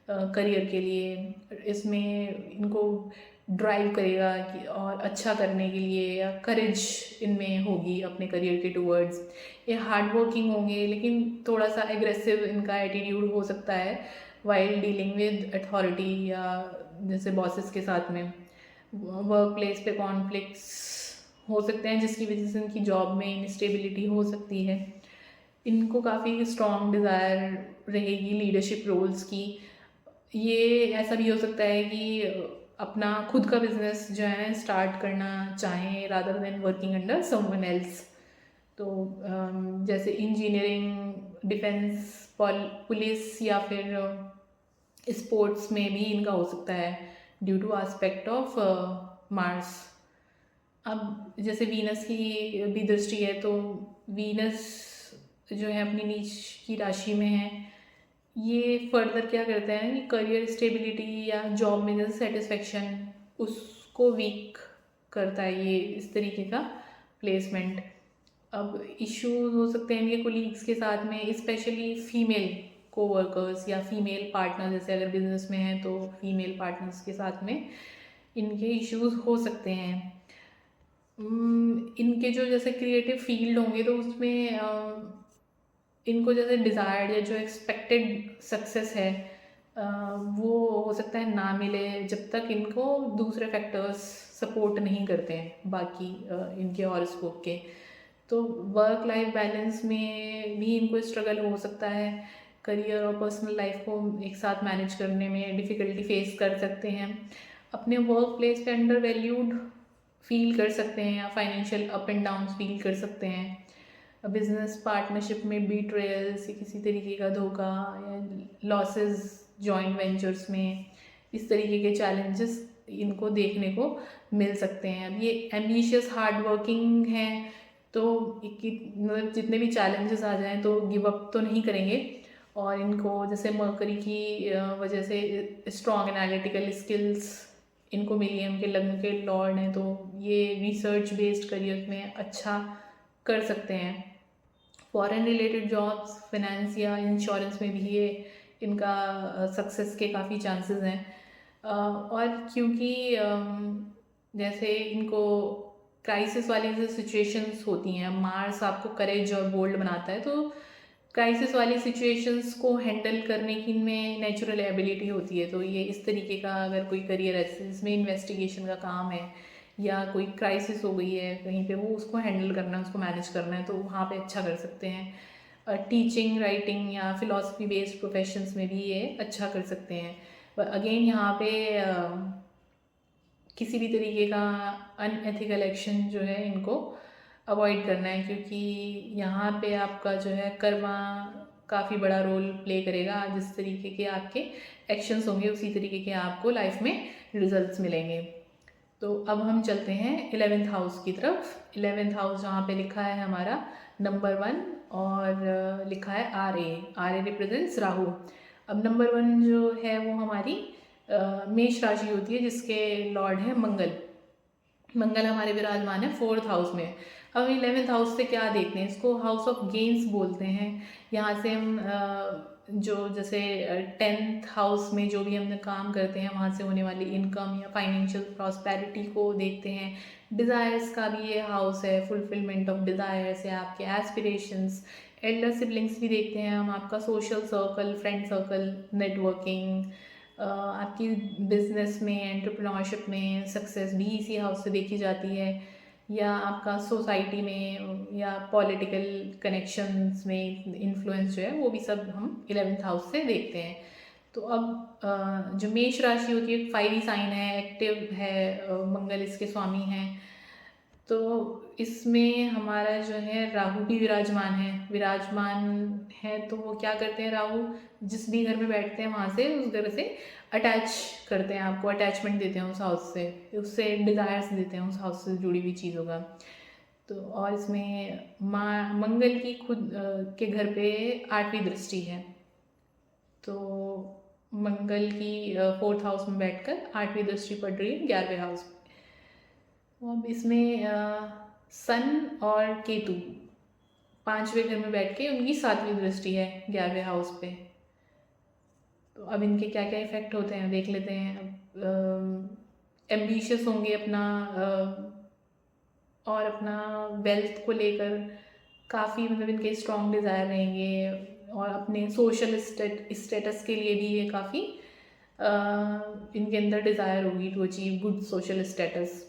करियर के लिए। इसमें इनको ड्राइव करेगा कि और अच्छा करने के लिए, या करेज इनमें होगी अपने करियर के टूवर्ड्स। ये हार्ड वर्किंग होंगे, लेकिन थोड़ा सा एग्रेसिव इनका एटीट्यूड हो सकता है वाइल डीलिंग विद अथॉरिटी या जैसे बॉसेस के साथ में। वर्क प्लेस पे कॉन्फ्लिक्ट्स हो सकते हैं जिसकी वजह से इनकी जॉब में इंस्टेबिलिटी हो सकती है। इनको काफ़ी स्ट्रॉन्ग डिज़ायर रहेगी लीडरशिप रोल्स की। ये ऐसा भी हो सकता है कि अपना खुद का बिजनेस जो है स्टार्ट करना चाहें rather than working under someone else. तो जैसे इंजीनियरिंग, डिफेंस, पुलिस या फिर स्पोर्ट्स में भी इनका हो सकता है due to aspect of Mars. अब जैसे वीनस की भी दृष्टि है, तो वीनस जो है अपनी नीच की राशि में है। ये फर्दर क्या करते हैं कि करियर स्टेबिलिटी या जॉब में जैसे सेटिस्फेक्शन उसको वीक करता है ये इस तरीके का प्लेसमेंट। अब इश्यूज हो सकते हैं इनके कोलीग्स के साथ में, स्पेशली फीमेल कोवर्कर्स या फीमेल पार्टनर, जैसे अगर बिजनेस में हैं तो फीमेल पार्टनर्स के साथ में इनके इश्यूज हो सकते हैं। इनके जो जैसे क्रिएटिव फील्ड होंगे तो उसमें इनको जैसे डिज़ायर्ड या जो एक्सपेक्टेड सक्सेस है वो हो सकता है ना मिले जब तक इनको दूसरे फैक्टर्स सपोर्ट नहीं करते हैं बाकी इनके हॉरोस्कोप के। तो वर्क लाइफ बैलेंस में भी इनको स्ट्रगल हो सकता है। करियर और पर्सनल लाइफ को एक साथ मैनेज करने में डिफ़िकल्टी फेस कर सकते हैं। अपने वर्क प्लेस पे अंडर वैल्यूड फील कर सकते हैं या financial up and down feel कर सकते हैं। बिजनेस पार्टनरशिप में बीट्रेयल्स या किसी तरीके का धोखा या लॉसेस जॉइंट वेंचर्स में, इस तरीके के चैलेंजेस इनको देखने को मिल सकते हैं। अब ये एम्बिशियस हार्ड वर्किंग हैं तो मतलब जितने भी चैलेंजेस आ जाएं तो गिव अप तो नहीं करेंगे। और इनको जैसे मरकरी की वजह से स्ट्रॉन्ग एनालिटिकल स्किल्स इनको मिली है, उनके लग्न के लॉर्ड हैं, तो ये रिसर्च बेस्ड करियर में अच्छा कर सकते हैं। फॉरेन रिलेटेड जॉब्स, फाइनेंस या इंश्योरेंस में भी ये इनका सक्सेस के काफ़ी चांसेस हैं। और क्योंकि जैसे इनको क्राइसिस वाली जो सिचुएशंस होती हैं, मार्स आपको करेज और बोल्ड बनाता है, तो क्राइसिस वाली सिचुएशंस को हैंडल करने की इनमें नेचुरल एबिलिटी होती है। तो ये इस तरीके का अगर कोई करियर है जिसमें इन्वेस्टिगेशन का काम है या कोई क्राइसिस हो गई है कहीं पे, वो उसको हैंडल करना है, उसको मैनेज करना है, तो वहाँ पे अच्छा कर सकते हैं। टीचिंग, राइटिंग या फिलॉसफी बेस्ड प्रोफेशंस में भी ये अच्छा कर सकते हैं। पर अगेन यहाँ पे किसी भी तरीके का अनएथिकल एक्शन जो है इनको अवॉइड करना है, क्योंकि यहाँ पे आपका जो है कर्मा काफ़ी बड़ा रोल प्ले करेगा। जिस तरीके के आपके एक्शंस होंगे उसी तरीके के आपको लाइफ में रिजल्ट्स मिलेंगे। तो अब हम चलते हैं 11th हाउस की तरफ। 11th हाउस जहाँ पे लिखा है हमारा नंबर 1 और लिखा है RA रिप्रेजेंट्स राहु। अब नंबर 1 जो है वो हमारी मेष राशि होती है जिसके लॉर्ड है मंगल हमारे विराजमान है 4th हाउस में। अब 11th हाउस से क्या देखते हैं, इसको हाउस ऑफ गेन्स बोलते हैं। यहाँ से हम जो जैसे 10th हाउस में जो भी हम काम करते हैं वहाँ से होने वाली इनकम या फाइनेंशियल प्रॉस्पेरिटी को देखते हैं। डिज़ायर्स का भी ये हाउस है, फुलफिलमेंट ऑफ डिज़ायर्स या आपके एस्पिरेशंस। एल्डर सिबलिंग्स भी देखते हैं हम, आपका social circle, friend circle, networking, आपकी बिजनेस में, एंटरप्रेन्योरशिप में सक्सेस भी इसी हाउस से देखी जाती है। या आपका सोसाइटी में या पॉलिटिकल कनेक्शंस में इन्फ्लुएंस जो है वो भी सब हम 11th हाउस से देखते हैं। तो अब जो मेष राशि होती है फायरी साइन है, एक्टिव है, मंगल इसके स्वामी हैं। तो इसमें हमारा जो है राहु भी विराजमान है। तो वो क्या करते हैं, राहु जिस भी घर में बैठते हैं वहाँ से उस घर से अटैच करते हैं, आपको अटैचमेंट देते हैं उस हाउस से, उससे डिज़ायर्स देते हैं उस हाउस से जुड़ी हुई चीज़ों का। तो और इसमें मंगल की खुद के घर पे 8वीं दृष्टि है। तो मंगल की 4th हाउस में बैठकर 8वीं दृष्टि पड़ रही है 11वें हाउस में। अब इसमें सन और केतु 5वें घर में बैठ के उनकी 7वीं दृष्टि है 11वें हाउस पे। तो अब इनके क्या क्या इफेक्ट होते हैं देख लेते हैं। अब एम्बिशियस होंगे अपना और अपना वेल्थ को लेकर काफ़ी मतलब इनके स्ट्रॉन्ग डिज़ायर रहेंगे, और अपने सोशल स्टेटस के लिए भी ये काफ़ी इनके अंदर डिज़ायर होगी to achieve good social status.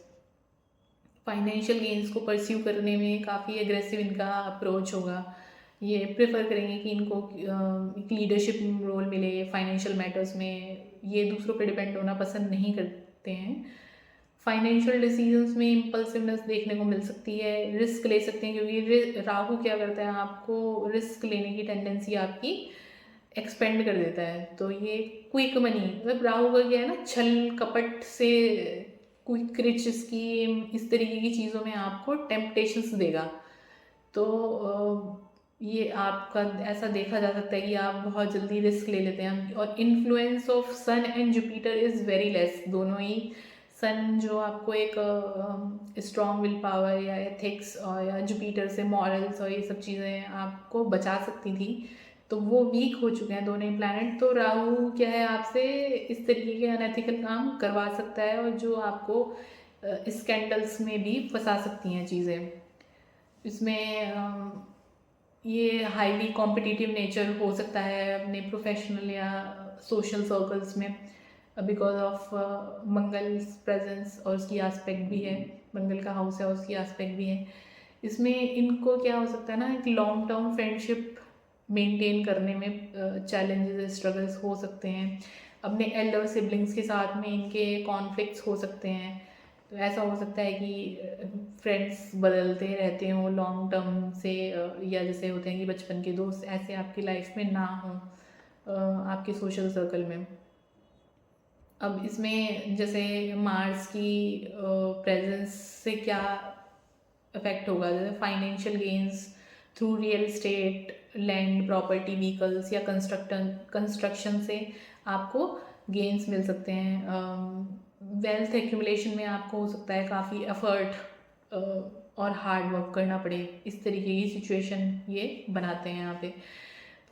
Financial gains को परस्यू करने में काफ़ी एग्रेसिव इनका अप्रोच होगा। ये प्रेफर करेंगे कि इनको एक लीडरशिप रोल मिले फाइनेंशियल मैटर्स में, ये दूसरों पे डिपेंड होना पसंद नहीं करते हैं। फाइनेंशियल डिसीजंस में इम्पल्सिवनेस देखने को मिल सकती है, रिस्क ले सकते हैं, क्योंकि राहु क्या करता है, आपको रिस्क लेने की टेंडेंसी आपकी एक्सपेंड कर देता है। तो ये क्विक मनी, मतलब राहु का क्या है ना, छल कपट से क्विक रिच स्कीम, इस तरीके की चीज़ों में आपको टेम्पटेशंस देगा। तो ये आपका ऐसा देखा जा सकता है कि आप बहुत जल्दी रिस्क ले लेते हैं। और influence of Sun and Jupiter is very less. दोनों ही, सन जो आपको एक स्ट्रॉन्ग विल पावर या एथिक्स और या जुपिटर से मॉरल्स और ये सब चीज़ें आपको बचा सकती थी, तो वो वीक हो चुके हैं दोनों ही प्लैनेट। तो राहु क्या है, आपसे इस तरीके के अनएथिकल काम करवा सकता है, और जो आपको स्कैंडल्स में भी फंसा सकती हैं चीज़ें। इसमें ये हाईली कॉम्पिटिटिव नेचर हो सकता है अपने प्रोफेशनल या सोशल सर्कल्स में, बिकॉज ऑफ मंगल प्रेजेंस, और उसकी एस्पेक्ट भी है, मंगल का हाउस है और उसकी एस्पेक्ट भी है। इसमें इनको क्या हो सकता है ना, एक लॉन्ग टर्म फ्रेंडशिप मेंटेन करने में चैलेंजेस स्ट्रगल्स हो सकते हैं। अपने एल्डर सिबलिंग्स के साथ में इनके कॉन्फ्लिक्ट्स हो सकते हैं। तो ऐसा हो सकता है कि फ्रेंड्स बदलते रहते हों लॉन्ग टर्म से, या जैसे होते हैं कि बचपन के दोस्त, ऐसे आपकी लाइफ में ना हों आपके सोशल सर्कल में। अब इसमें जैसे मार्स की प्रेजेंस से क्या इफेक्ट होगा, जैसे financial gains through real estate, land, property, vehicles या कंस्ट्रक्शन से आपको गेन्स मिल सकते हैं। वेल्थ एक्यूमुलेशन में आपको हो सकता है काफ़ी एफर्ट और हार्ड वर्क करना पड़े, इस तरीके की सिचुएशन ये बनाते हैं यहाँ पे।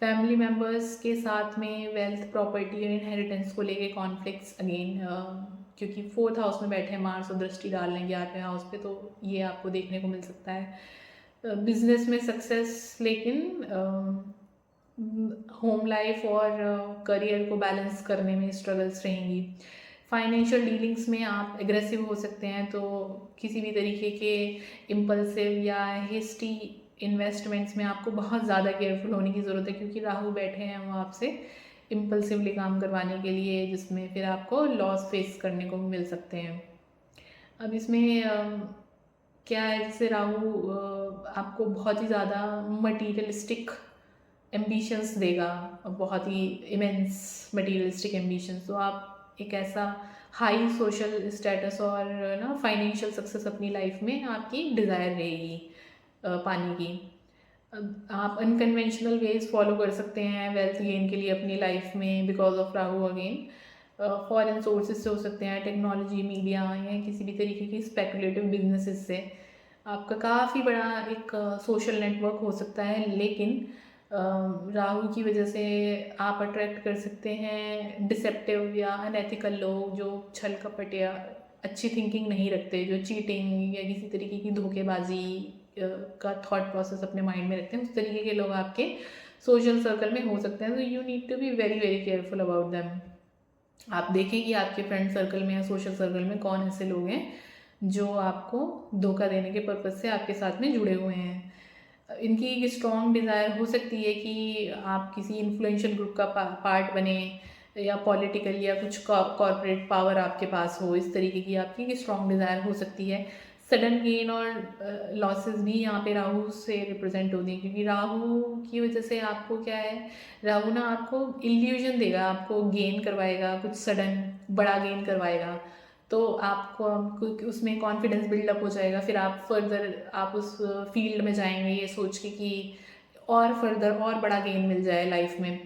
फैमिली मेम्बर्स के साथ में वेल्थ, प्रॉपर्टी और इनहेरिटेंस को लेके कॉन्फ्लिक्ट्स अगेन, क्योंकि 4th हाउस में बैठे हैं मार्स और दृष्टि डाल लेंगे 8वें हाउस पे, तो ये आपको देखने को मिल सकता है। बिजनेस में सक्सेस, लेकिन होम लाइफ और करियर को बैलेंस करने में स्ट्रगल्स रहेंगी। फाइनेंशियल डीलिंग्स में आप एग्रेसिव हो सकते हैं, तो किसी भी तरीके के इम्पल्सिव या हेस्टी इन्वेस्टमेंट्स में आपको बहुत ज़्यादा केयरफुल होने की ज़रूरत है, क्योंकि राहु बैठे हैं वो आपसे इम्पल्सिवली काम करवाने के लिए, जिसमें फिर आपको लॉस फेस करने को मिल सकते हैं। अब इसमें क्या है, जैसे राहु आपको बहुत ही ज़्यादा मटीरियलिस्टिक एम्बिशंस देगा, बहुत ही इमेंस मटीरियलिस्टिक एम्बिशंस। तो आप एक ऐसा हाई सोशल स्टेटस और ना फाइनेंशियल सक्सेस अपनी लाइफ में आपकी डिज़ायर रहेगी पाने की। आप अनकन्वेंशनल वेज फॉलो कर सकते हैं वेल्थ गेन के लिए अपनी लाइफ में, because of Rahu again. Foreign sources से हो सकते हैं, टेक्नोलॉजी, मीडिया या किसी भी तरीके की स्पेकुलेटिव बिजनेसेस से आपका काफ़ी बड़ा एक सोशल नेटवर्क हो सकता है। लेकिन राहु की वजह से आप अट्रैक्ट कर सकते हैं डिसेप्टिव या अनएथिकल लोग, जो छल कपट या अच्छी थिंकिंग नहीं रखते, जो चीटिंग या किसी तरीके की धोखेबाजी का थॉट प्रोसेस अपने माइंड में रखते हैं। उस तरीके के लोग आपके सोशल सर्कल में हो सकते हैं। तो you need to be very very careful about them. आप देखें कि आपके फ्रेंड सर्कल में या सोशल सर्कल में कौन ऐसे लोग हैं जो आपको धोखा देने के पर्पज़ से आपके साथ में जुड़े हुए हैं। इनकी एक स्ट्रॉन्ग डिज़ायर हो सकती है कि आप किसी इन्फ्लुएंशियल ग्रुप का पार्ट बने, या पॉलिटिकल या कुछ कॉर्पोरेट पावर आपके पास हो, इस तरीके की आपकी स्ट्रॉन्ग डिज़ायर हो सकती है। सडन गेन और लॉसेस भी यहाँ पे राहु से रिप्रेजेंट होती हैं, क्योंकि राहु की वजह से आपको क्या है, राहु ना आपको इल्यूजन देगा, आपको गेन करवाएगा, कुछ सडन बड़ा गेन करवाएगा, तो आपको उसमें कॉन्फिडेंस बिल्डअप हो जाएगा। फिर आप फर्दर आप उस फील्ड में जाएंगे ये सोच के कि और फर्दर और बड़ा गेन मिल जाए लाइफ में।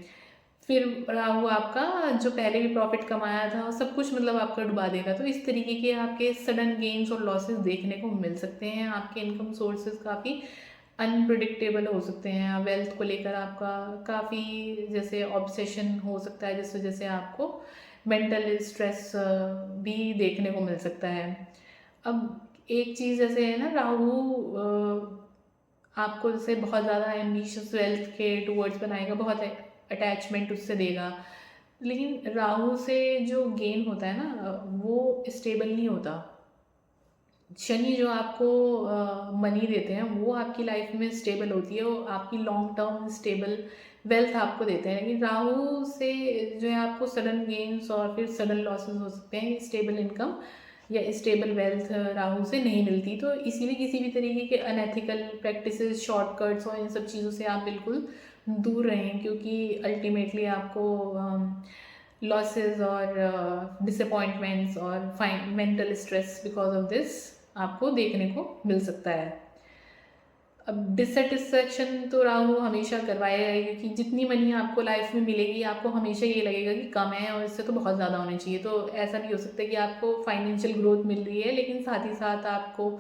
फिर राहु आपका जो पहले भी प्रॉफिट कमाया था सब कुछ मतलब आपका डुबा देगा। तो इस तरीके के आपके सडन गेन्स और लॉसेस देखने को मिल सकते हैं। आपके इनकम सोर्सेज काफ़ी अनप्रिडिक्टेबल हो सकते हैं। वेल्थ को लेकर आपका काफ़ी जैसे ऑब्सेशन हो सकता है, जिस वजह से आपको मेंटल स्ट्रेस भी देखने को मिल सकता है। अब एक चीज़ जैसे है ना, राहु आपको जैसे बहुत ज़्यादा एम्बिशियस वेल्थ के टूवर्ड्स बनाएगा, बहुत अटैचमेंट उससे देगा, लेकिन राहु से जो गेन होता है ना वो स्टेबल नहीं होता। शनि जो आपको मनी देते हैं वो आपकी लाइफ में स्टेबल होती है, वो आपकी लॉन्ग टर्म स्टेबल वेल्थ आपको देते हैं, लेकिन राहु से जो है आपको सडन गेन्स और फिर सडन लॉसेस हो सकते हैं। स्टेबल इनकम या स्टेबल वेल्थ राहु से नहीं मिलती, तो इसीलिए किसी भी तरीके के अनएथिकल प्रैक्टिसेस, शॉर्टकट्स और इन सब चीज़ों से आप बिल्कुल दूर रहें, क्योंकि अल्टीमेटली आपको लॉसेस और डिसअपॉइंटमेंट्स और mental stress because of this आपको देखने को मिल सकता है। अब डिससेटिस्फैक्शन तो राहु हमेशा करवाएगा, क्योंकि जितनी मनी आपको लाइफ में मिलेगी आपको हमेशा ये लगेगा कि कम है और इससे तो बहुत ज़्यादा होनी चाहिए। तो ऐसा नहीं हो सकता कि आपको फाइनेंशियल ग्रोथ मिल रही है लेकिन साथ ही साथ आपको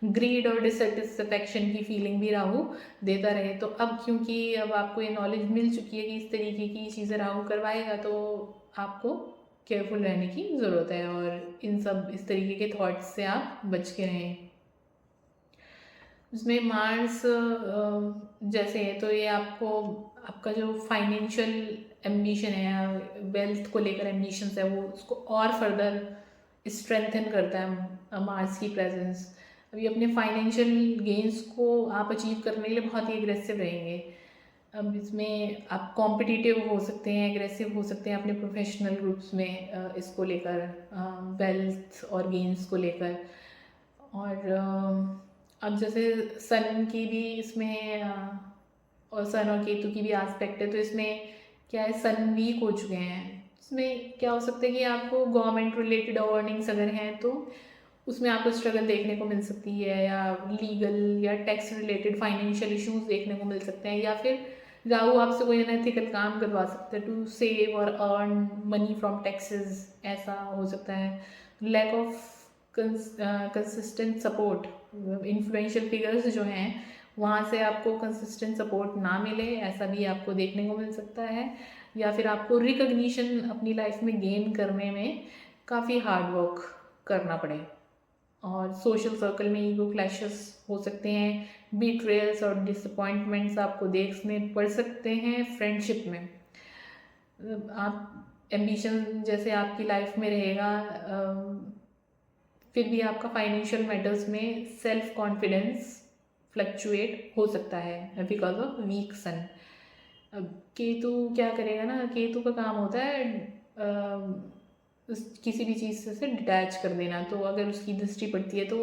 ग्रीड और डिससेटिस्फैक्शन की फीलिंग भी राहु देता रहे। तो अब क्योंकि अब आपको ये नॉलेज मिल चुकी है कि इस तरीके की चीज़ें राहु करवाएगा, तो आपको केयरफुल रहने की ज़रूरत है और इन सब इस तरीके के थॉट्स से आप बच के रहें। उसमें मार्स जैसे है तो ये आपको आपका जो फाइनेंशियल एम्बिशन है, वेल्थ को लेकर एम्बिशंस है, वो उसको और फर्दर स्ट्रेंथन करता है मार्स की प्रेजेंस। अभी अपने फाइनेंशियल गेन्स को आप अचीव करने के लिए बहुत ही एग्रेसिव रहेंगे। अब इसमें आप कॉम्पिटिटिव हो सकते हैं, एग्रेसिव हो सकते हैं अपने प्रोफेशनल ग्रुप्स में इसको लेकर, वेल्थ और गेन्स को लेकर। और अब जैसे सन की भी इसमें और सन और केतु की भी एस्पेक्ट है, तो इसमें क्या है, सन वीक हो चुके हैं। इसमें क्या हो सकता है कि आपको गवर्नमेंट रिलेटेड अर्निंग्स अगर हैं तो उसमें आपको स्ट्रगल देखने को मिल सकती है, या लीगल या टैक्स रिलेटेड फाइनेंशियल इश्यूज देखने को मिल सकते हैं, या फिर राहु आपसे कोई अनएथिकल काम करवा सकता है टू सेव और अर्न मनी फ्रॉम टैक्सेस, ऐसा हो सकता है। Lack of consistent support, influential figures जो हैं वहाँ से आपको कंसिस्टेंट सपोर्ट ना मिले, ऐसा भी आपको देखने को मिल सकता है। या फिर आपको रिकग्निशन अपनी लाइफ में गेन करने में काफ़ी हार्ड वर्क करना पड़े। और सोशल सर्कल में ईगो क्लैशेस हो सकते हैं, बीट्रेयल्स और डिसअपॉइंटमेंट्स आपको देखने पड़ सकते हैं फ्रेंडशिप में। आप एम्बिशन जैसे आपकी लाइफ में रहेगा, फिर भी आपका फाइनेंशियल मैटर्स में सेल्फ कॉन्फिडेंस फ्लक्चुएट हो सकता है बिकॉज ऑफ वीक सन। केतु क्या करेगा ना, केतु का काम होता है किसी भी चीज़ से डिटैच कर देना। तो अगर उसकी दृष्टि पड़ती है तो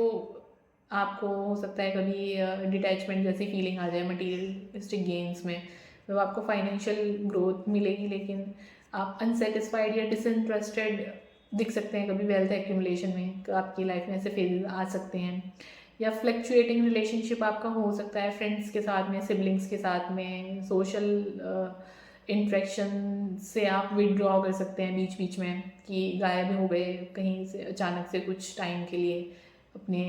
आपको हो सकता है कभी डिटैचमेंट जैसी फीलिंग आ जाए मटीरियलिस्टिक गेन्स में, तो आपको फाइनेंशियल ग्रोथ मिलेगी लेकिन आप अनसेटिस्फाइड या डिसइंटरेस्टेड दिख सकते हैं कभी वेल्थ एक्यूमुलेशन में। आपकी लाइफ में ऐसे फेजेस आ सकते हैं। या फ्लक्चुएटिंग रिलेशनशिप आपका हो सकता है फ्रेंड्स के साथ में, सिबलिंग्स के साथ में, सोशल इंट्रैक्शन से आप विड्रॉ कर सकते हैं बीच बीच में, कि गायब हो गए कहीं से अचानक से कुछ टाइम के लिए अपने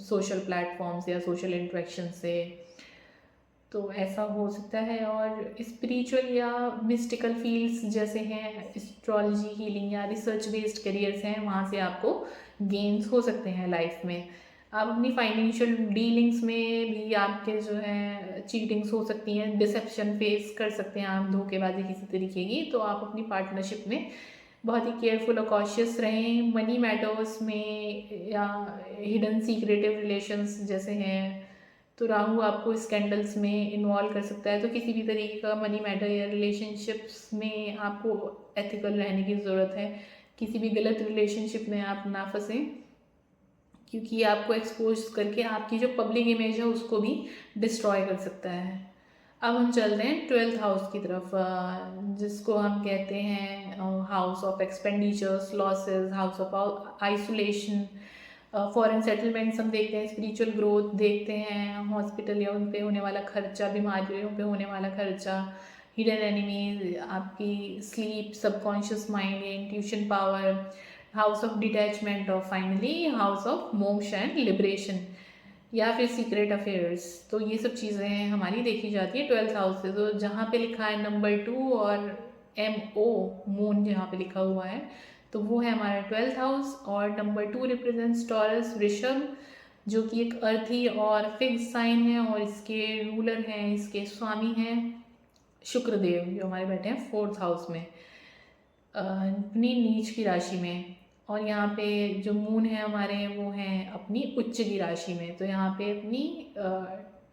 सोशल प्लेटफॉर्म्स या सोशल इंट्रैक्शन से, तो ऐसा हो सकता है। और स्पिरिचुअल या मिस्टिकल फील्ड्स जैसे हैं एस्ट्रोलॉजी, हीलिंग या रिसर्च बेस्ड करियर्स हैं, वहाँ से आपको गेन्स हो सकते हैं लाइफ में। आप अपनी फाइनेंशियल डीलिंग्स में भी आपके जो है चीटिंग्स हो सकती हैं, डिसेप्शन फेस कर सकते हैं आप, धोखेबाजी किसी तरीके की। तो आप अपनी पार्टनरशिप में बहुत ही केयरफुल और कॉशियस रहें। मनी मैटर्स में या हिडन सीक्रेटिव रिलेशंस जैसे हैं, तो राहु आपको स्कैंडल्स में इन्वॉल्व कर सकता है। तो किसी भी तरीके का मनी मैटर या रिलेशनशिप्स में आपको एथिकल रहने की ज़रूरत है, किसी भी गलत रिलेशनशिप में आप ना फंसें, क्योंकि आपको एक्सपोज करके आपकी जो पब्लिक इमेज है उसको भी डिस्ट्रॉय कर सकता है। अब हम चल रहे हैं 12th हाउस की तरफ, जिसको हम कहते हैं house of expenditures, losses, house of isolation, foreign settlements हम देखते हैं, स्पिरिचुअल ग्रोथ देखते हैं, हॉस्पिटल या उन पे होने वाला खर्चा, बीमारियों पे होने वाला खर्चा, हिडन एनिमीज, आपकी sleep, subconscious mind, intuition power, house of detachment और फाइनली हाउस ऑफ मोक्ष एंड लिबरेशन या फिर सीक्रेट अफेयर्स। तो ये सब चीज़ें हमारी देखी जाती है 12th हाउस से। तो जहाँ पे लिखा है नंबर 2 और MO मून जहाँ पे लिखा हुआ है, तो वो है हमारा 12th हाउस। और नंबर 2 रिप्रेजेंट्स टॉरस वृषभ, जो कि एक अर्थी और फिक्स साइन है, और इसके रूलर हैं, इसके स्वामी हैं शुक्रदेव, जो हमारे बैठे हैं 4th हाउस में अपनी नीच की राशि में। और यहाँ पे जो मून है हमारे, वो हैं अपनी उच्च की राशि में। तो यहाँ पे अपनी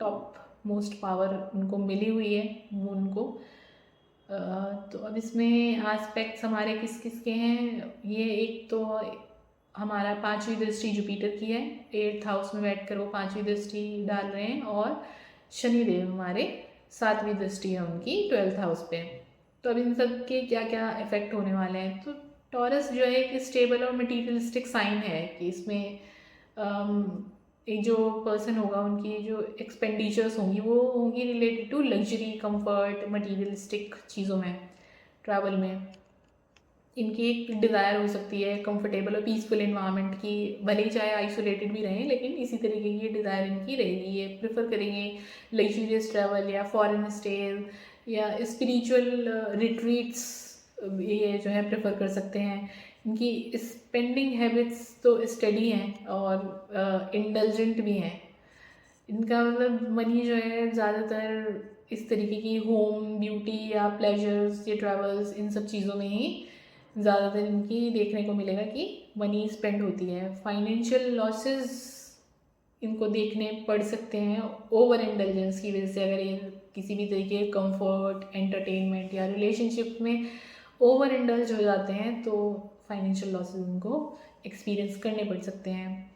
टॉप मोस्ट पावर उनको मिली हुई है मून को। तो अब इसमें एस्पेक्ट्स हमारे किस किस के हैं, ये एक तो हमारा 5वीं दृष्टि जुपिटर की है, 8th हाउस में बैठकर वो 5वीं दृष्टि डाल रहे हैं, और शनिदेव हमारे 7वीं दृष्टि है उनकी 12th हाउस पे। तो अब इन सब के क्या क्या इफेक्ट होने वाले हैं। तो टॉरस जो है एक स्टेबल और मटीरियलिस्टिक साइन है, कि इसमें एक जो पर्सन होगा उनकी जो एक्सपेंडिचर्स होंगी वो होंगी related to luxury, comfort, materialistic चीज़ों में, ट्रैवल में। इनकी एक डिज़ायर हो सकती है कंफर्टेबल और पीसफुल इन्वायरमेंट की, भले ही चाहे आइसोलेटेड भी रहें, लेकिन इसी तरीके की डिज़ायर इनकी रहेगी। ये प्रेफर करेंगे लग्जूरियस ट्रैवल या फॉरेन स्टेज या स्पिरिचुअल रिट्रीट्स, ये जो है प्रेफर कर सकते हैं। इनकी स्पेंडिंग हैबिट्स तो स्टडी हैं और इंडल्जेंट भी हैं। इनका मतलब मनी जो है ज़्यादातर इस तरीके की होम, ब्यूटी या प्लेजर्स या ट्रैवल्स, इन सब चीज़ों में ही ज़्यादातर इनकी देखने को मिलेगा कि मनी स्पेंड होती है। फाइनेंशियल लॉसेस इनको देखने पड़ सकते हैं ओवर इंटेलिजेंस की वजह से। अगर ये किसी भी तरीके के कंफर्ट, एंटरटेनमेंट या रिलेशनशिप में ओवर इंडल्ज हो जाते हैं, तो फाइनेंशियल लॉसेस इनको एक्सपीरियंस करने पड़ सकते हैं।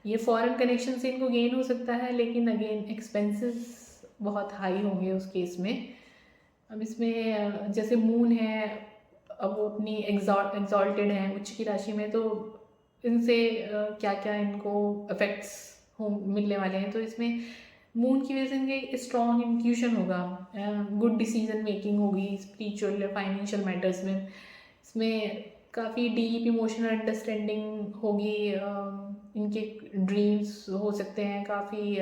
ये फॉरेन कनेक्शन से इनको गेन हो सकता है, लेकिन अगेन एक्सपेंसेस बहुत हाई होंगे उस केस में। अब इसमें जैसे मून है, अब वो अपनी एग्जॉल्टेड हैं उच्च की राशि में, तो इनसे क्या क्या इनको इफेक्ट्स हो मिलने वाले हैं। तो इसमें मून की वजह से इनके स्ट्रॉन्ग इंट्यूशन होगा, गुड डिसीजन मेकिंग होगी स्पिरिचुअल या फाइनेंशियल मैटर्स में। इसमें काफ़ी डीप इमोशनल अंडरस्टैंडिंग होगी, इनके ड्रीम्स हो सकते हैं काफ़ी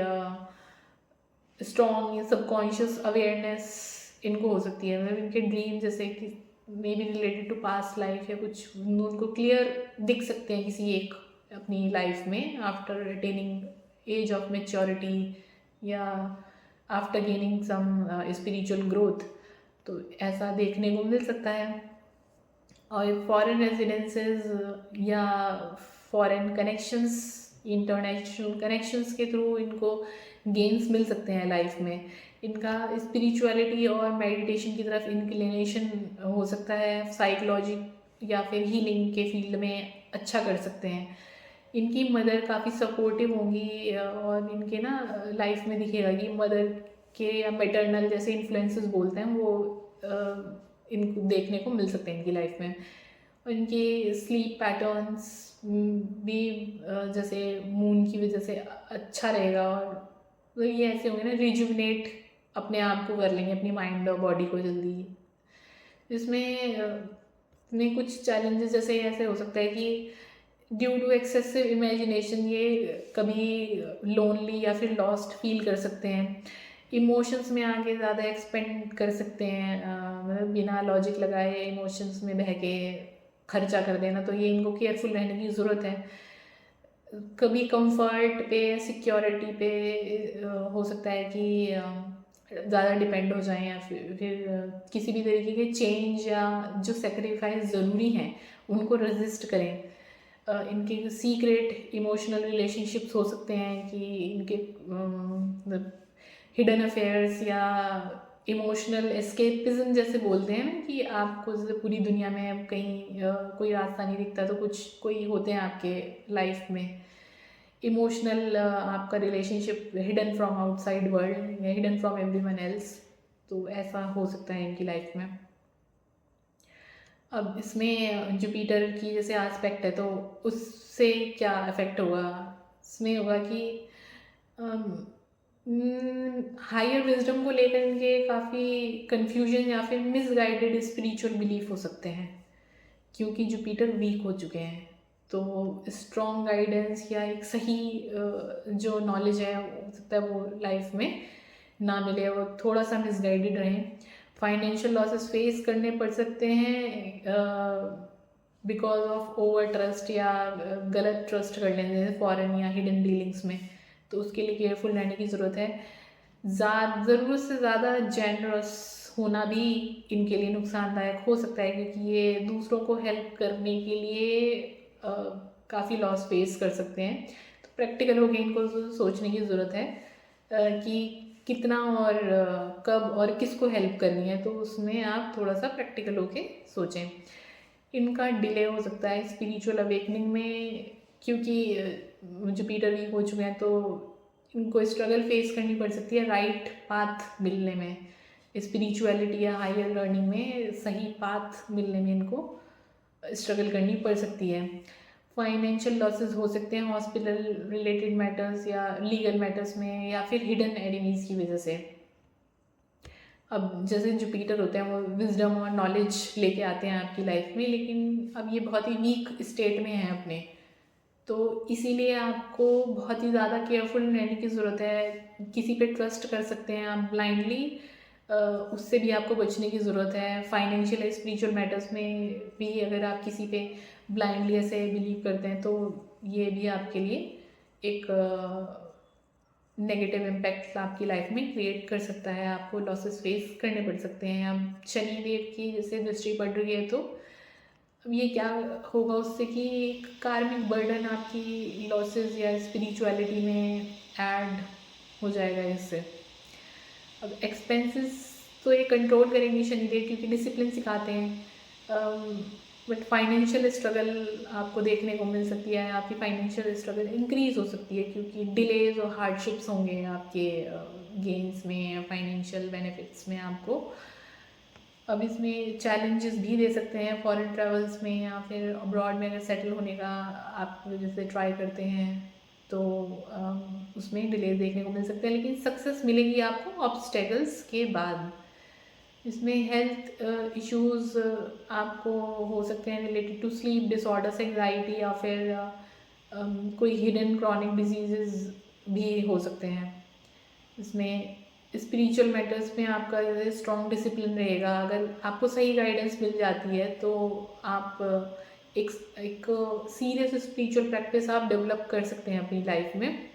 स्ट्रॉन्ग, सबकॉन्शियस अवेयरनेस इनको हो सकती है। मतलब इनके ड्रीम जैसे कि may be related to past life या कुछ उनको क्लियर दिख सकते हैं किसी एक अपनी लाइफ में, after attaining age of maturity या after gaining some spiritual growth. तो ऐसा देखने को मिल सकता है। और फॉरेन रेजिडेंसेस या फॉरेन कनेक्शंस, इंटरनेशनल कनेक्शंस के थ्रू इनको गेन्स मिल सकते हैं लाइफ में। इनका स्पिरिचुअलिटी और मेडिटेशन की तरफ इंक्लिनेशन हो सकता है, साइकोलॉजी या फिर हीलिंग के फील्ड में अच्छा कर सकते हैं। इनकी मदर काफ़ी सपोर्टिव होंगी, और इनके ना लाइफ में दिखेगा कि मदर के या मैटरनल जैसे इन्फ्लुएंसेस बोलते हैं वो इनको देखने को मिल सकते हैं इनकी लाइफ में। और इनके स्लीप पैटर्न्स भी जैसे मून की वजह से अच्छा रहेगा, और तो ये ऐसे होंगे ना, रिजुविनेट अपने आप को कर लेंगे, अपनी माइंड और बॉडी को जल्दी। इसमें कुछ चैलेंजेस जैसे ऐसे हो सकता है कि ड्यू टू एक्सेसिव इमेजिनेशन ये कभी लोनली या फिर लॉस्ट फील कर सकते हैं। इमोशंस में आके ज़्यादा एक्सपेंड कर सकते हैं, मतलब बिना लॉजिक लगाए इमोशंस में बह के खर्चा कर देना। तो ये इनको केयरफुल रहने की ज़रूरत है। कभी कंफर्ट पे, सिक्योरिटी पे हो सकता है कि ज़्यादा डिपेंड हो जाएं, या फिर किसी भी तरीके के चेंज या जो सेक्रीफाइस ज़रूरी हैं उनको रेजिस्ट करें। इनके सीक्रेट इमोशनल रिलेशनशिप्स हो सकते हैं कि इनके हिडन अफेयर्स या इमोशनल एस्केपिज्म जैसे बोलते हैं ना, कि आपको जैसे पूरी दुनिया में कहीं कोई रास्ता नहीं दिखता, तो कोई होते हैं आपके लाइफ में इमोशनल, आपका relationship hidden from outside world या हिडन फ्रॉम एवरीवन एल्स। तो ऐसा हो सकता है इनकी लाइफ में। अब इसमें जुपिटर की जैसे एस्पेक्ट है, तो उससे क्या इफेक्ट होगा। इसमें होगा कि हायर विजडम को लेकर इनके काफ़ी कंफ्यूजन या फिर मिसगाइडेड स्पिरिचुअल बिलीफ हो सकते हैं, क्योंकि जुपिटर वीक हो चुके हैं। तो स्ट्रॉन्ग गाइडेंस या एक सही जो नॉलेज है हो सकता है वो लाइफ में ना मिले, और थोड़ा सा मिसगाइडेड रहें। फाइनेंशियल लॉसेस फेस करने पड़ सकते हैं बिकॉज ऑफ ओवर ट्रस्ट या गलत ट्रस्ट कर लेने से फॉरेन या हिडन डीलिंग्स में, तो उसके लिए केयरफुल रहने की ज़रूरत है। ज़रूरत से ज़्यादा जेनरस होना भी इनके लिए नुकसानदायक हो सकता है, क्योंकि ये दूसरों को हेल्प करने के लिए काफ़ी लॉस फेस कर सकते हैं। तो प्रैक्टिकल होकर इनको सोचने की ज़रूरत है कि कितना और कब और किसको हेल्प करनी है, तो उसमें आप थोड़ा सा प्रैक्टिकल होके सोचें। इनका डिले हो सकता है स्पिरिचुअल अवेकनिंग में, क्योंकि जुपिटर वीक हो चुके हैं, तो इनको स्ट्रगल फेस करनी पड़ सकती है राइट पाथ मिलने में, स्पिरिचुअलिटी या हायर लर्निंग में सही पाथ मिलने में इनको स्ट्रगल करनी पड़ सकती है। फाइनेंशियल लॉसेस हो सकते हैं हॉस्पिटल रिलेटेड मैटर्स या लीगल मैटर्स में, या फिर हिडन एनिमीज़ की वजह से। अब जैसे जुपिटर होते हैं वो विजडम और नॉलेज लेके आते हैं आपकी लाइफ में, लेकिन अब ये बहुत ही वीक स्टेट में हैं अपने, तो इसीलिए आपको बहुत ही ज़्यादा केयरफुल रहने की ज़रूरत है। किसी पे ट्रस्ट कर सकते हैं आप ब्लाइंडली, उससे भी आपको बचने की ज़रूरत है। फाइनेंशियल स्पिरिचुअल मैटर्स में भी अगर आप किसी पे ब्लाइंडली ऐसे बिलीव करते हैं, तो ये भी आपके लिए एक नेगेटिव इम्पैक्ट आपकी लाइफ में क्रिएट कर सकता है, आपको लॉसेस फेस करने पड़ सकते हैं। अब शनि देव की जैसे दृष्टि पड़ रही है, तो अब ये क्या होगा उससे कि एक कार्मिक बर्डन आपकी लॉसेस या स्पिरिचुअलिटी में ऐड हो जाएगा इससे। अब एक्सपेंसेस तो ये कंट्रोल करेंगे शनिदेव, क्योंकि डिसिप्लिन सिखाते हैं, बट फाइनेंशियल स्ट्रगल आपको देखने को मिल सकती है। आपकी फाइनेंशियल स्ट्रगल इंक्रीज हो सकती है, क्योंकि डिलेज और हार्डशिप्स होंगे आपके गेन्स में या फाइनेंशियल बेनिफिट्स में आपको। अब इसमें चैलेंजेस भी दे सकते हैं फॉरेन ट्रैवल्स में, या फिर अब्रॉड में अगर सेटल होने का आप जैसे ट्राई करते हैं, तो उसमें डिले देखने को मिल सकते हैं, लेकिन सक्सेस मिलेगी आपको ऑब्स्टेकल्स के बाद। इसमें हेल्थ इश्यूज आपको हो सकते हैं related to sleep disorders, anxiety, या फिर कोई हिडन क्रॉनिक डिजीज़ भी हो सकते हैं। इसमें स्पिरिचुअल मैटर्स में आपका जैसे स्ट्रॉन्ग डिसिप्लिन रहेगा। अगर आपको सही गाइडेंस मिल जाती है, तो आप एक सीरियस स्पिरिचुअल प्रैक्टिस आप डेवलप कर सकते हैं अपनी लाइफ में।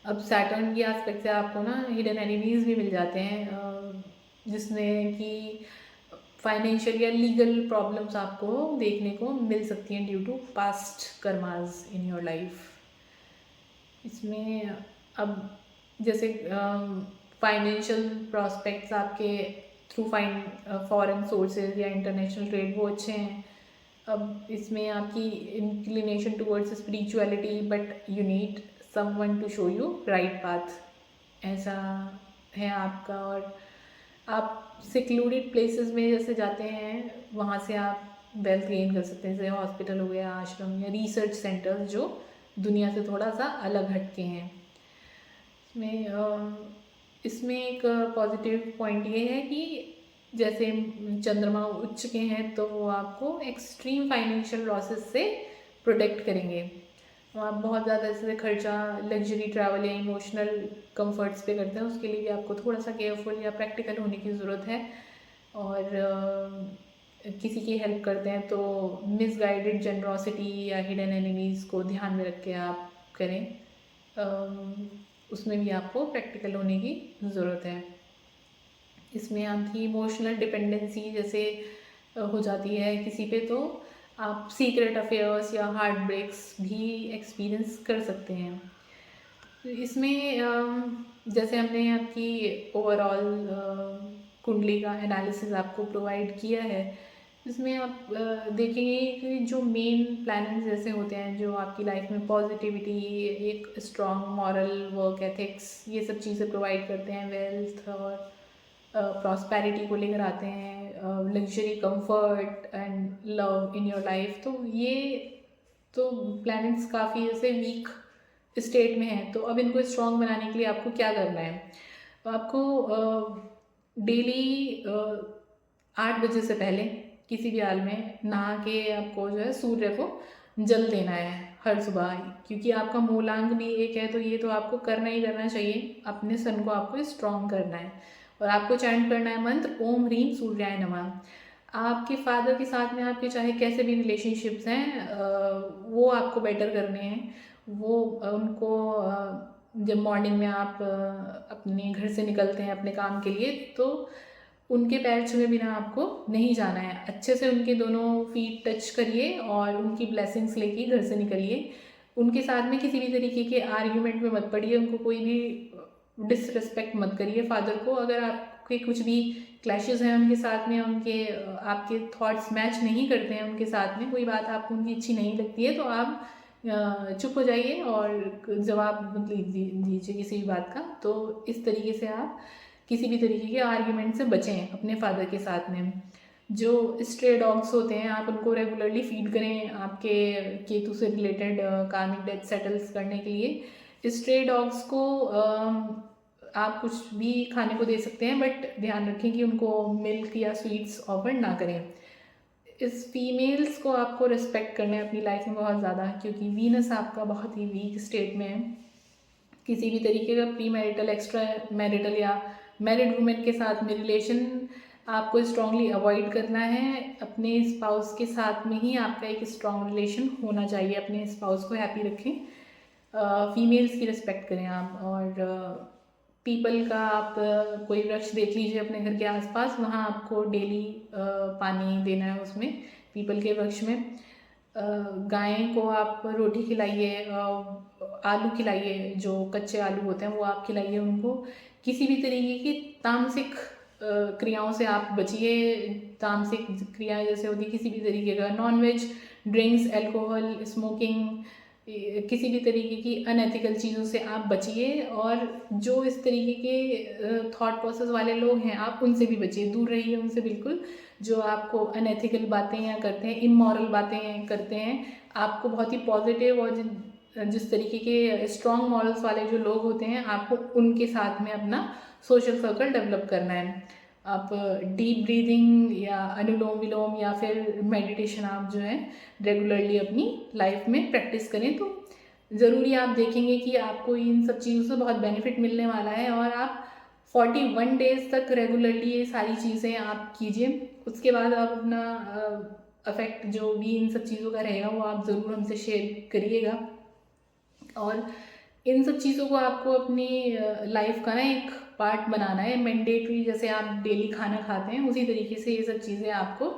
अब सैटर्न की एस्पेक्ट से आपको ना हिडन एनिमीज़ भी मिल जाते हैं, जिसमें कि फाइनेंशियल या लीगल प्रॉब्लम्स आपको देखने को मिल सकती हैं due to past karmas in your life. इसमें अब जैसे फाइनेंशियल प्रॉस्पेक्ट्स आपके थ्रू फॉरेन सोर्सेज या इंटरनेशनल ट्रेड वो अच्छे हैं। अब इसमें आपकी inclination towards spirituality, but you need someone to show you right path, ऐसा है आपका। और आप सिक्लूडेड प्लेसेस में जैसे जाते हैं, वहाँ से आप वेल्थ गेन कर सकते हैं, जैसे हॉस्पिटल हो गया, आश्रम या रिसर्च सेंटर्स जो दुनिया से थोड़ा सा अलग हटके हैं। इसमें एक पॉजिटिव पॉइंट ये है कि जैसे चंद्रमा उच्च के हैं, तो वो आपको एक्सट्रीम फाइनेंशियल लॉसेस से प्रोटेक्ट करेंगे। आप बहुत ज़्यादा जैसे खर्चा लग्जरी ट्रैवल या इमोशनल कंफर्ट्स पे करते हैं, उसके लिए भी आपको थोड़ा सा केयरफुल या प्रैक्टिकल होने की ज़रूरत है। और किसी की हेल्प करते हैं, तो मिसगाइडेड जनरॉसिटी या हिडन एनिमीज़ को ध्यान में रख के आप करें, उसमें भी आपको प्रैक्टिकल होने की ज़रूरत है। इसमें आपकी इमोशनल डिपेंडेंसी जैसे हो जाती है किसी पे, तो आप सीक्रेट अफेयर्स या हार्ट ब्रेक्स भी एक्सपीरियंस कर सकते हैं। इसमें जैसे हमने आपकी ओवरऑल कुंडली का एनालिसिस आपको प्रोवाइड किया है, इसमें आप देखेंगे कि जो मेन प्लैनेट्स जैसे होते हैं जो आपकी लाइफ में पॉजिटिविटी, एक स्ट्रॉन्ग मॉरल वर्क एथिक्स, ये सब चीज़ें प्रोवाइड करते हैं, वेल्थ और प्रॉस्पेरिटी को लेकर आते हैं, luxury, comfort and love in your life. तो ये तो प्लैनेट्स काफ़ी ऐसे वीक स्टेट में हैं, तो अब इनको स्ट्रॉन्ग बनाने के लिए आपको क्या करना है? तो आपको डेली 8 बजे से पहले किसी भी हाल में नहा के आपको जो है सूर्य को जल देना है हर सुबह, क्योंकि आपका मूलांक भी एक है, तो ये तो आपको करना ही करना चाहिए, अपने सन को आपको स्ट्रॉन्ग करना है। और आपको चैंट करना है मंत्र ओम ह्रीम सूर्याय नमः। आपके फादर के साथ में आपके चाहे कैसे भी रिलेशनशिप्स हैं वो आपको बेटर करने हैं। वो उनको जब मॉर्निंग में आप अपने घर से निकलते हैं अपने काम के लिए तो उनके पैर छुए बिना आपको नहीं जाना है। अच्छे से उनके दोनों फीट टच करिए और उनकी ब्लेसिंग्स लेके घर से निकलिए। उनके साथ में किसी भी तरीके के आर्ग्यूमेंट में मत पड़िए, उनको कोई भी डिसरिस्पेक्ट मत करिए फादर को। अगर आपके कुछ भी क्लैशेस हैं उनके साथ में, उनके आपके थॉट्स मैच नहीं करते हैं उनके साथ में, कोई बात आपको उनकी अच्छी नहीं लगती है तो आप चुप हो जाइए और जवाब मत दीजिए किसी भी बात का। तो इस तरीके से आप किसी भी तरीके के आर्ग्यूमेंट से बचें अपने फादर के साथ में। जो स्ट्रे डॉग्स होते हैं आप उनको रेगुलरली फीड करें आपके केतु से रिलेटेड कार्मिक डेथ सेटल्स करने के लिए। स्ट्रे डॉग्स को आप कुछ भी खाने को दे सकते हैं बट ध्यान रखें कि उनको मिल्क या स्वीट्स ऑफर ना करें। इस फीमेल्स को आपको रिस्पेक्ट करना है अपनी लाइफ में बहुत ज़्यादा, क्योंकि वीनस आपका बहुत ही वीक स्टेट में है। किसी भी तरीके का प्री मैरिटल, एक्स्ट्रा मैरिटल या मैरिड वुमेन के साथ में रिलेशन आपको स्ट्रांगली अवॉइड करना है। अपने स्पाउस के साथ में ही आपका एक स्ट्रांग रिलेशन होना चाहिए। अपने स्पाउस को हैप्पी रखें, फीमेल्स की रिस्पेक्ट करें आप। और पीपल का आप कोई वृक्ष देख लीजिए अपने घर के आसपास, वहाँ आपको डेली पानी देना है उसमें, पीपल के वृक्ष में। गाय को आप रोटी खिलाइए, आलू खिलाइए, जो कच्चे आलू होते हैं वो आप खिलाइए उनको। किसी भी तरीके की तामसिक क्रियाओं से आप बचिए। तामसिक क्रियाएं जैसे होती है किसी भी तरीके का नॉनवेज, ड्रिंक्स, अल्कोहल, स्मोकिंग, किसी भी तरीके की अनएथिकल चीज़ों से आप बचिए। और जो इस तरीके के थॉट प्रोसेस वाले लोग हैं आप उनसे भी बचिए, दूर रहिए उनसे बिल्कुल। जो आपको अनएथिकल बातें या करते हैं, इमोरल बातें करते हैं, आपको बहुत ही पॉजिटिव और जिस तरीके के स्ट्रॉन्ग मॉरल्स वाले जो लोग होते हैं आपको उनके साथ में अपना सोशल सर्कल डेवलप करना है। आप डीप ब्रीदिंग या अनुलोम विलोम या फिर मेडिटेशन आप जो है रेगुलरली अपनी लाइफ में प्रैक्टिस करें तो ज़रूरी आप देखेंगे कि आपको इन सब चीज़ों से बहुत बेनिफिट मिलने वाला है। और आप 41 डेज़ तक रेगुलरली ये सारी चीज़ें आप कीजिए। उसके बाद आप अपना अफेक्ट जो भी इन सब चीज़ों का रहेगा वो आप ज़रूर हमसे शेयर करिएगा। और इन सब चीज़ों को आपको अपनी लाइफ का ना एक पार्ट बनाना है, मैंडेटरी। जैसे आप डेली खाना खाते हैं उसी तरीके से ये सब चीज़ें आपको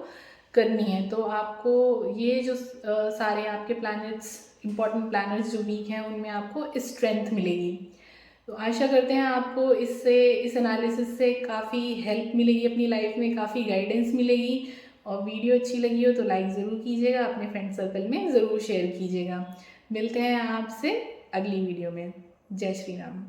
करनी है। तो आपको ये जो सारे आपके प्लैनेट्स, इंपॉर्टेंट प्लैनेट्स जो वीक हैं उनमें आपको स्ट्रेंथ मिलेगी। तो आशा करते हैं आपको इससे, इस एनालिसिस से काफ़ी हेल्प मिलेगी अपनी लाइफ में, काफ़ी गाइडेंस मिलेगी। और वीडियो अच्छी लगी हो तो लाइक ज़रूर कीजिएगा, अपने फ्रेंड सर्कल में ज़रूर शेयर कीजिएगा। मिलते हैं आपसे अगली वीडियो में। जय श्री राम।